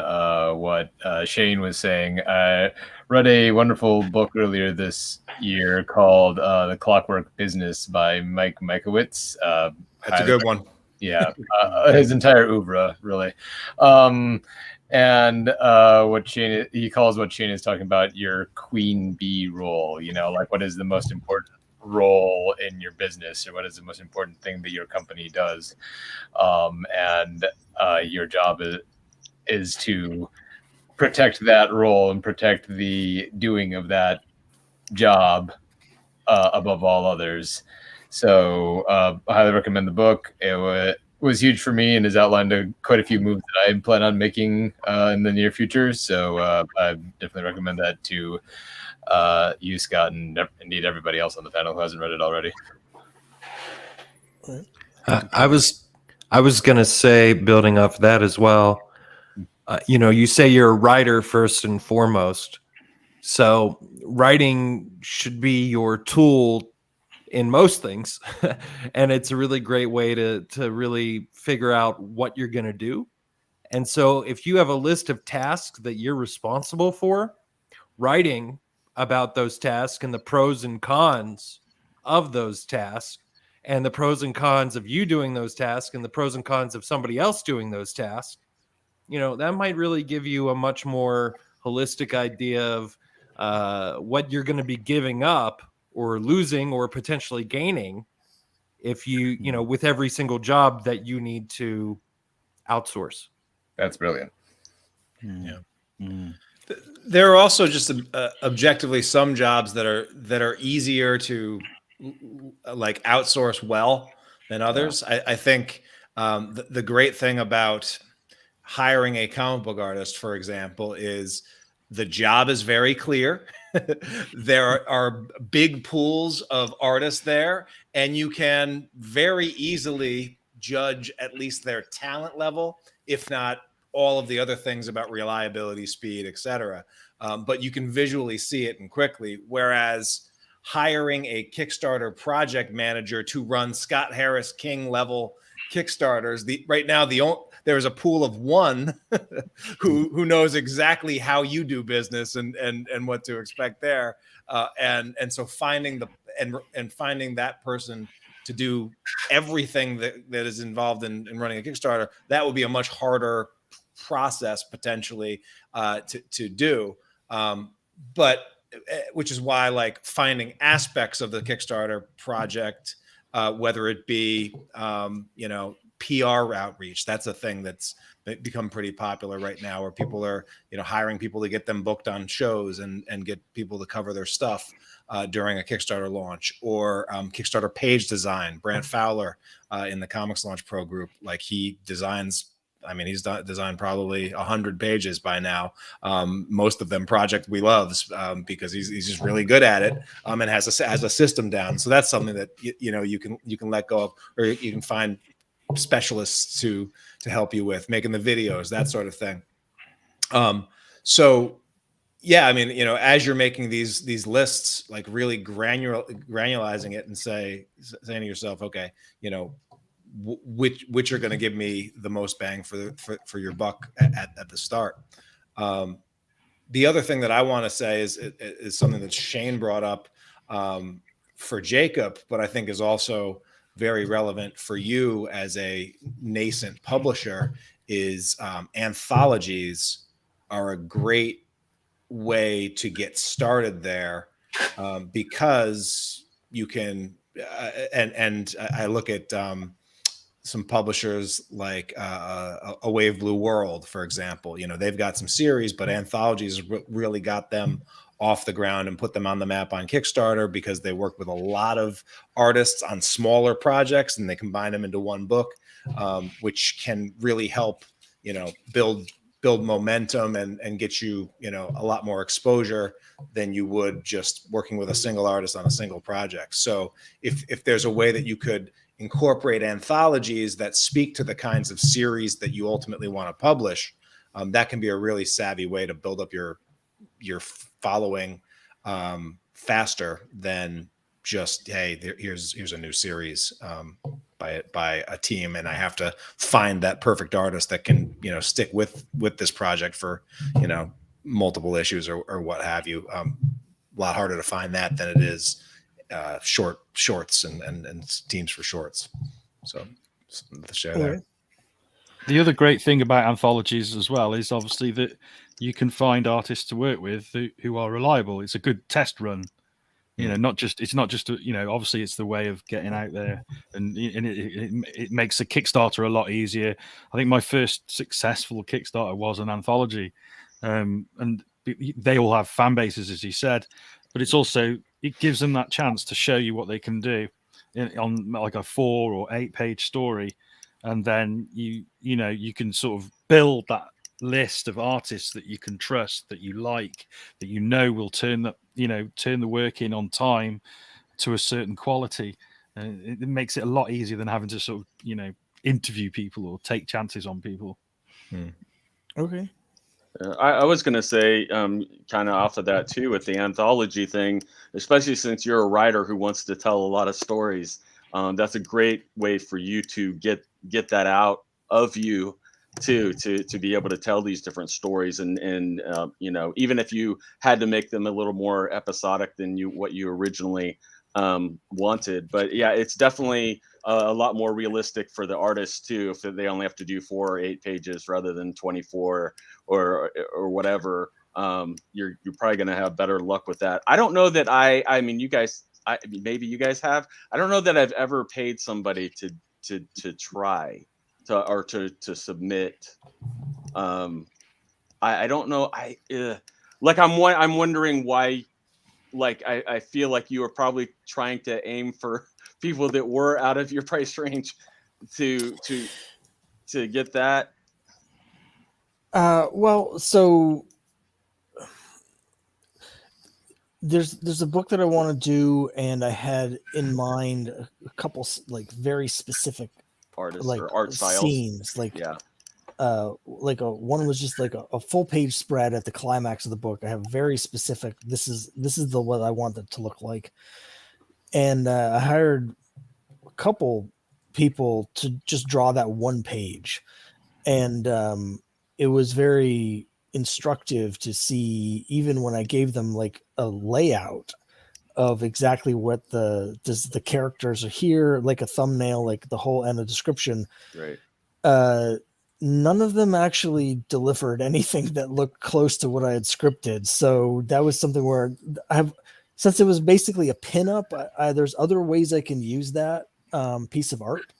[SPEAKER 2] what Shane was saying, I read a wonderful book earlier this year called The Clockwork Business by Mike Mikowitz.
[SPEAKER 1] That's a good one.
[SPEAKER 2] Yeah, his entire oeuvre, really. And what he calls what Shane is talking about, your queen bee role. Like, what is the most important role in your business, or what is the most important thing that your company does? And your job is to protect that role and protect the doing of that job above all others. So I highly recommend the book. It was huge for me and has outlined quite a few moves that I plan on making in the near future. So I definitely recommend that to you, Scott, and indeed everybody else on the panel who hasn't read it already.
[SPEAKER 6] I was going to say, building off that as well, you say you're a writer first and foremost. So writing should be your tool in most things. And it's a really great way to really figure out what you're going to do. And so if you have a list of tasks that you're responsible for, writing about those tasks and the pros and cons of those tasks, and the pros and cons of you doing those tasks, and the pros and cons of somebody else doing those tasks, that might really give you a much more holistic idea of what you're going to be giving up or losing or potentially gaining if you, with every single job that you need to outsource.
[SPEAKER 2] That's brilliant.
[SPEAKER 1] Yeah. There are also just objectively some jobs that are easier to like outsource well than others. Yeah. I think the great thing about hiring a comic book artist, for example, is the job is very clear. There are big pools of artists there, and you can very easily judge at least their talent level, if not all of the other things about reliability, speed, etc. But you can visually see it and quickly. Whereas hiring a Kickstarter project manager to run Scott Harris King level Kickstarters, right now there's a pool of one who knows exactly how you do business and what to expect there, and so finding that person to do everything that is involved in running a Kickstarter, that would be a much harder process potentially to do, but which is why like finding aspects of the Kickstarter project, whether it be PR outreach, that's a thing that's become pretty popular right now, where people are hiring people to get them booked on shows and get people to cover their stuff during a Kickstarter launch, or Kickstarter page design. Brant Fowler in the ComixLaunch Pro group, like he's designed probably 100 pages by now. Most of them Project We Loves, because he's just really good at it, and has a system down. So that's something that you can let go of, or you can find specialists to help you with making the videos, that sort of thing. So yeah, as you're making these lists, like really granularizing it and saying to yourself, okay, which are going to give me the most bang for your buck at the start. The other thing that I want to say is something that Shane brought up for Jacob, but I think is also very relevant for you as a nascent publisher, is anthologies are a great way to get started there, because you can and I look at some publishers like A Wave Blue World, for example. They've got some series, but anthologies really got them off the ground and put them on the map on Kickstarter, because they work with a lot of artists on smaller projects and they combine them into one book, which can really help build momentum and get you a lot more exposure than you would just working with a single artist on a single project. So if there's a way that you could incorporate anthologies that speak to the kinds of series that you ultimately want to publish, that can be a really savvy way to build up your following faster than just, hey, here's a new series by a team, and I have to find that perfect artist that can stick with this project for multiple issues or what have you. A lot harder to find that than it is shorts and teams for shorts. So to share there.
[SPEAKER 3] The other great thing about anthologies as well is obviously that you can find artists to work with who are reliable. It's a good test run. It's not just obviously it's the way of getting out there, and it makes a Kickstarter a lot easier. I think my first successful Kickstarter was an anthology, and they all have fan bases, as you said, but it gives them that chance to show you what they can do on like a 4 or 8 page story, and then you can sort of build that list of artists that you can trust, that you like, that will turn the work in on time to a certain quality. It makes it a lot easier than having to sort of interview people or take chances on people.
[SPEAKER 4] Okay.
[SPEAKER 5] I was going to say, kind of off of that too, with the anthology thing, especially since you're a writer who wants to tell a lot of stories. That's a great way for you to get that out of you too, to be able to tell these different stories, and you know, even if you had to make them a little more episodic than what you originally wanted. But yeah, it's definitely a lot more realistic for the artists too, if they only have to do 4 or 8 pages rather than 24 or whatever. You're probably going to have better luck with that. I don't know that I mean, you guys, maybe you guys have. I don't know that I've ever paid somebody to try to submit. I don't know. I'm wondering why. Like I feel like you were probably trying to aim for people that were out of your price range to get that.
[SPEAKER 4] Well, so there's a book that I want to do, and I had in mind a couple like very specific
[SPEAKER 5] Artists
[SPEAKER 4] like
[SPEAKER 5] or art styles.
[SPEAKER 4] scenes, like like one was just like a full page spread at the climax of the book. I have very specific. This is the what I want it to look like, and I hired a couple people to just draw that one page, and it was very instructive to see, even when I gave them like a layout of exactly what the characters are here, like a thumbnail, like the whole and a description.
[SPEAKER 5] Right.
[SPEAKER 4] None of them actually delivered anything that looked close to what I had scripted. So that was something where since it was basically a pinup, there's other ways I can use that piece of art.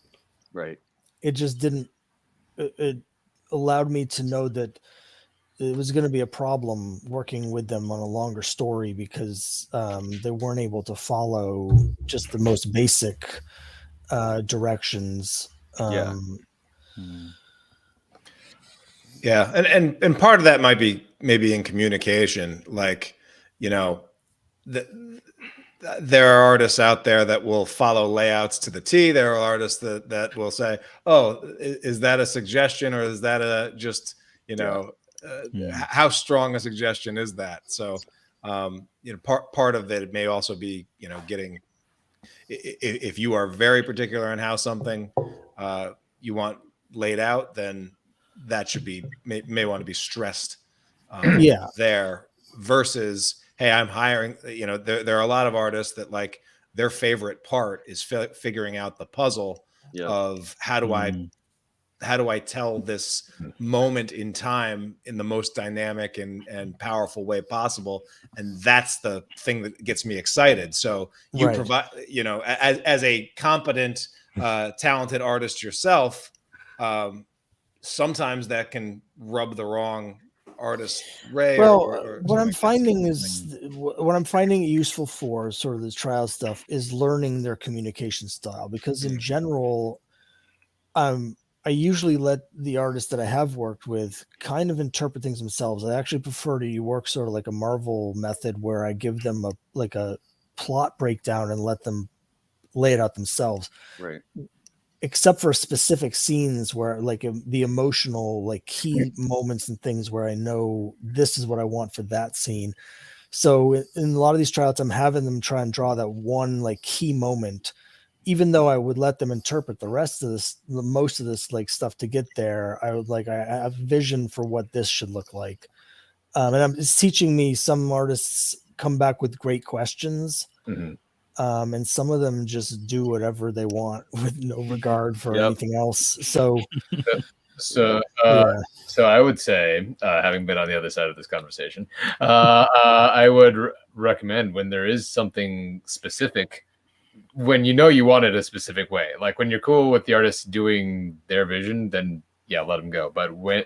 [SPEAKER 5] Right.
[SPEAKER 4] It just didn't, it allowed me to know that it was going to be a problem working with them on a longer story, because they weren't able to follow just the most basic directions.
[SPEAKER 1] Yeah, and part of that might be maybe in communication. Like, you know, there are artists out there that will follow layouts to the T. There are artists that will say, "Oh, is that a suggestion, or is that a just, you know, how strong a suggestion is that?" So, you know, part of it may also be, you know, getting, if you are very particular on how something you want laid out, then that should be may want to be stressed there, versus, hey, I'm hiring, you know, there are a lot of artists that like their favorite part is figuring out the puzzle of how do I tell this moment in time in the most dynamic and powerful way possible, and that's the thing that gets me excited. So you provide, you know, as a competent talented artist yourself, sometimes that can rub the wrong artist way.
[SPEAKER 4] Well, what I'm finding is what I'm finding it useful for sort of this trial stuff is learning their communication style, because in general, I usually let the artists that I have worked with kind of interpret things themselves. I actually prefer to work sort of like a Marvel method, where I give them a plot breakdown and let them lay it out themselves.
[SPEAKER 5] Right.
[SPEAKER 4] Except for specific scenes where like the emotional, like key moments and things where I know this is what I want for that scene. So in a lot of these tryouts, I'm having them try and draw that one like key moment, even though I would let them interpret the rest of this, most of this like stuff to get there. I would like, I have vision for what this should look like. And it's teaching me, some artists come back with great questions. And some of them just do whatever they want with no regard for anything else. So
[SPEAKER 2] I would say, having been on the other side of this conversation, I would recommend, when there is something specific, when you know you want it a specific way, like when you're cool with the artist doing their vision, then yeah, let them go. But when,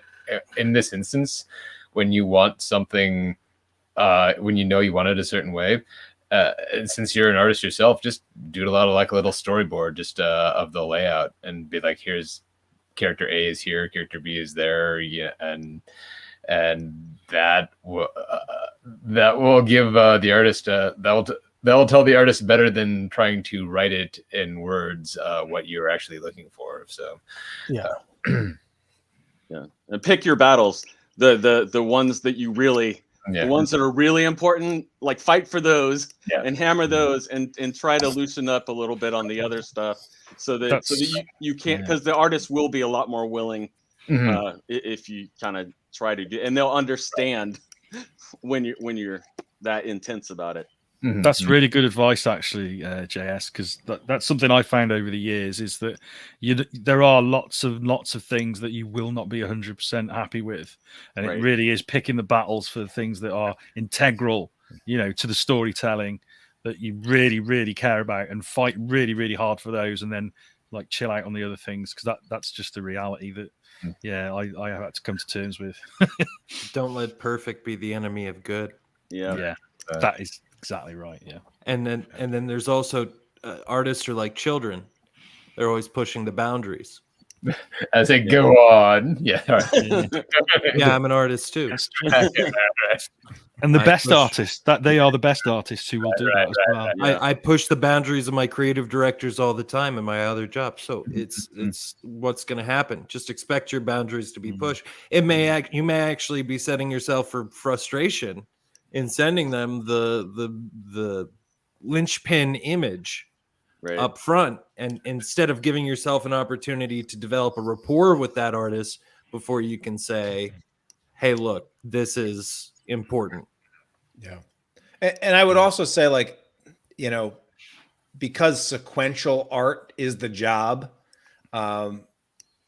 [SPEAKER 2] in this instance, when you want something, when you know you want it a certain way, and since you're an artist yourself, just do a lot of like a little storyboard just of the layout, and be like, here's character A is here, character B is there, and that will give the artist that'll tell the artist better than trying to write it in words what you're actually looking for. So
[SPEAKER 5] yeah, and pick your battles. the ones that you really, the ones that are really important, like fight for those and hammer those, and try to loosen up a little bit on the other stuff, so that you can't, because the artists will be a lot more willing if you kind of try to do, and they'll understand when you're that intense about it.
[SPEAKER 3] That's really good advice, actually, JS, because that's something I found over the years, is that there are lots of things that you will not be 100% happy with, and it really is picking the battles for the things that are integral, to the storytelling, that you really, really care about, and fight really, really hard for those, and then like chill out on the other things, because that's just the reality that I have had to come to terms with.
[SPEAKER 6] Don't let perfect be the enemy of good.
[SPEAKER 3] That is exactly right.
[SPEAKER 6] And then there's also artists are like children. They're always pushing the boundaries.
[SPEAKER 2] I say, go on.
[SPEAKER 6] I'm an artist too.
[SPEAKER 3] And the best artists, that they are the best artists who will do that as well.
[SPEAKER 6] I push the boundaries of my creative directors all the time in my other job. So it's what's going to happen. Just expect your boundaries to be pushed. You may actually be setting yourself for frustration in sending them the linchpin image up front, and instead of giving yourself an opportunity to develop a rapport with that artist before you can say, hey, look, this is important.
[SPEAKER 1] And I would also say, like, because sequential art is the job,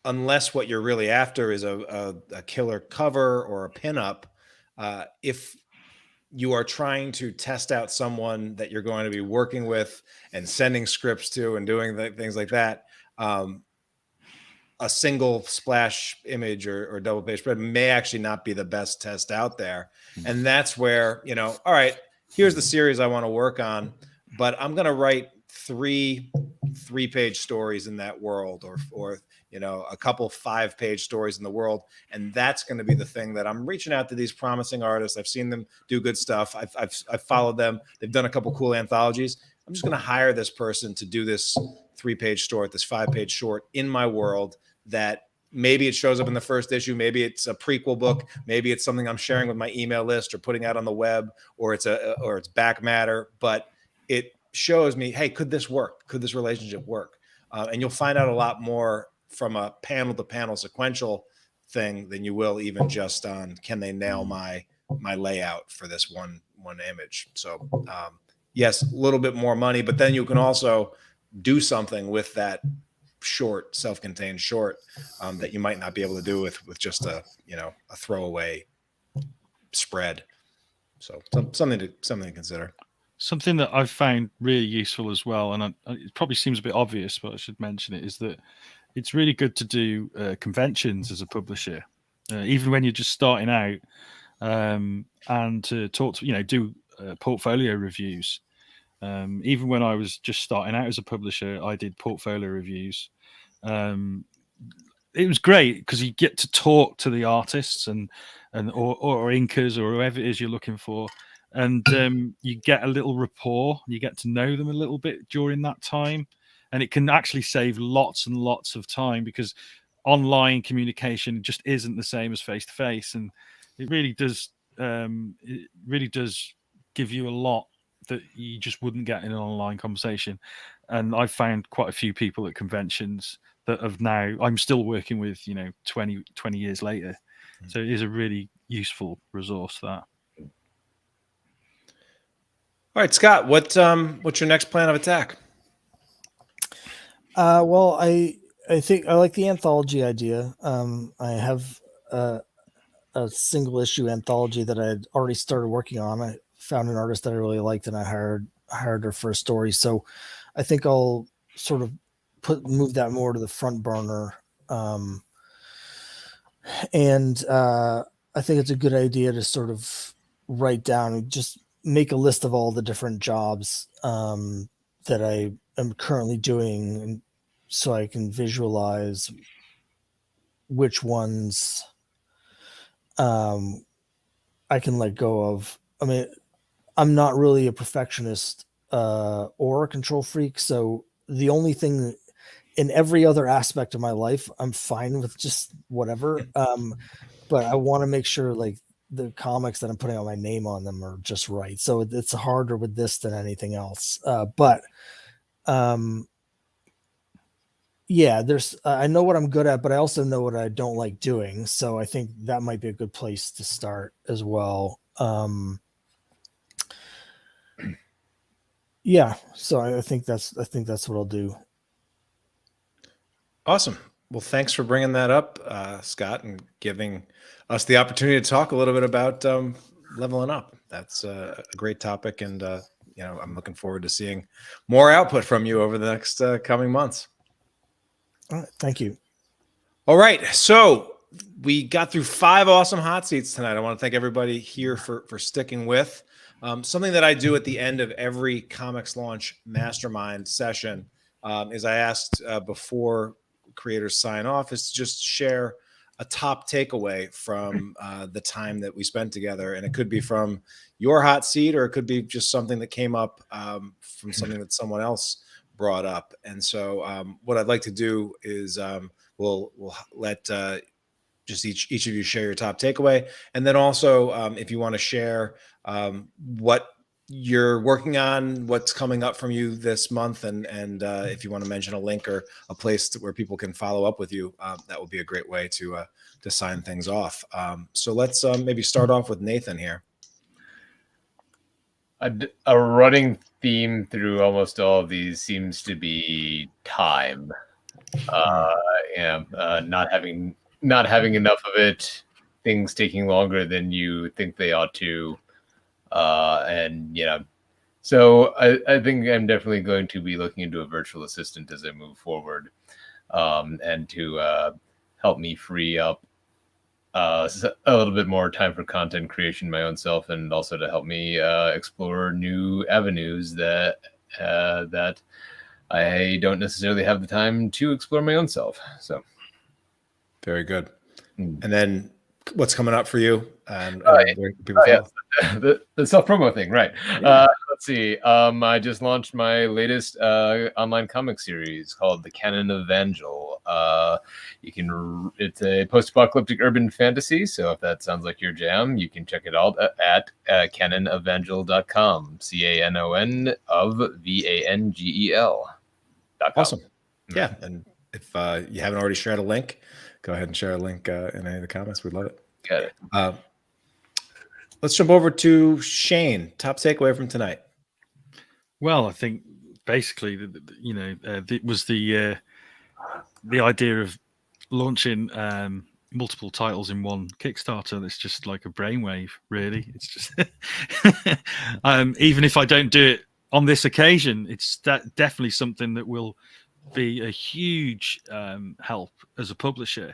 [SPEAKER 1] unless what you're really after is a killer cover or a pinup, if you are trying to test out someone that you're going to be working with and sending scripts to and doing things like that, a single splash image or double page spread may actually not be the best test out there. And that's where, all right, here's the series I want to work on, but I'm going to write three-page stories in that world, or a couple 5-page stories in the world, and that's going to be the thing that I'm reaching out to these promising artists. I've seen them do good stuff. I've followed them. They've done a couple cool anthologies. I'm just going to hire this person to do this 3-page short, this 5-page short in my world, that maybe it shows up in the first issue, maybe it's a prequel book, maybe it's something I'm sharing with my email list or putting out on the web, or it's back matter, but it shows me, hey, could this work? Could this relationship work? And you'll find out a lot more from a panel to panel sequential thing than you will even just on, can they nail my layout for this one image? So yes, a little bit more money, but then you can also do something with that short, self-contained short that you might not be able to do with just a throwaway spread. So something to consider.
[SPEAKER 3] Something that I've found really useful as well, and it probably seems a bit obvious, but I should mention it, is that it's really good to do conventions as a publisher, even when you're just starting out, and to talk to, do portfolio reviews. Even when I was just starting out as a publisher, I did portfolio reviews. It was great because you get to talk to the artists or inkers or whoever it is you're looking for, and you get a little rapport. You get to know them a little bit during that time, and it can actually save lots and lots of time, because online communication just isn't the same as face to face, and it really does. It really does give you a lot that you just wouldn't get in an online conversation. And I've found quite a few people at conventions that have now, I'm still working with, 20 years later. So it is a really useful resource, that.
[SPEAKER 1] All right, Scott, what's your next plan of attack?
[SPEAKER 4] Well, I think I like the anthology idea. I have a single issue anthology that I had already started working on. I found an artist that I really liked, and I hired her for a story. So I think I'll sort of move that more to the front burner. And I think it's a good idea to sort of write down and just make a list of all the different jobs that I am currently doing, and so I can visualize which ones I can let go of. I mean, I'm not really a perfectionist or a control freak, so the only thing in every other aspect of my life, I'm fine with just whatever. But I want to make sure like the comics that I'm putting out my name on them are just right. So it's harder with this than anything else. Yeah, there's I know what I'm good at, but I also know what I don't like doing. So I think that might be a good place to start as well. Yeah, so I think that's what I'll do.
[SPEAKER 1] Awesome. Well, thanks for bringing that up, Scott, and giving us the opportunity to talk a little bit about leveling up. That's a great topic, and I'm looking forward to seeing more output from you over the next coming months.
[SPEAKER 4] All right, thank you.
[SPEAKER 1] All right, so we got through 5 awesome hot seats tonight. I want to thank everybody here for sticking with. Something that I do at the end of every ComixLaunch Mastermind session is I asked before creators sign off is to just share a top takeaway from the time that we spent together. And it could be from your hot seat, or it could be just something that came up from something that someone else brought up. And so what I'd like to do is we'll let just each of you share your top takeaway. And then also if you want to share what you're working on, what's coming up from you this month, and if you want to mention a link or a place where people can follow up with you, that would be a great way to sign things off. So let's maybe start off with Nathan here.
[SPEAKER 2] A running theme through almost all of these seems to be time. Not having enough of it, things taking longer than you think they ought to. So I think I'm definitely going to be looking into a virtual assistant as I move forward, and to help me free up a little bit more time for content creation my own self, and also to help me explore new avenues that I don't necessarily have the time to explore my own self. So
[SPEAKER 1] very good. And then what's coming up for you? And
[SPEAKER 2] the self-promo thing, right? Yeah. Let's see. I just launched my latest online comic series called The Canon Evangel. It's a post-apocalyptic urban fantasy. So if that sounds like your jam, you can check it out at canonevangel.com. CANON of VANGEL.
[SPEAKER 1] Awesome. Yeah, and if you haven't already shared a link, go ahead and share a link in any of the comments. We'd love it.
[SPEAKER 2] Got it.
[SPEAKER 1] Let's jump over to Shane. Top takeaway from tonight.
[SPEAKER 3] Well, I think basically, it was the idea of launching multiple titles in one Kickstarter. That's just like a brainwave, really. It's just even if I don't do it on this occasion, it's definitely something that will be a huge help as a publisher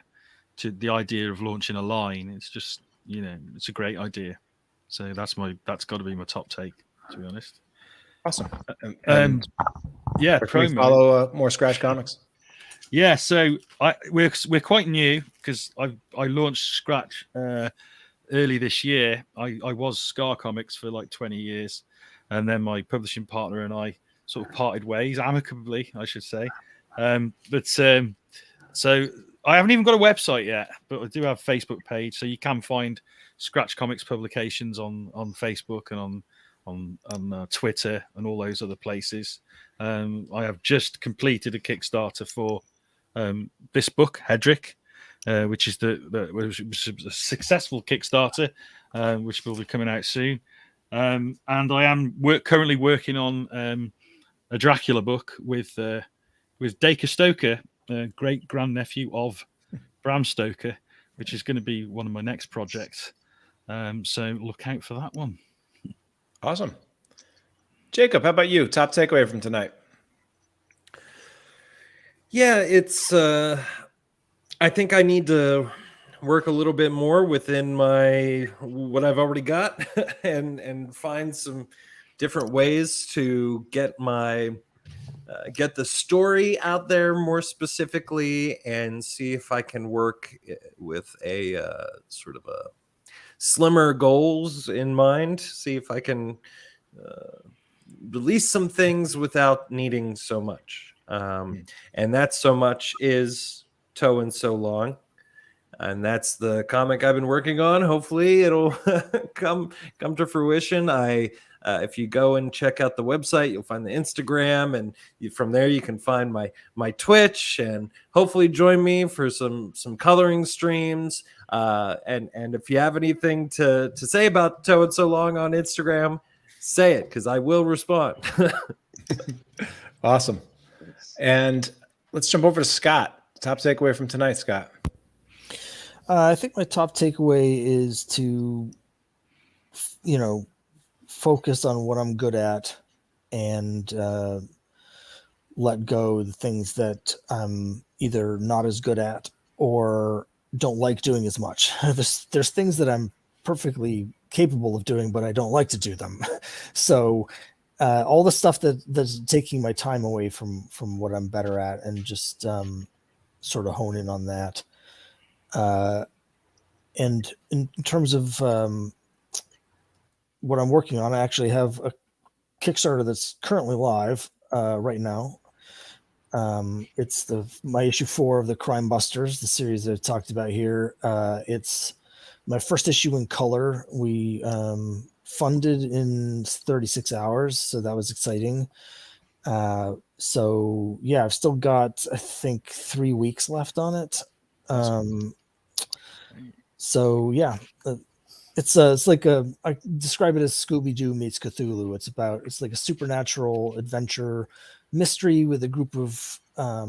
[SPEAKER 3] to the idea of launching a line. It's just, it's a great idea. So that's got to be my top take, to be honest.
[SPEAKER 1] Awesome.
[SPEAKER 3] Yeah,
[SPEAKER 1] promo. Follow more Scratch Comics.
[SPEAKER 3] Yeah, so we're quite new because I launched Scratch early this year. I was Scar Comics for like 20 years, and then my publishing partner and I sort of parted ways amicably, I should say. So I haven't even got a website yet, but I do have a Facebook page, so you can find Scratch Comics publications on Facebook and on Twitter and all those other places. I have just completed a Kickstarter for this book, Hedrick, which is which was a successful Kickstarter, which will be coming out soon. And I am currently working on a Dracula book with Dacre Stoker, great grandnephew of Bram Stoker, which is going to be one of my next projects. So look out for that one.
[SPEAKER 1] Awesome. Jacob, how about you? Top takeaway from tonight?
[SPEAKER 6] Yeah, it's I think I need to work a little bit more within what I've already got and find some different ways to get the story out there more specifically, and see if I can work with a sort of a slimmer goals in mind. See if I can release some things without needing so much. And that so much is Toe and So Long. And that's the comic I've been working on. Hopefully it'll come to fruition. If you go and check out the website, you'll find the Instagram, and from there you can find my Twitch, and hopefully join me for some coloring streams. And if you have anything to say about Toe and So Long on Instagram, say it, because I will respond.
[SPEAKER 1] Awesome. And let's jump over to Scott. Top takeaway from tonight, Scott.
[SPEAKER 4] I think my top takeaway is to, focus on what I'm good at and let go of the things that I'm either not as good at or don't like doing as much. There's things that I'm perfectly capable of doing, but I don't like to do them. So all the stuff that's taking my time away from what I'm better at, and just sort of hone in on that. And in terms of what I'm working on, I actually have a Kickstarter that's currently live right now. It's my issue 4 of the Crime Busters, the series that I talked about here. It's my first issue in color. We funded in 36 hours, so that was exciting. So yeah, I've still got, I think, 3 weeks left on it. So yeah, it's like I describe it as Scooby-Doo meets Cthulhu. It's like a supernatural adventure mystery with a group of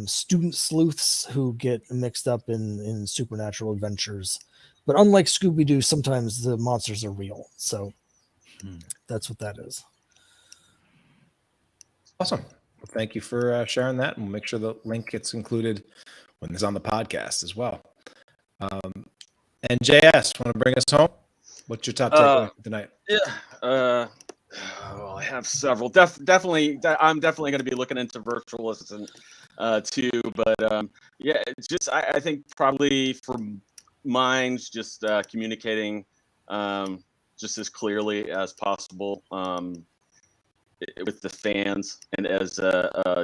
[SPEAKER 4] student sleuths who get mixed up in supernatural adventures. But unlike Scooby-Doo, sometimes the monsters are real. So that's what that is.
[SPEAKER 1] Awesome. Well, thank you for sharing that, and we'll make sure the link gets included when it's on the podcast as well. And JS, want to bring us home? What's your top takeaway tonight?
[SPEAKER 5] Yeah. I have several. Definitely, I'm definitely going to be looking into virtual assistant too. But yeah, it's just I think probably for mine's just communicating just as clearly as possible with the fans, and as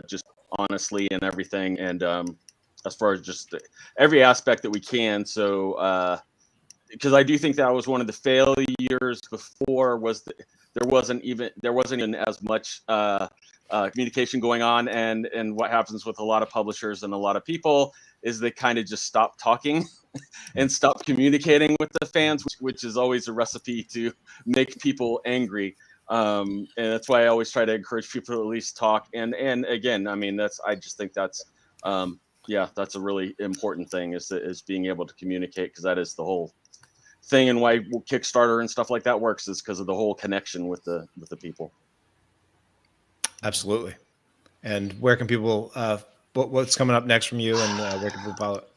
[SPEAKER 5] just honestly and everything, and as far as just every aspect that we can. So because I do think that was one of the failures before, was that there wasn't even as much communication going on, and what happens with a lot of publishers and a lot of people is they kind of just stop talking and stop communicating with the fans, which is always a recipe to make people angry. And that's why I always try to encourage people to at least talk. And again, I mean, I just think that's that's a really important thing, is being able to communicate, because that is the whole thing, and why Kickstarter and stuff like that works, is because of the whole connection with the people.
[SPEAKER 1] Absolutely. And where can people what's coming up next from you, and where can people follow it?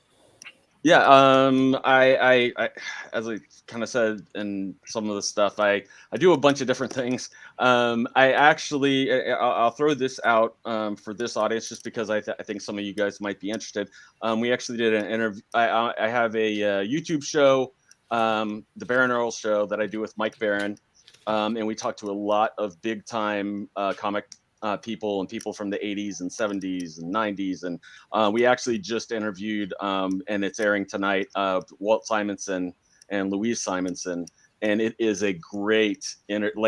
[SPEAKER 5] Yeah, I as I kind of said in some of the stuff, I do a bunch of different things. I'll throw this out for this audience, just because I think some of you guys might be interested. We actually did an interview. I have a YouTube show, the Baron Earl Show, that I do with Mike Baron, and we talk to a lot of big time comic people, and people from the 80s and 70s and 90s, and we actually just interviewed, and it's airing tonight, Walt Simonson and Louise Simonson, and it is a great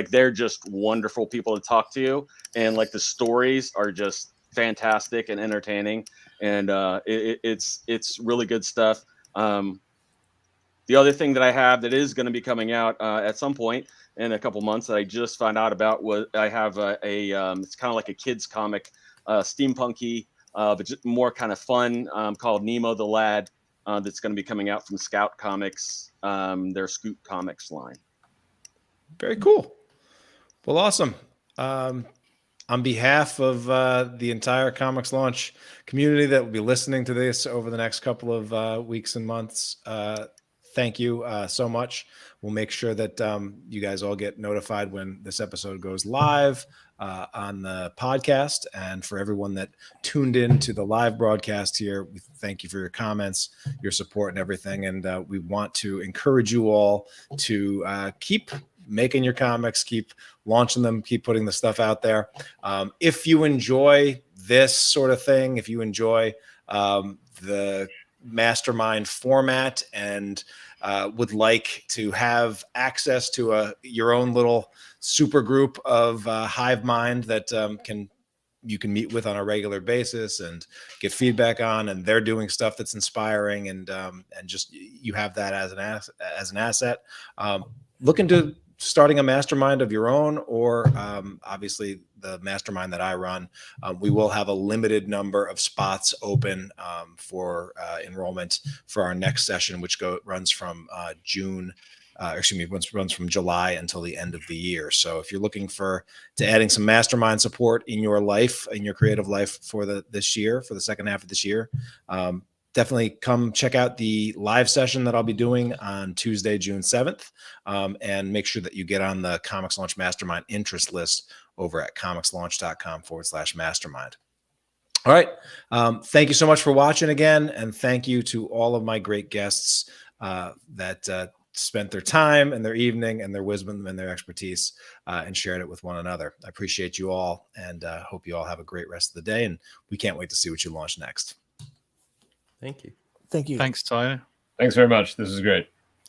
[SPEAKER 5] they're just wonderful people to talk to, and like the stories are just fantastic and entertaining, and it's really good stuff. The other thing that I have that is going to be coming out at some point in a couple months that I just found out about was I have it's kind of like a kids comic, steampunky, but just more kind of fun, called Nemo the Lad, that's going to be coming out from Scout Comics, their Scoot Comics line.
[SPEAKER 1] Very cool. Well, awesome. On behalf of the entire Comics Launch community that will be listening to this over the next couple of weeks and months, thank you so much. We'll make sure that you guys all get notified when this episode goes live on the podcast. And for everyone that tuned in to the live broadcast here, we thank you for your comments, your support, and everything. And we want to encourage you all to keep making your comics, keep launching them, keep putting the stuff out there. If you enjoy this sort of thing, if you enjoy the mastermind format and would like to have access to your own little super group of hive mind that you can meet with on a regular basis and get feedback on, and they're doing stuff that's inspiring, and just you have that as an asset. Look into starting a mastermind of your own, or obviously the mastermind that I run. We will have a limited number of spots open for enrollment for our next session, which runs from runs from July until the end of the year. So if you're looking to adding some mastermind support in your life, in your creative life for this year, for the second half of this year, definitely come check out the live session that I'll be doing on Tuesday, June 7th. And make sure that you get on the Comics Launch Mastermind interest list over at comicslaunch.com/mastermind. All right. Thank you so much for watching again. And thank you to all of my great guests that spent their time and their evening and their wisdom and their expertise and shared it with one another. I appreciate you all, and hope you all have a great rest of the day. And we can't wait to see what you launch next.
[SPEAKER 6] Thank you.
[SPEAKER 4] Thank you.
[SPEAKER 3] Thanks, Tyler.
[SPEAKER 2] Thanks very much. This is great.